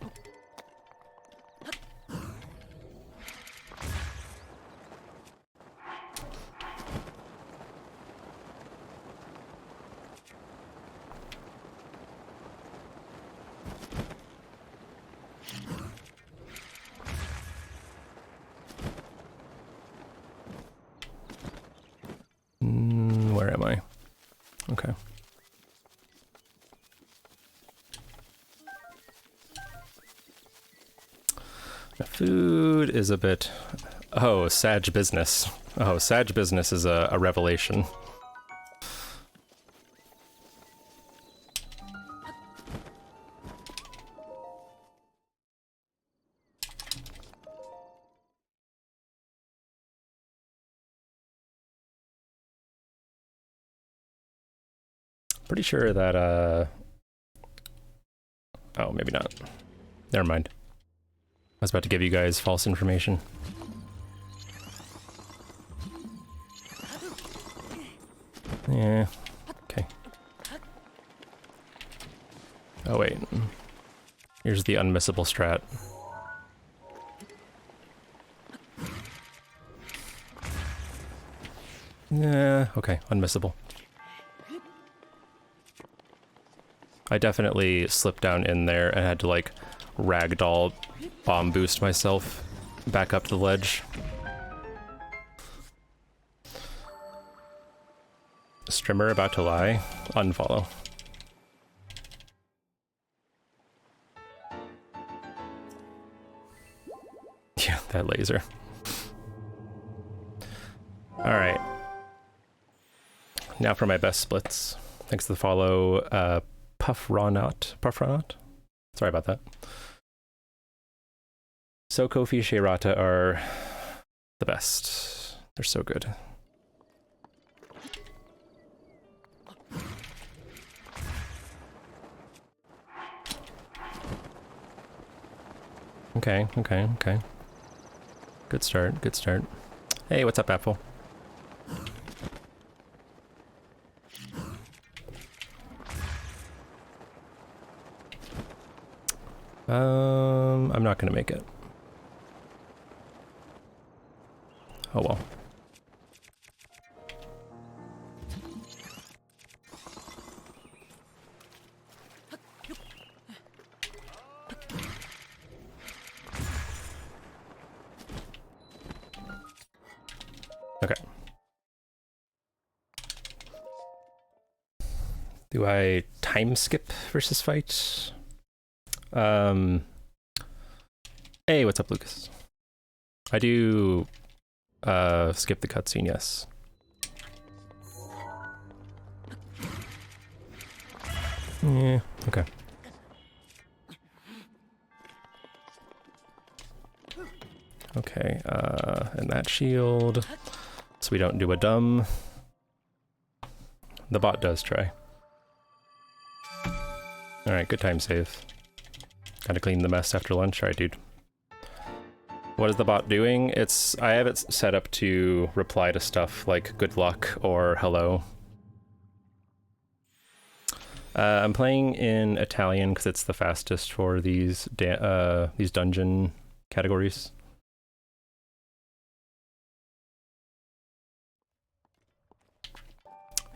Where am I? Okay. The food is a bit... Oh, Sag business. Oh, Sag business is a revelation. Pretty sure that, oh, maybe not. Never mind. I was about to give you guys false information. Yeah, okay. Oh wait. Here's the unmissable strat. Yeah, okay, unmissable. I definitely slipped down in there and had to like ragdoll bomb boost myself back up to the ledge. Strimmer about to lie? Unfollow. that laser. Alright. Now for my best splits. Thanks to the follow, Puffronaut. Sorry about that. So Kofi Sheirata are the best. They're so good. Okay. Good start. Hey, what's up, Apple? I'm not gonna make it. Oh well. Okay. Do I time skip versus fight? Hey, what's up, Lucas? I do skip the cutscene, yes. Yeah, okay. Okay, and that shield, so we don't do a dumb. The bot does try. Alright, good time save. Gotta clean the mess after lunch. Alright, dude. What is the bot doing? I have it set up to reply to stuff like good luck or hello. I'm playing in Italian because it's the fastest for these dungeon categories.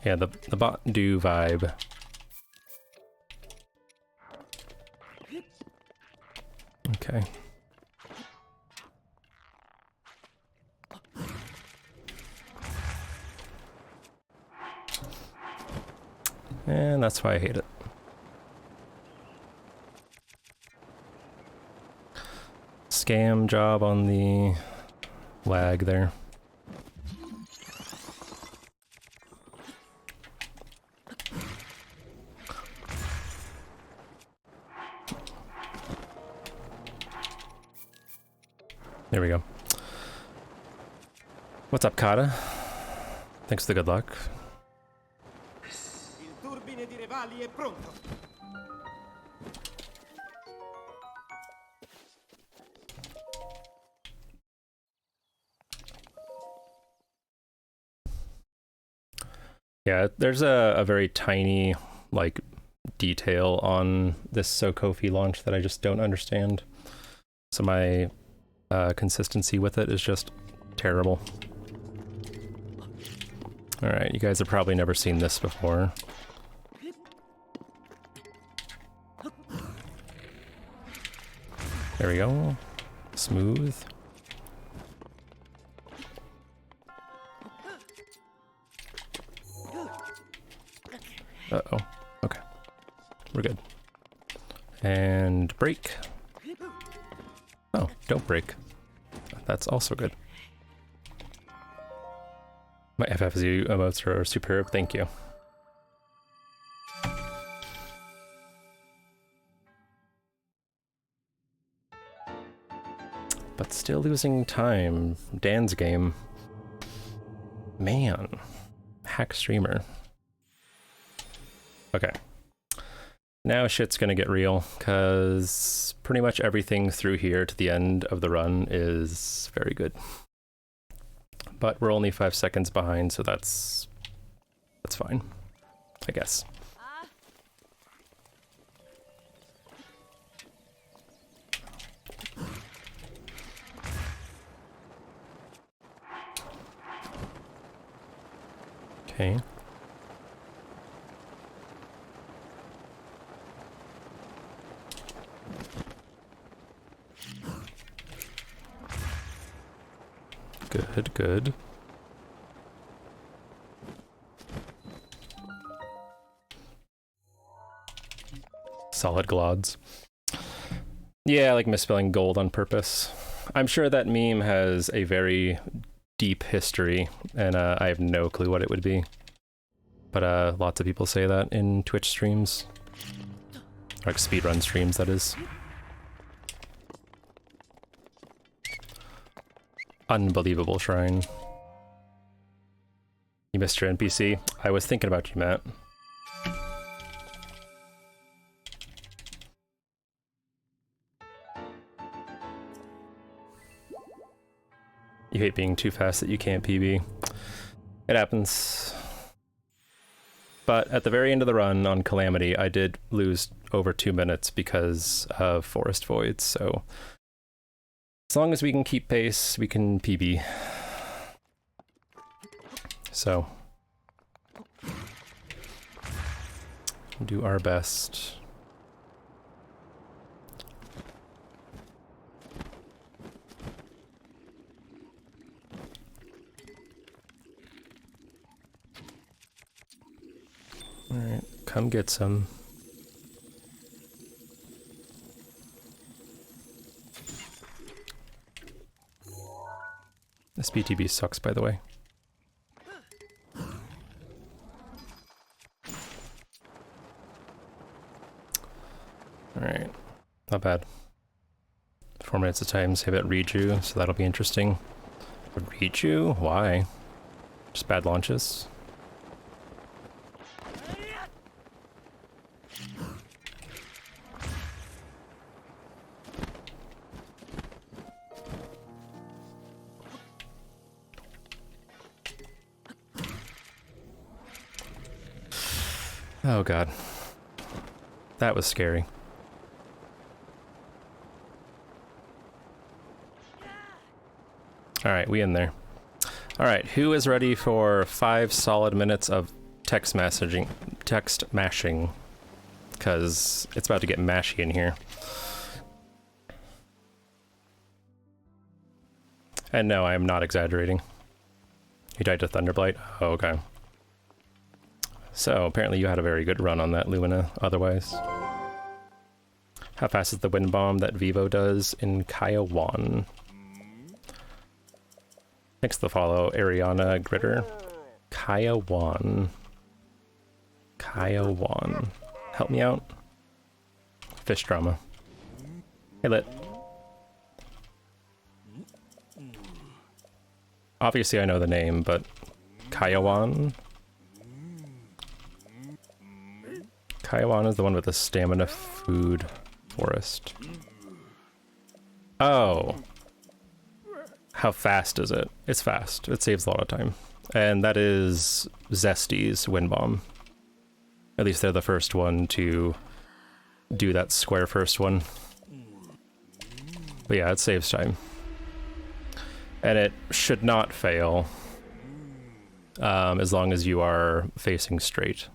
Yeah, the bot do vibe. Okay. And that's why I hate it. Scam job on the lag there. There we go. What's up, Kata? Thanks for the good luck. Il turbine di Revali è pronto. Yeah, there's a very tiny, like, detail on this Sokofi launch that I just don't understand. So my consistency with it is just terrible. Alright, you guys have probably never seen this before. There we go. Smooth. Uh-oh. Okay. We're good. And break. Oh, don't break. That's also good. My FFZ emotes are superb, thank you. But still losing time. Dan's game. Man. Hack streamer. Okay. Now shit's gonna get real, because pretty much everything through here to the end of the run is very good. But we're only 5 seconds behind, so that's fine, I guess. Okay. Good, good. Solid glods. Yeah, I like misspelling gold on purpose. I'm sure that meme has a very deep history, and I have no clue what it would be. But lots of people say that in Twitch streams. Like speedrun streams, that is. Unbelievable shrine. You missed your NPC? I was thinking about you, Matt. You hate being too fast that you can't PB. It happens. But at the very end of the run on Calamity, I did lose over 2 minutes because of Forest Voids, so as long as we can keep pace, we can PB. So, do our best. Alright, come get some. This BTB sucks, by the way. Alright, not bad. 4 minutes of time, save it Reju, so that'll be interesting. But Reju? Why? Just bad launches? Oh god. That was scary. Alright, we in there. Alright, who is ready for 5 solid minutes of text mashing? Because it's about to get mashy in here. And no, I am not exaggerating. You died to Thunderblight? Oh, okay. So, apparently you had a very good run on that, Lumina, otherwise. How fast is the wind bomb that Vivo does in Kaiwan? Thanks to the follow, Ariana Gritter. Kaiwan. Kaiwan. Help me out. Fish drama. Hey, Lit. Obviously I know the name, but Kaiwan? Kaiwan is the one with the stamina food forest. Oh. How fast is it? It's fast. It saves a lot of time. And that is Zesty's wind bomb. At least they're the first one to do that square first one. But yeah, it saves time. And it should not fail as long as you are facing straight.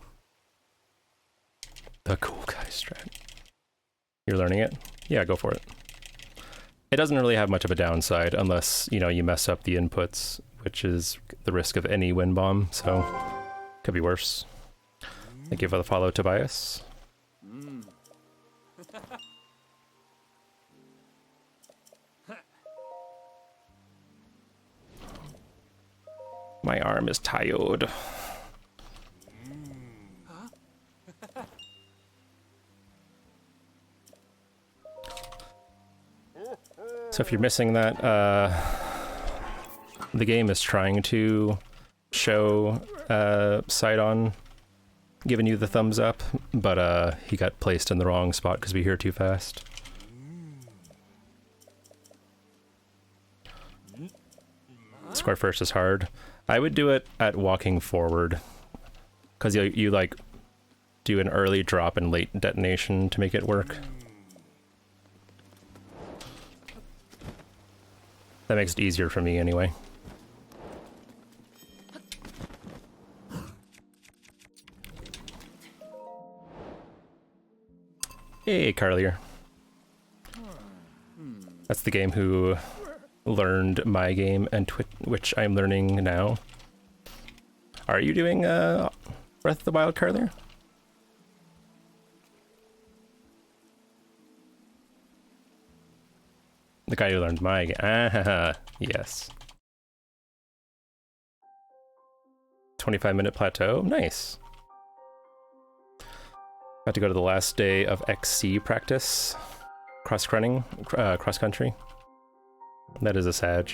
The cool guy strat. You're learning it? Yeah, go for it. It doesn't really have much of a downside unless, you know, you mess up the inputs, which is the risk of any wind bomb, so could be worse. Thank you for the follow, Tobias. My arm is tired. So if you're missing that, the game is trying to show Sidon giving you the thumbs up, but he got placed in the wrong spot because we hear too fast. Square first is hard. I would do it at walking forward, because you like do an early drop and late detonation to make it work. That makes it easier for me anyway. Hey, Carlier. That's the game who learned my game and which I'm learning now. Are you doing Breath of the Wild, Carlier? The guy who learned my game. Ah, yes. 25-minute plateau. Nice. Got to go to the last day of XC practice. Cross country. That is a Sag.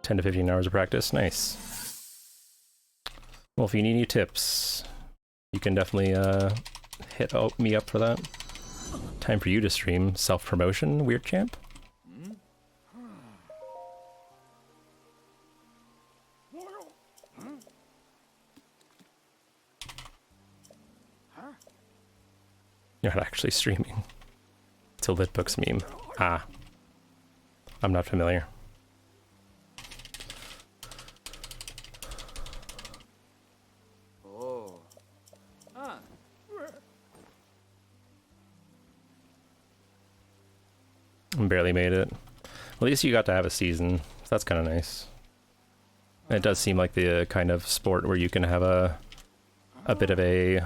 10 to 15 hours of practice. Nice. Well, if you need any tips, you can definitely hit me up for that. Time for you to stream. Self-promotion, Weird Champ? You're not actually streaming. It's a Litbooks meme. Ah. I'm not familiar. Barely made it. At least you got to have a season. So that's kind of nice. And it does seem like the kind of sport where you can have a bit of a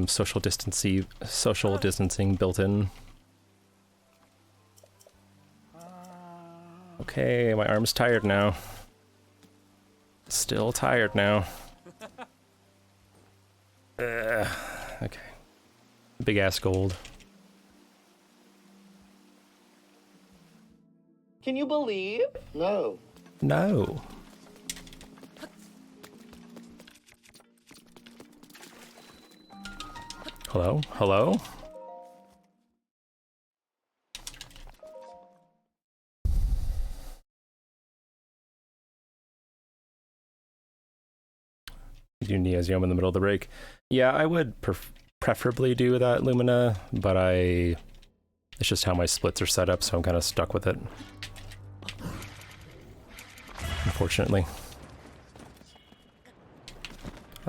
social distancing built in. Okay, my arm's tired now. Still tired now. Okay. Big ass gold. Can you believe? No. No. Hello? Hello? You do Neosium in the middle of the break. Yeah, I would preferably do that, Lumina, but it's just how my splits are set up, so I'm kind of stuck with it. Unfortunately.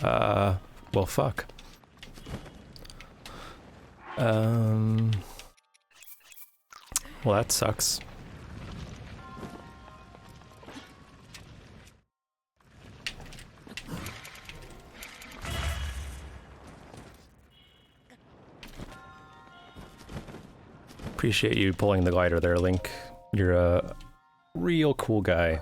Well, fuck. Well, that sucks. Appreciate you pulling the glider there, Link. You're a real cool guy.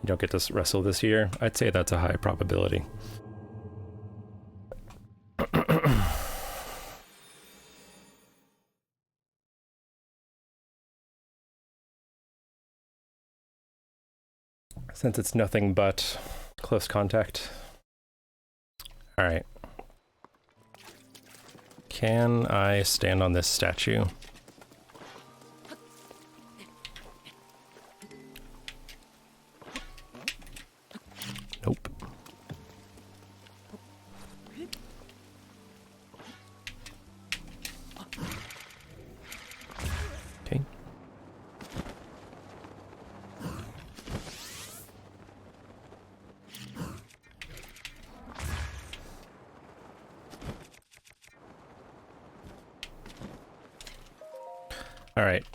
You don't get to wrestle this year? I'd say that's a high probability. Since it's nothing but close contact. Alright. Can I stand on this statue? Nope. Okay. Alright.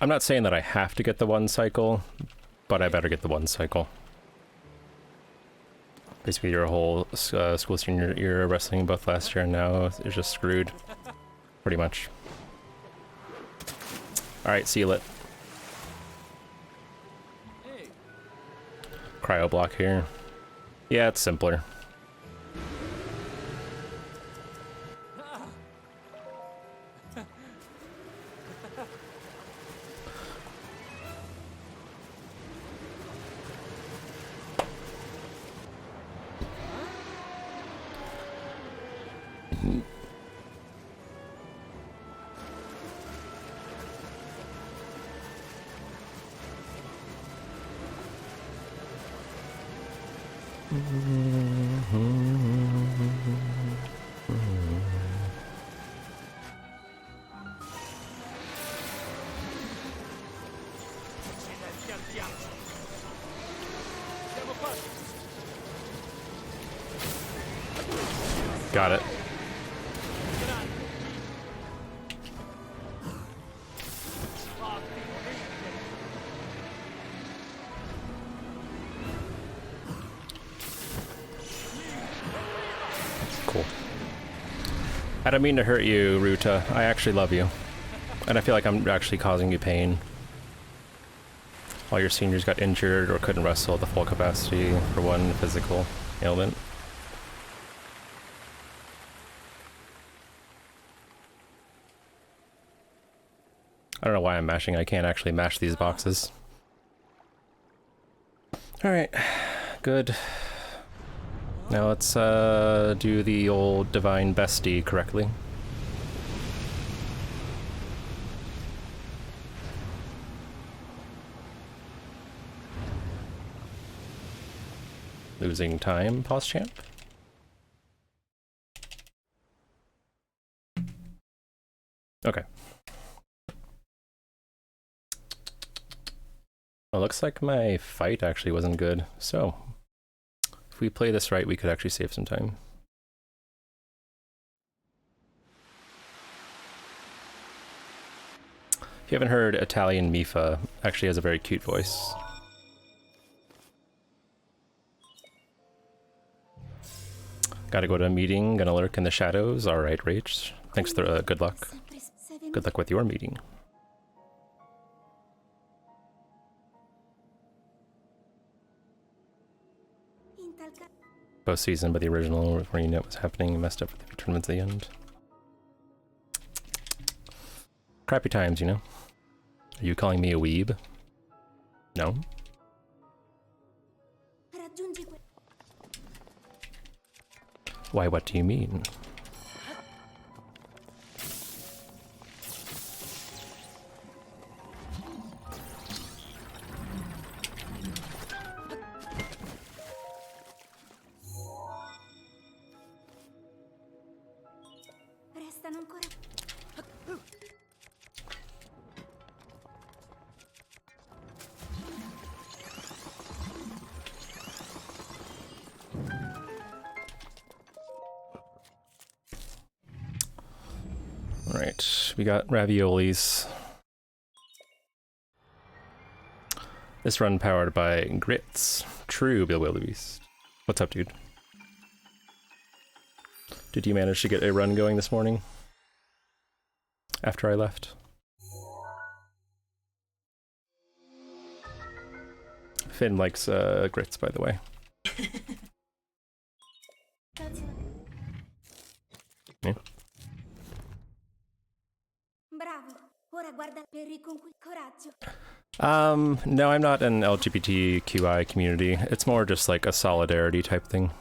I'm not saying that I have to get the one cycle, but I better get the one cycle. Basically your whole school senior year wrestling both last year and now is just screwed. Pretty much. Alright, seal it. Cryo block here. Yeah, it's simpler. Got it. I don't mean to hurt you, Ruta. I actually love you. And I feel like I'm actually causing you pain. All your seniors got injured or couldn't wrestle at the full capacity for one physical ailment. I don't know why I'm mashing. I can't actually mash these boxes. Alright, good. Now let's do the old divine bestie correctly. Losing time, pause champ. Okay. Well, looks like my fight actually wasn't good, so if we play this right, we could actually save some time. If you haven't heard, Italian Mifa actually has a very cute voice. Gotta go to a meeting, gonna lurk in the shadows. Alright, Rach. Thanks for good luck. Good luck with your meeting. Post-season, but the original, where you know what was happening, messed up with the tournaments at the end. Crappy times, you know? Are you calling me a weeb? No? Why, what do you mean? Alright, we got raviolis. This run powered by Grits. True, Bill Wildebeest. What's up, dude? Did you manage to get a run going this morning? After I left? Finn likes grits, by the way. Yeah. No, I'm not an LGBTQI community. It's more just like a solidarity type thing.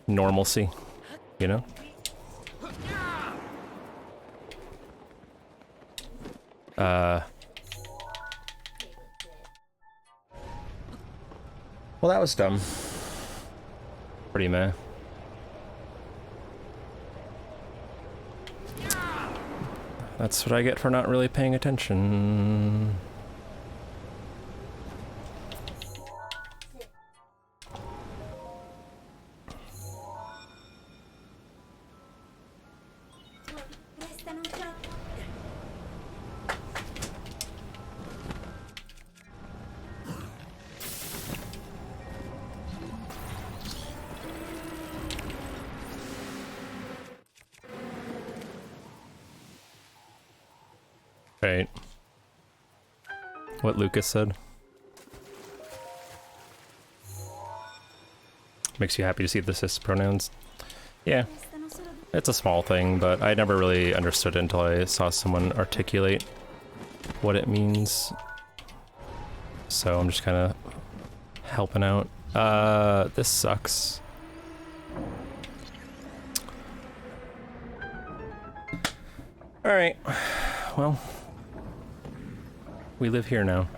Normalcy, you know? Well, that was dumb. Pretty meh. That's what I get for not really paying attention. Right. What Lucas said. Makes you happy to see the cis pronouns. Yeah. It's a small thing, but I never really understood it until I saw someone articulate what it means. So I'm just kind of helping out. This sucks. Alright. Well, we live here now.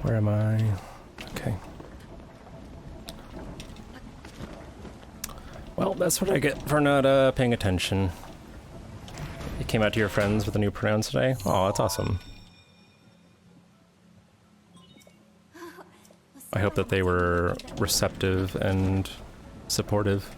Where am I? Okay. Well, that's what I get for not paying attention. You came out to your friends with a new pronoun today? Oh, that's awesome. I hope that they were receptive and supportive.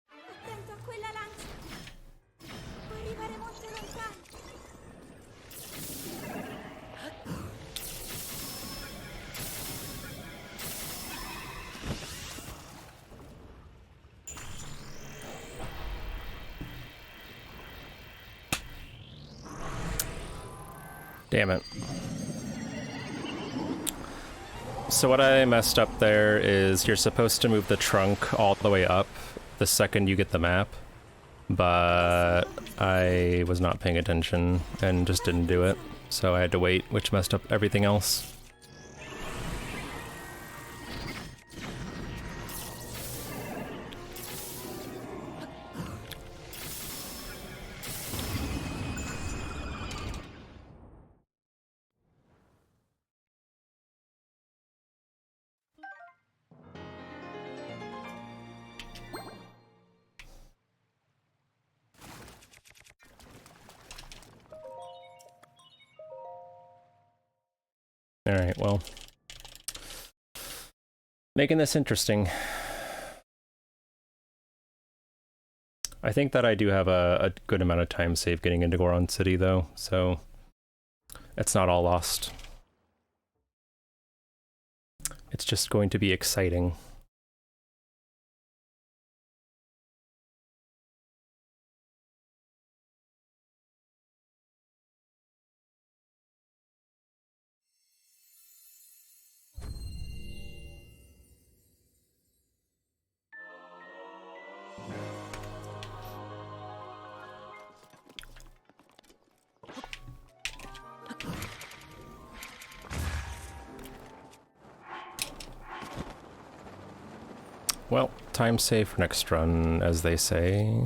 Attento a quella lancia! Può arrivare molto lontano! Damn it. So what I messed up there is you're supposed to move the trunk all the way up the second you get the map, but I was not paying attention and just didn't do it, so I had to wait, which messed up everything else. Alright, well. Making this interesting. I think that I do have a good amount of time saved getting into Goron City, though, so it's not all lost. It's just going to be exciting. Well, time save for next run, as they say.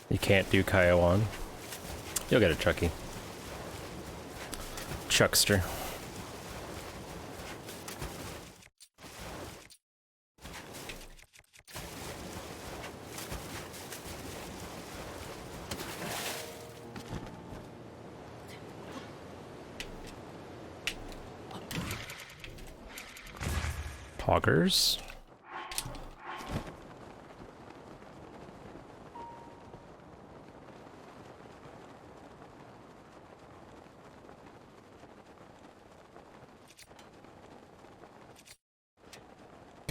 You can't do Kiowan. You'll get a Chucky. Chuckster. Poggers.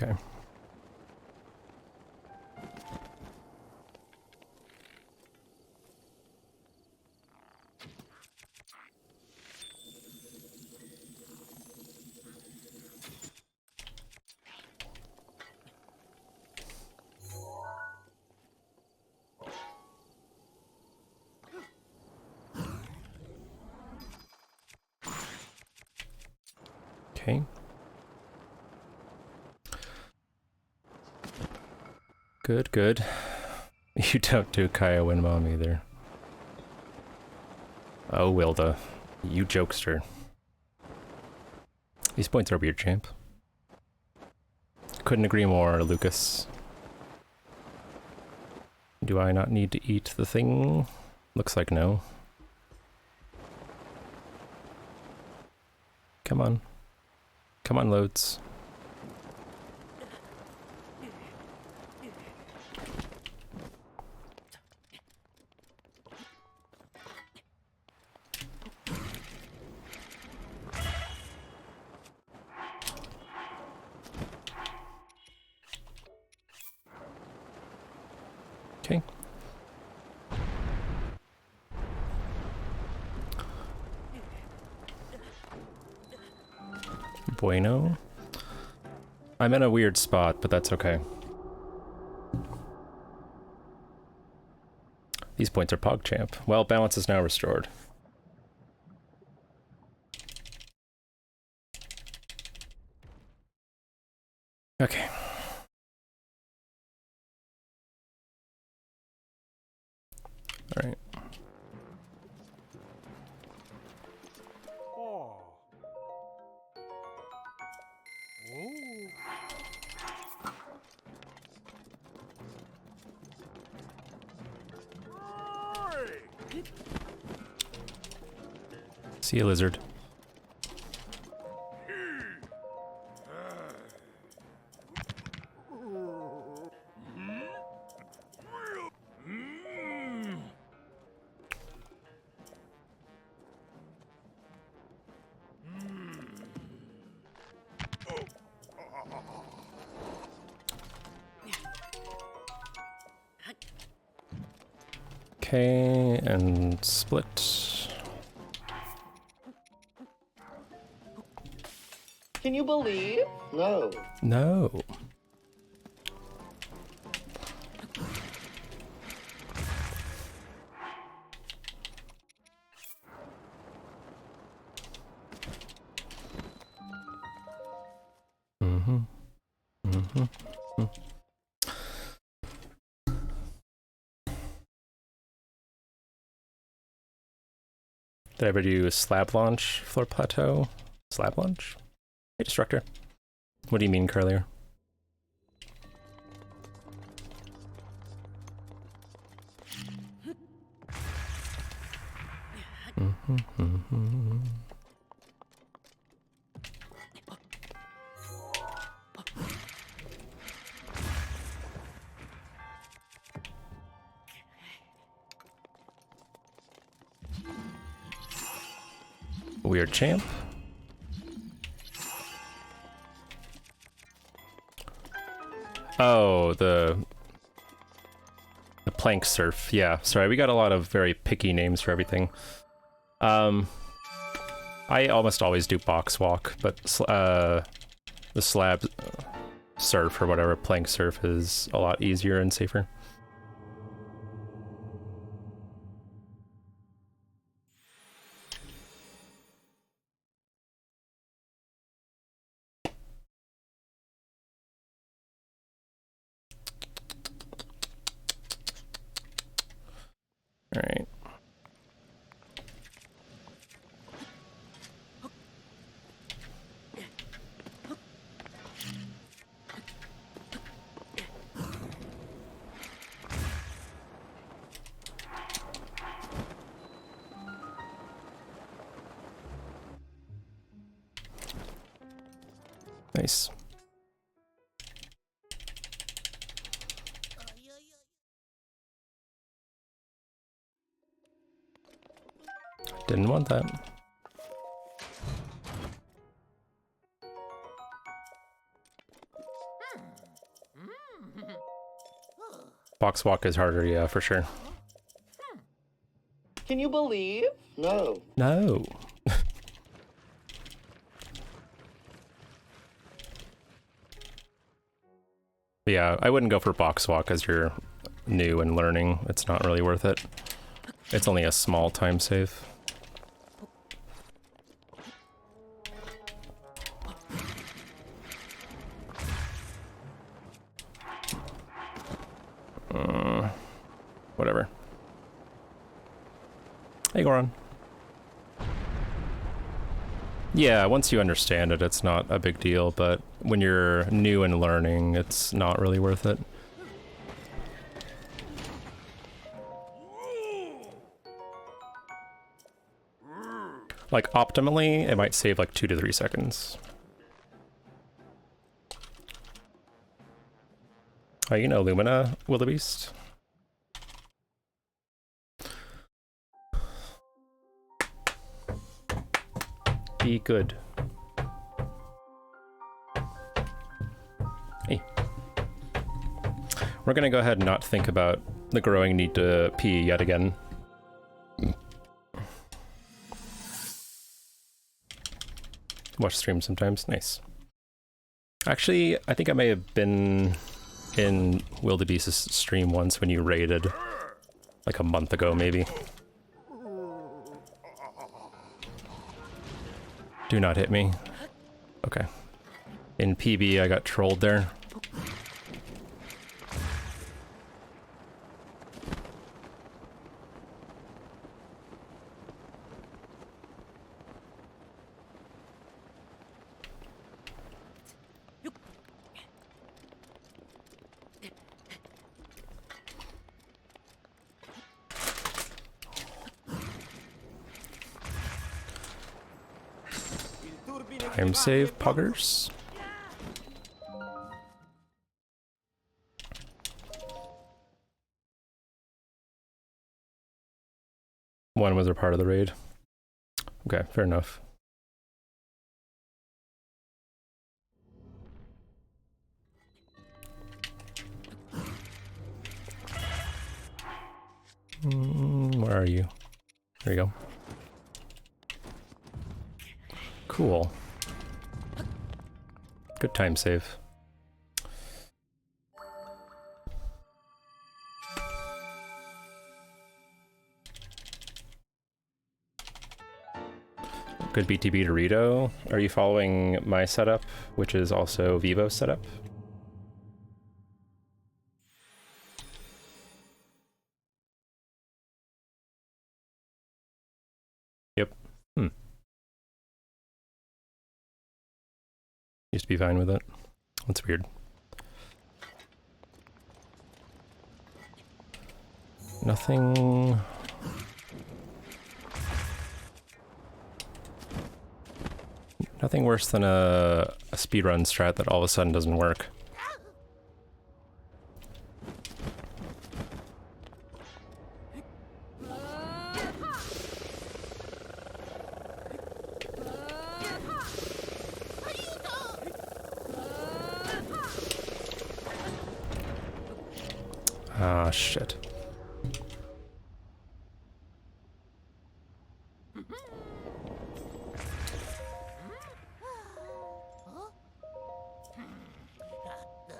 Okay. Okay. Good, good. You don't do Kaya Winmom either. Oh, Wilda. You jokester. These points are weird, champ. Couldn't agree more, Lucas. Do I not need to eat the thing? Looks like no. Come on. Come on, loads. Okay. Bueno. I'm in a weird spot, but that's okay. These points are PogChamp. Well, balance is now restored. Okay. All right. See you, lizard. Okay, and split. Can you believe? No. No. Did I ever do a slab launch floor plateau? Slab launch? Hey, Destructor. What do you mean, Curlier? Weird champ. Oh, the plank surf. Yeah, sorry, we got a lot of very picky names for everything. I almost always do box walk, but the slab surf or whatever, plank surf is a lot easier and safer. All right. Nice. Didn't want that. Box walk is harder, yeah, for sure. Can you believe? No. No. Yeah, I wouldn't go for box walk as you're new and learning. It's not really worth it. It's only a small time save. Whatever. Hey, Goron. Yeah, once you understand it, it's not a big deal, but when you're new and learning, it's not really worth it. Like, optimally, it might save like 2 to 3 seconds. Oh, you know Lumina, Wildebeest? Be good. Hey. We're gonna go ahead and not think about the growing need to pee yet again. Watch streams sometimes. Nice. Actually, I think I may have been in Wildebeest's stream once when you raided. like a month ago, maybe. Do not hit me. Okay. In PB, I got trolled there. Time save, puggers. One was a part of the raid. Okay, fair enough. Where are you? There you go. Cool. Good time save. Good BTB Dorito. Are you following my setup, which is also Vivo's setup? Yep. Used to be fine with it. That's weird. Nothing... Nothing worse than a speedrun strat that all of a sudden doesn't work. Ah, shit.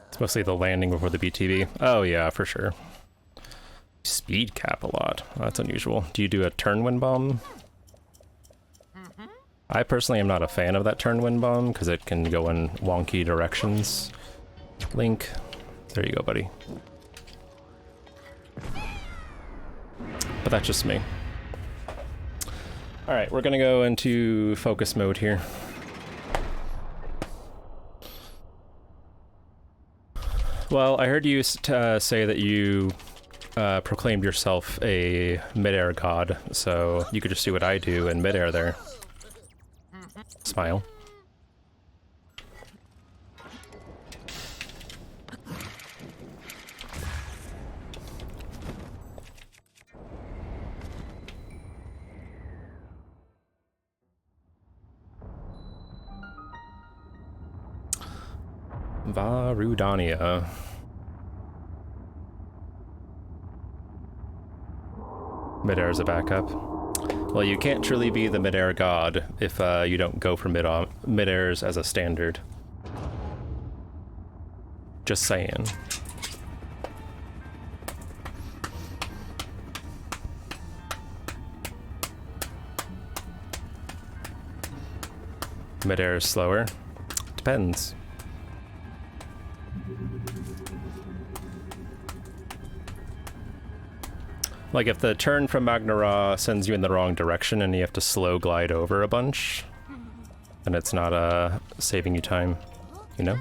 It's mostly the landing before the BTB. Oh yeah, for sure. Speed cap a lot. Oh, that's unusual. Do you do a turn wind bomb? I personally am not a fan of that turn wind bomb because it can go in wonky directions. Link. There you go, buddy. But that's just me. Alright, we're gonna go into focus mode here. Well, I heard you say that you proclaimed yourself a mid-air god, so you could just do what I do in mid-air there. Smile. Varudania. Mid-air as a backup. Well, you can't truly be the mid-air god if you don't go for mid-airs as a standard. Just saying. Mid-air is slower. Depends. Like if the turn from Magnara sends you in the wrong direction and you have to slow glide over a bunch, then it's not saving you time, you know?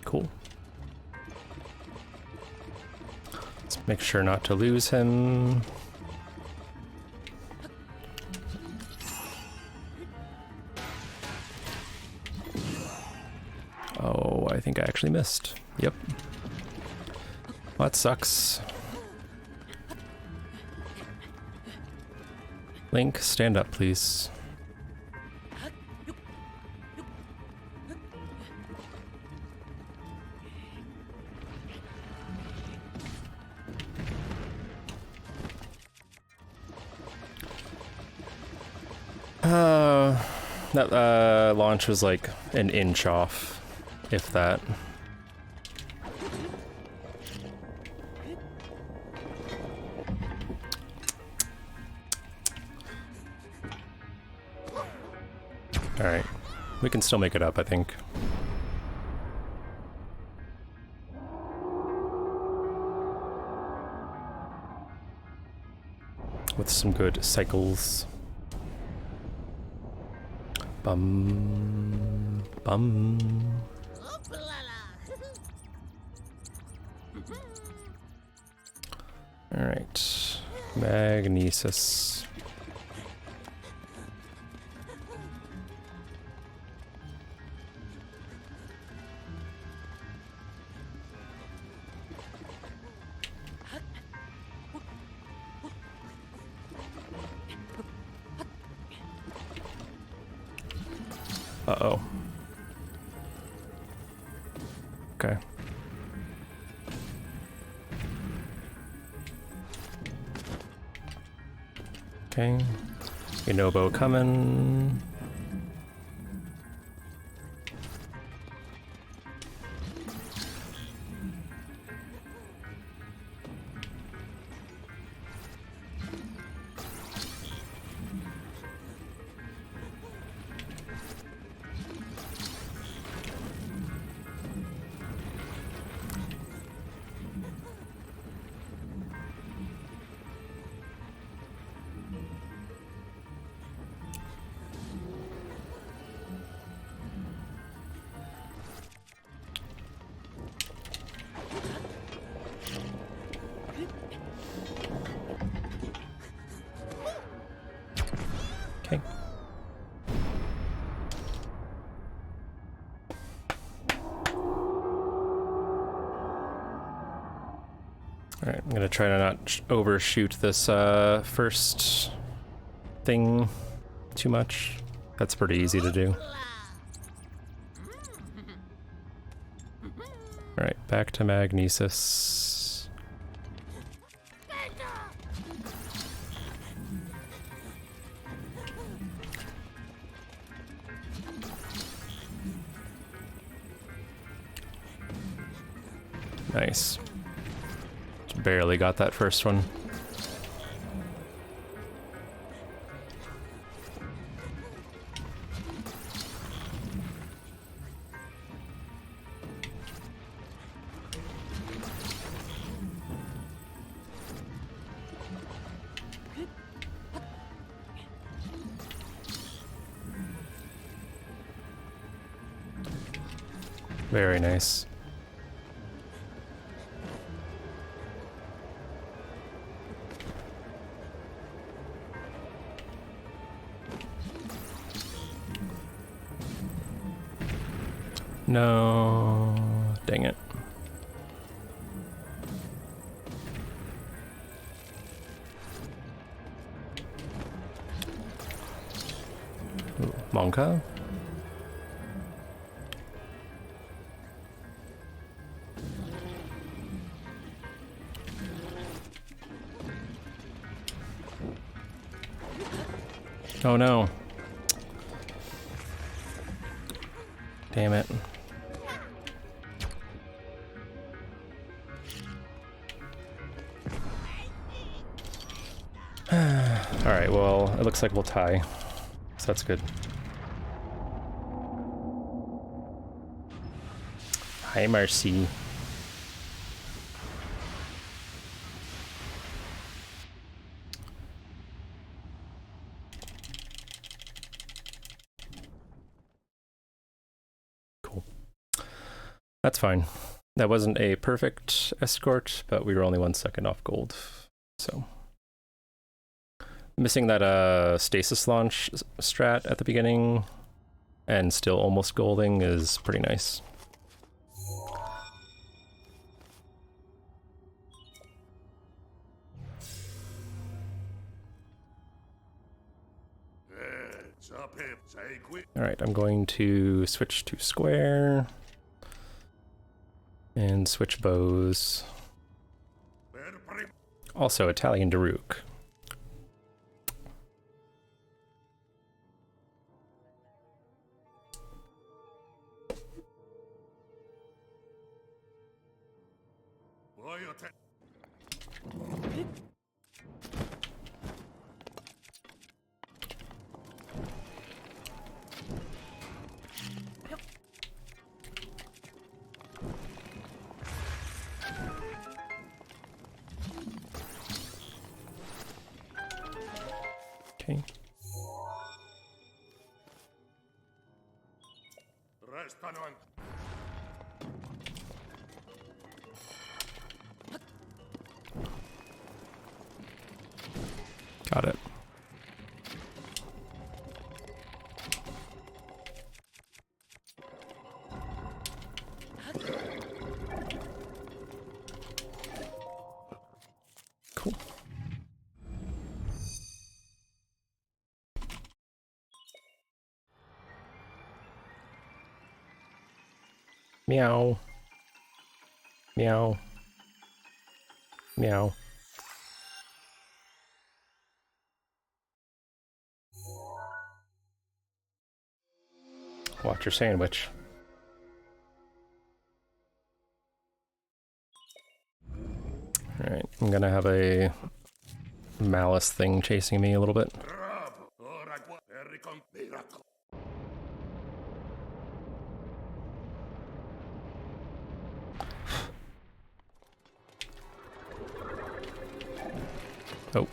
Cool. Let's make sure not to lose him. think I actually missed. Yep. Well, that sucks. Link, stand up, please. That launch was like an inch off, if that. Alright, we can still make it up, I think. With some good cycles. Bum, bum. Alright, magnesis. Uh-oh. Okay. Okay. Inobo coming. Okay. Alright, I'm gonna try to not overshoot this first thing too much. That's pretty easy to do. Alright, back to magnesis. Nice. Just barely got that first one. Very nice. No, dang it. Ooh, Monka? Oh no. Damn it. Alright, well, it looks like we'll tie. So that's good. Hi, Marcy. Cool. That's fine. That wasn't a perfect escort, but we were only 1 second off gold. So missing that stasis launch strat at the beginning and still almost golding is pretty nice. Alright, I'm going to switch to square. And switch bows. Also Italian Daruk. Okay. Got it. Cool. Meow. Meow. Meow. Watch your sandwich. Alright, I'm gonna have a malice thing chasing me a little bit. Oh.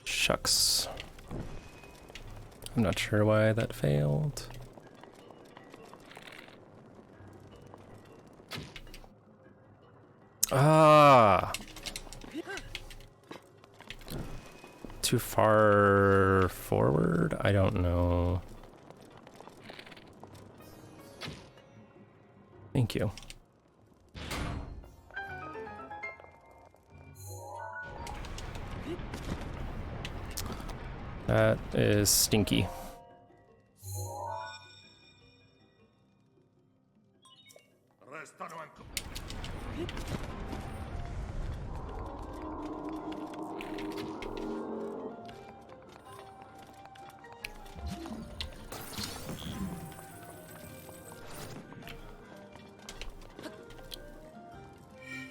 Shucks. I'm not sure why that failed. Ah! Too far forward? I don't know. Thank you. That is stinky.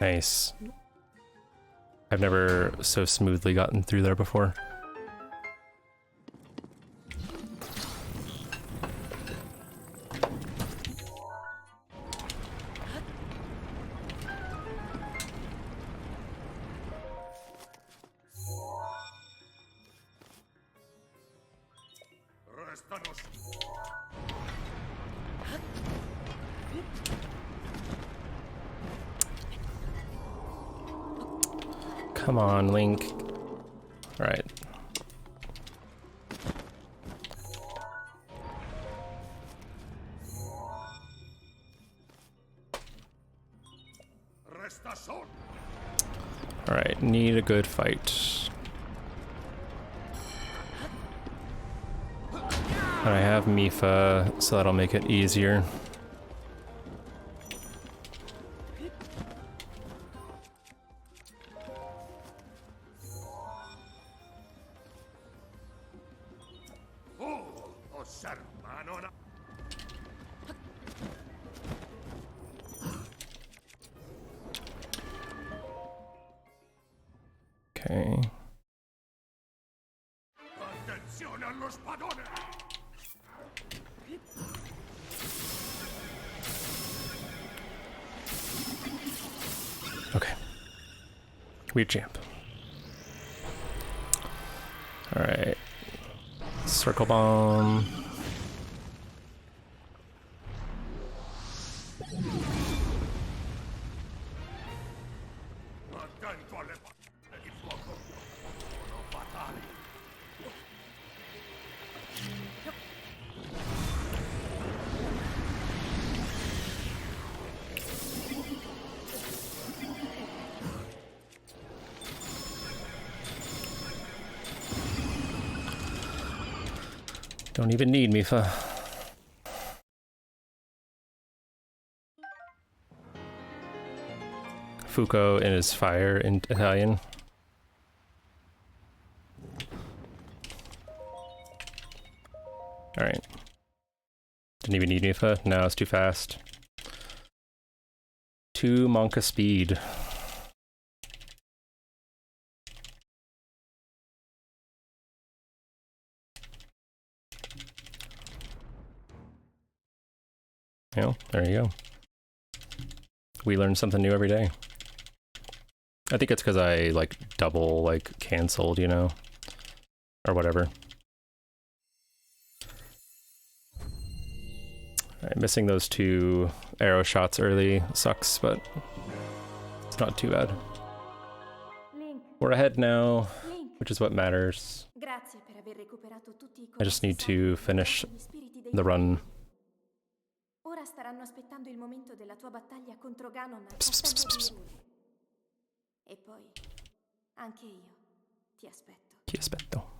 Nice. I've never so smoothly gotten through there before. Come on, Link. All right. All right, need a good fight. And I have Mifa, so that'll make it easier. Okay. Okay. Weird champ. All right. Circle bomb. Don't even need me for... Fuoco in his fire in Italian. Alright. Didn't even need me for... No, it's too fast. 2 Monka speed. Yeah, there you go. We learn something new every day. I think it's because I, like, double, like, canceled, you know? Or whatever. Alright, missing those 2 arrow shots early sucks, but it's not too bad. Link, We're ahead now, Link. which is what matters. Grazie per aver recuperato tutti i I just colossi need sacri to e finish gli spiriti dei the run. Ora staranno aspettando il momento della tua battaglia contro Ganon al Psst, psst, castello psst, di Hyrule. E poi, anche io ti aspetto. Ti aspetto.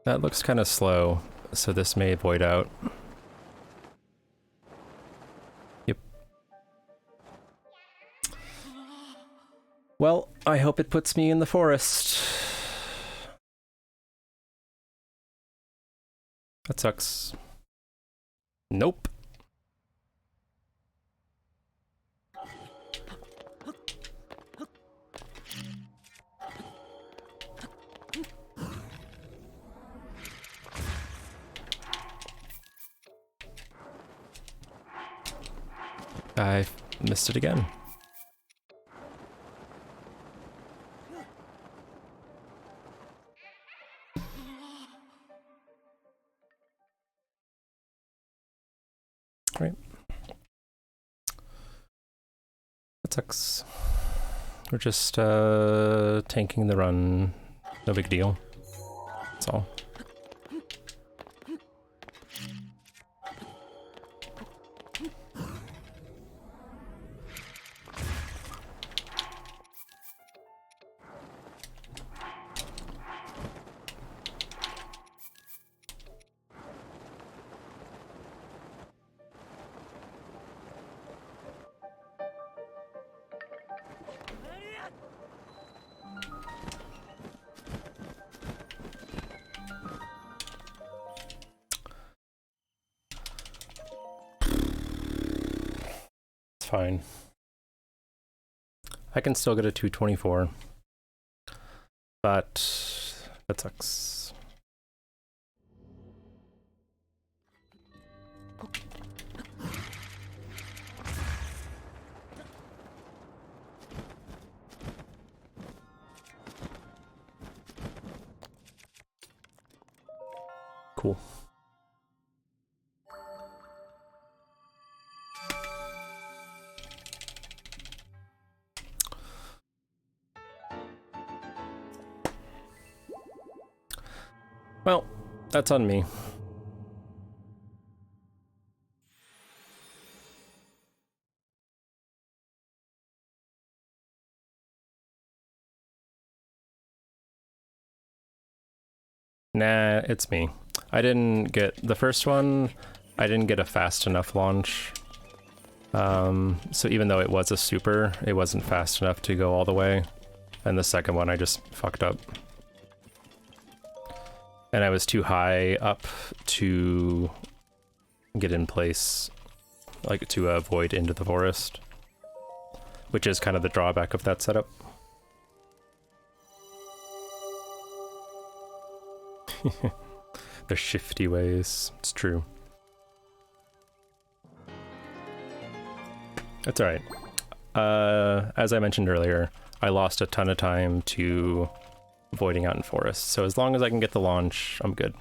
That looks kind of slow, so this may void out. Yep. Well, I hope it puts me in the forest. That sucks. Nope. I missed it again. Right. That sucks. We're just tanking the run. No big deal. That's all. Fine. I can still get a 224, but that sucks. Cool. Well, that's on me. Nah, it's me. I didn't get the first one. I didn't get a fast enough launch. So even though it was a super, it wasn't fast enough to go all the way. And the second one, I just fucked up. And I was too high up to get in place, like to avoid into the forest, which is kind of the drawback of that setup. The shifty ways, it's true. That's alright. As I mentioned earlier, I lost a ton of time to voiding out in forest, so as long as I can get the launch, I'm good.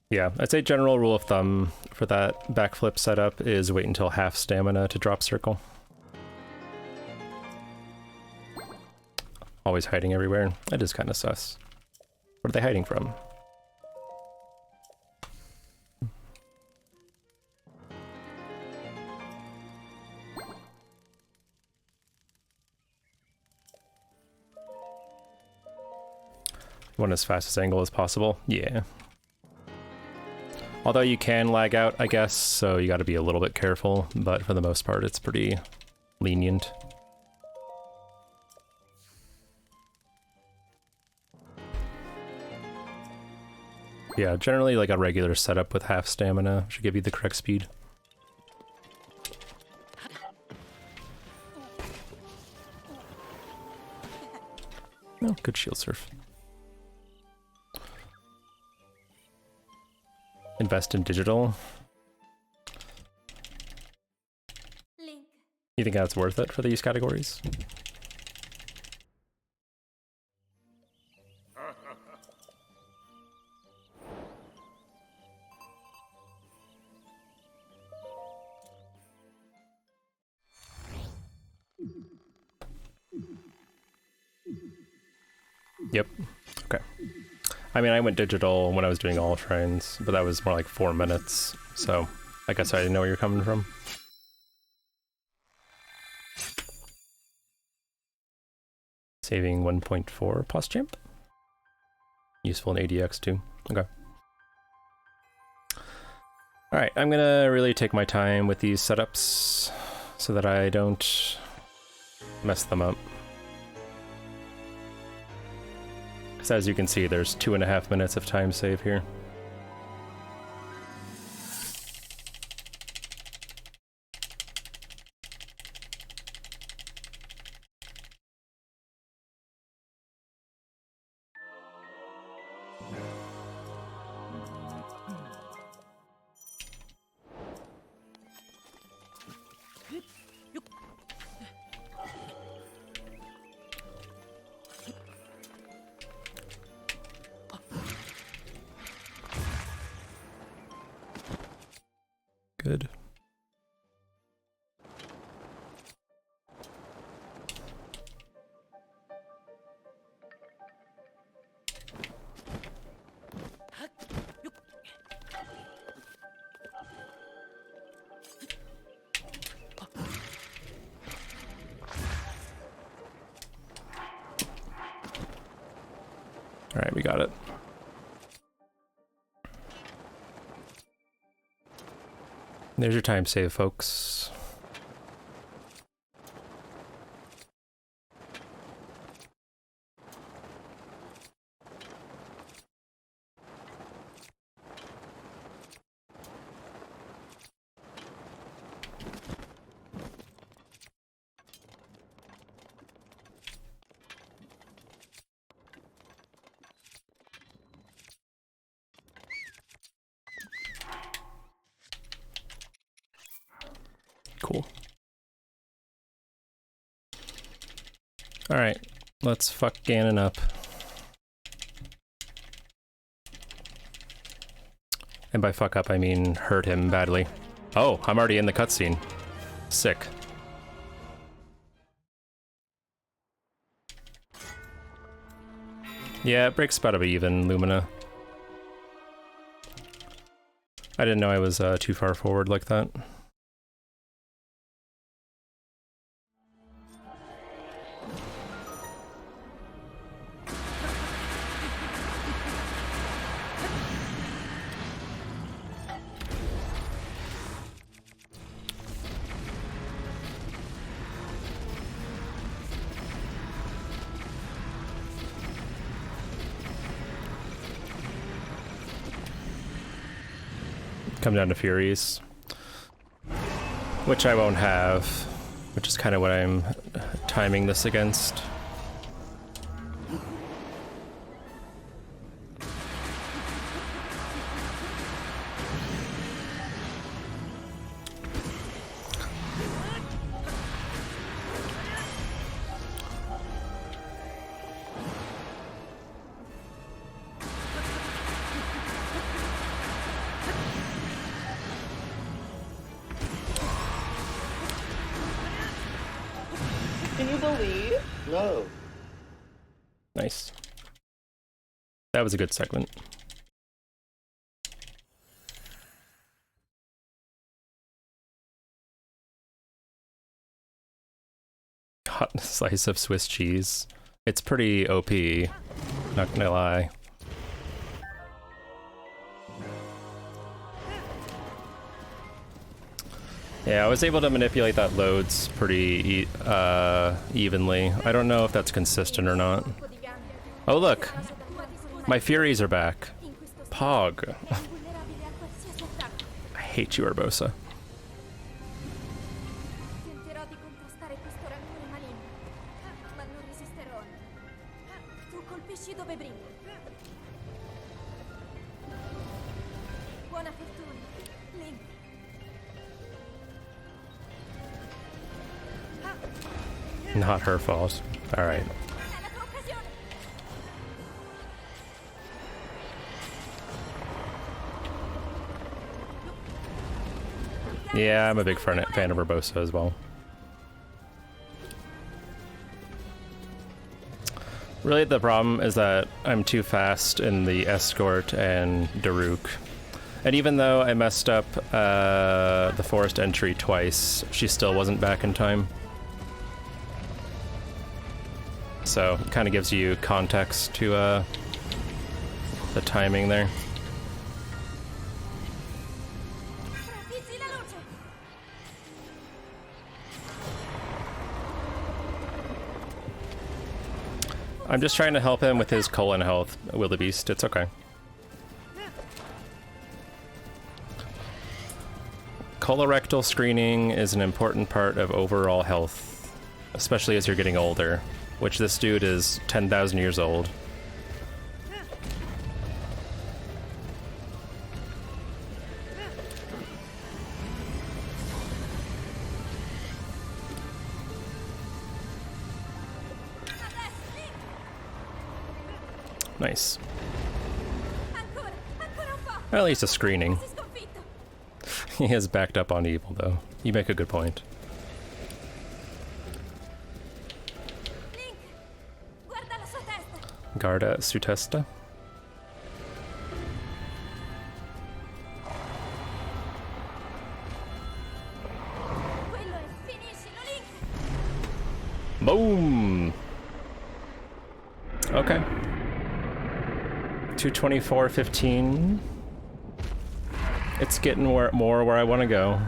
Yeah, I'd say general rule of thumb for that backflip setup is wait until half stamina to drop circle. Always hiding everywhere. That is kind of sus. What are they hiding from? Want as fast as angle as possible? Yeah. Although you can lag out, I guess, so you gotta be a little bit careful, but for the most part it's pretty lenient. Yeah, generally like a regular setup with half stamina should give you the correct speed. Oh, good shield surf. Invest in digital. Link, You think that's worth it for these categories? Yep. Okay. I mean, I went digital when I was doing all shrines, but that was more like 4 minutes, so I guess I didn't know where you're coming from. Saving 1.4 plus jump? Useful in ADX too. Okay. Alright, I'm gonna really take my time with these setups so that I don't mess them up. Because as you can see, there's 2.5 minutes of time save here. Good. All right, we got it. There's your time save, folks. Cool. Alright, let's fuck Ganon up. And by fuck up, I mean hurt him badly. Oh, I'm already in the cutscene. Sick. Yeah, it breaks about even, Lumina. I didn't know I was too far forward like that. Come down to Furies, which I won't have, which is kind of what I'm timing this against. believe? No. Nice. That was a good segment. Hot slice of Swiss cheese. It's pretty OP, not gonna lie. Yeah, I was able to manipulate that loads pretty evenly. I don't know if that's consistent or not. Oh look! My Furies are back. Pog. I hate you, Urbosa. Tenterò di contrastare questo rancore maligno, ma non resisterò. Tu colpisci dove brilla. Buona fortuna, Link. Not her fault. Alright. È la tua occasione. Yeah, I'm a big fan of Urbosa as well. Really, the problem is that I'm too fast in the Escort and Daruk. And even though I messed up the forest entry twice, she still wasn't back in time. So, it kind of gives you context to the timing there. Ravvisi la luce. I'm just trying to help him with his colon health, Wildebeest. It's okay. Colorectal screening is an important part of overall health, especially as you're getting older, which this dude is 10,000 years old. Nice. Ancora un po'. At least a screening. Si sconfitto. He is backed up on evil, though. You make a good point. Link, guarda la sua testa. Guarda su testa. Quello è finiscilo, Link. Boom! Okay. 224.15. It's getting more where I want to go,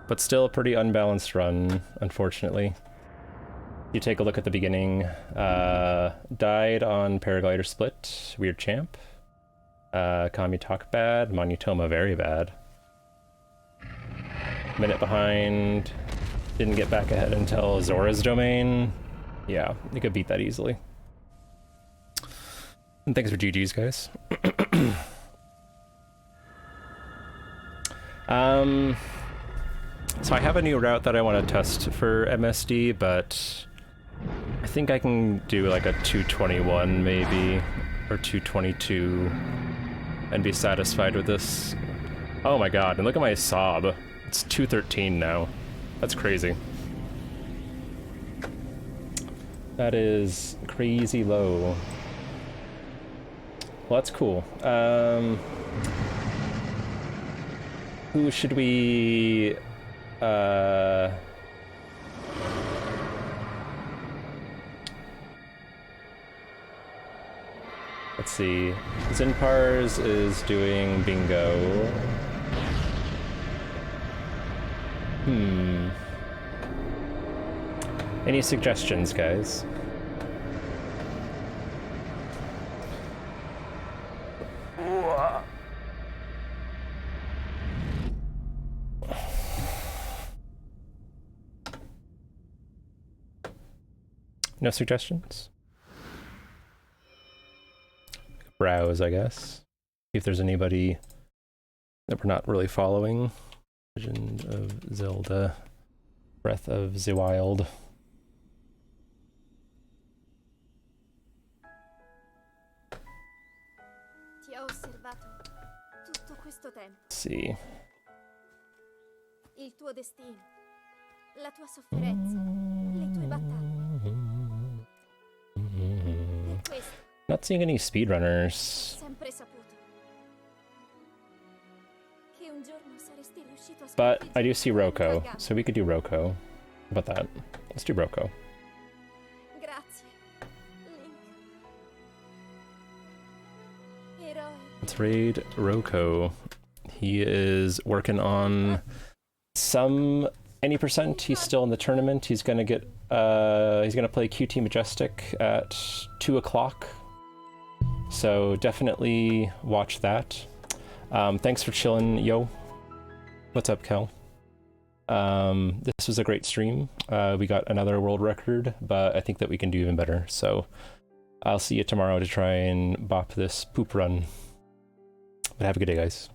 but still a pretty unbalanced run, unfortunately. You take a look at the beginning. Died on Paraglider Split, Weird Champ. Kami Talk bad, Monutoma very bad. Minute behind. Didn't get back ahead until Zora's Domain. Yeah, you could beat that easily. And thanks for GG's, guys. So I have a new route that I want to test for MSD, but I think I can do like a 221 maybe, or 222, and be satisfied with this. Oh my god, and look at my sob. It's 213 now. That's crazy. That is crazy low. Well, that's cool. Who should we... Let's see. Zinpars is doing bingo. Any suggestions, guys? No suggestions? Browse, I guess. See if there's anybody that we're not really following. Legend of Zelda. Breath of the Wild. Ti ho osservato tutto questo tempo. Let's see. Il tuo destino, la tua sofferenza, le tue battaglie. Not seeing any speedrunners. Sempre saputo che un giorno saresti riuscito a But I do sconfiggere see quella Roko, gamba. so we could do Roko. How about that? Let's do Roko. Grazie, Link. Eroe. Let's raid Roko. He is working on some any percent. He's still in the tournament. He's gonna get he's gonna play QT Majestic at 2 o'clock. So definitely watch that. Thanks for chilling, yo. What's up, Kel? This was a great stream. We got another world record, but I think that we can do even better. So I'll see you tomorrow to try and bop this poop run. But have a good day, guys.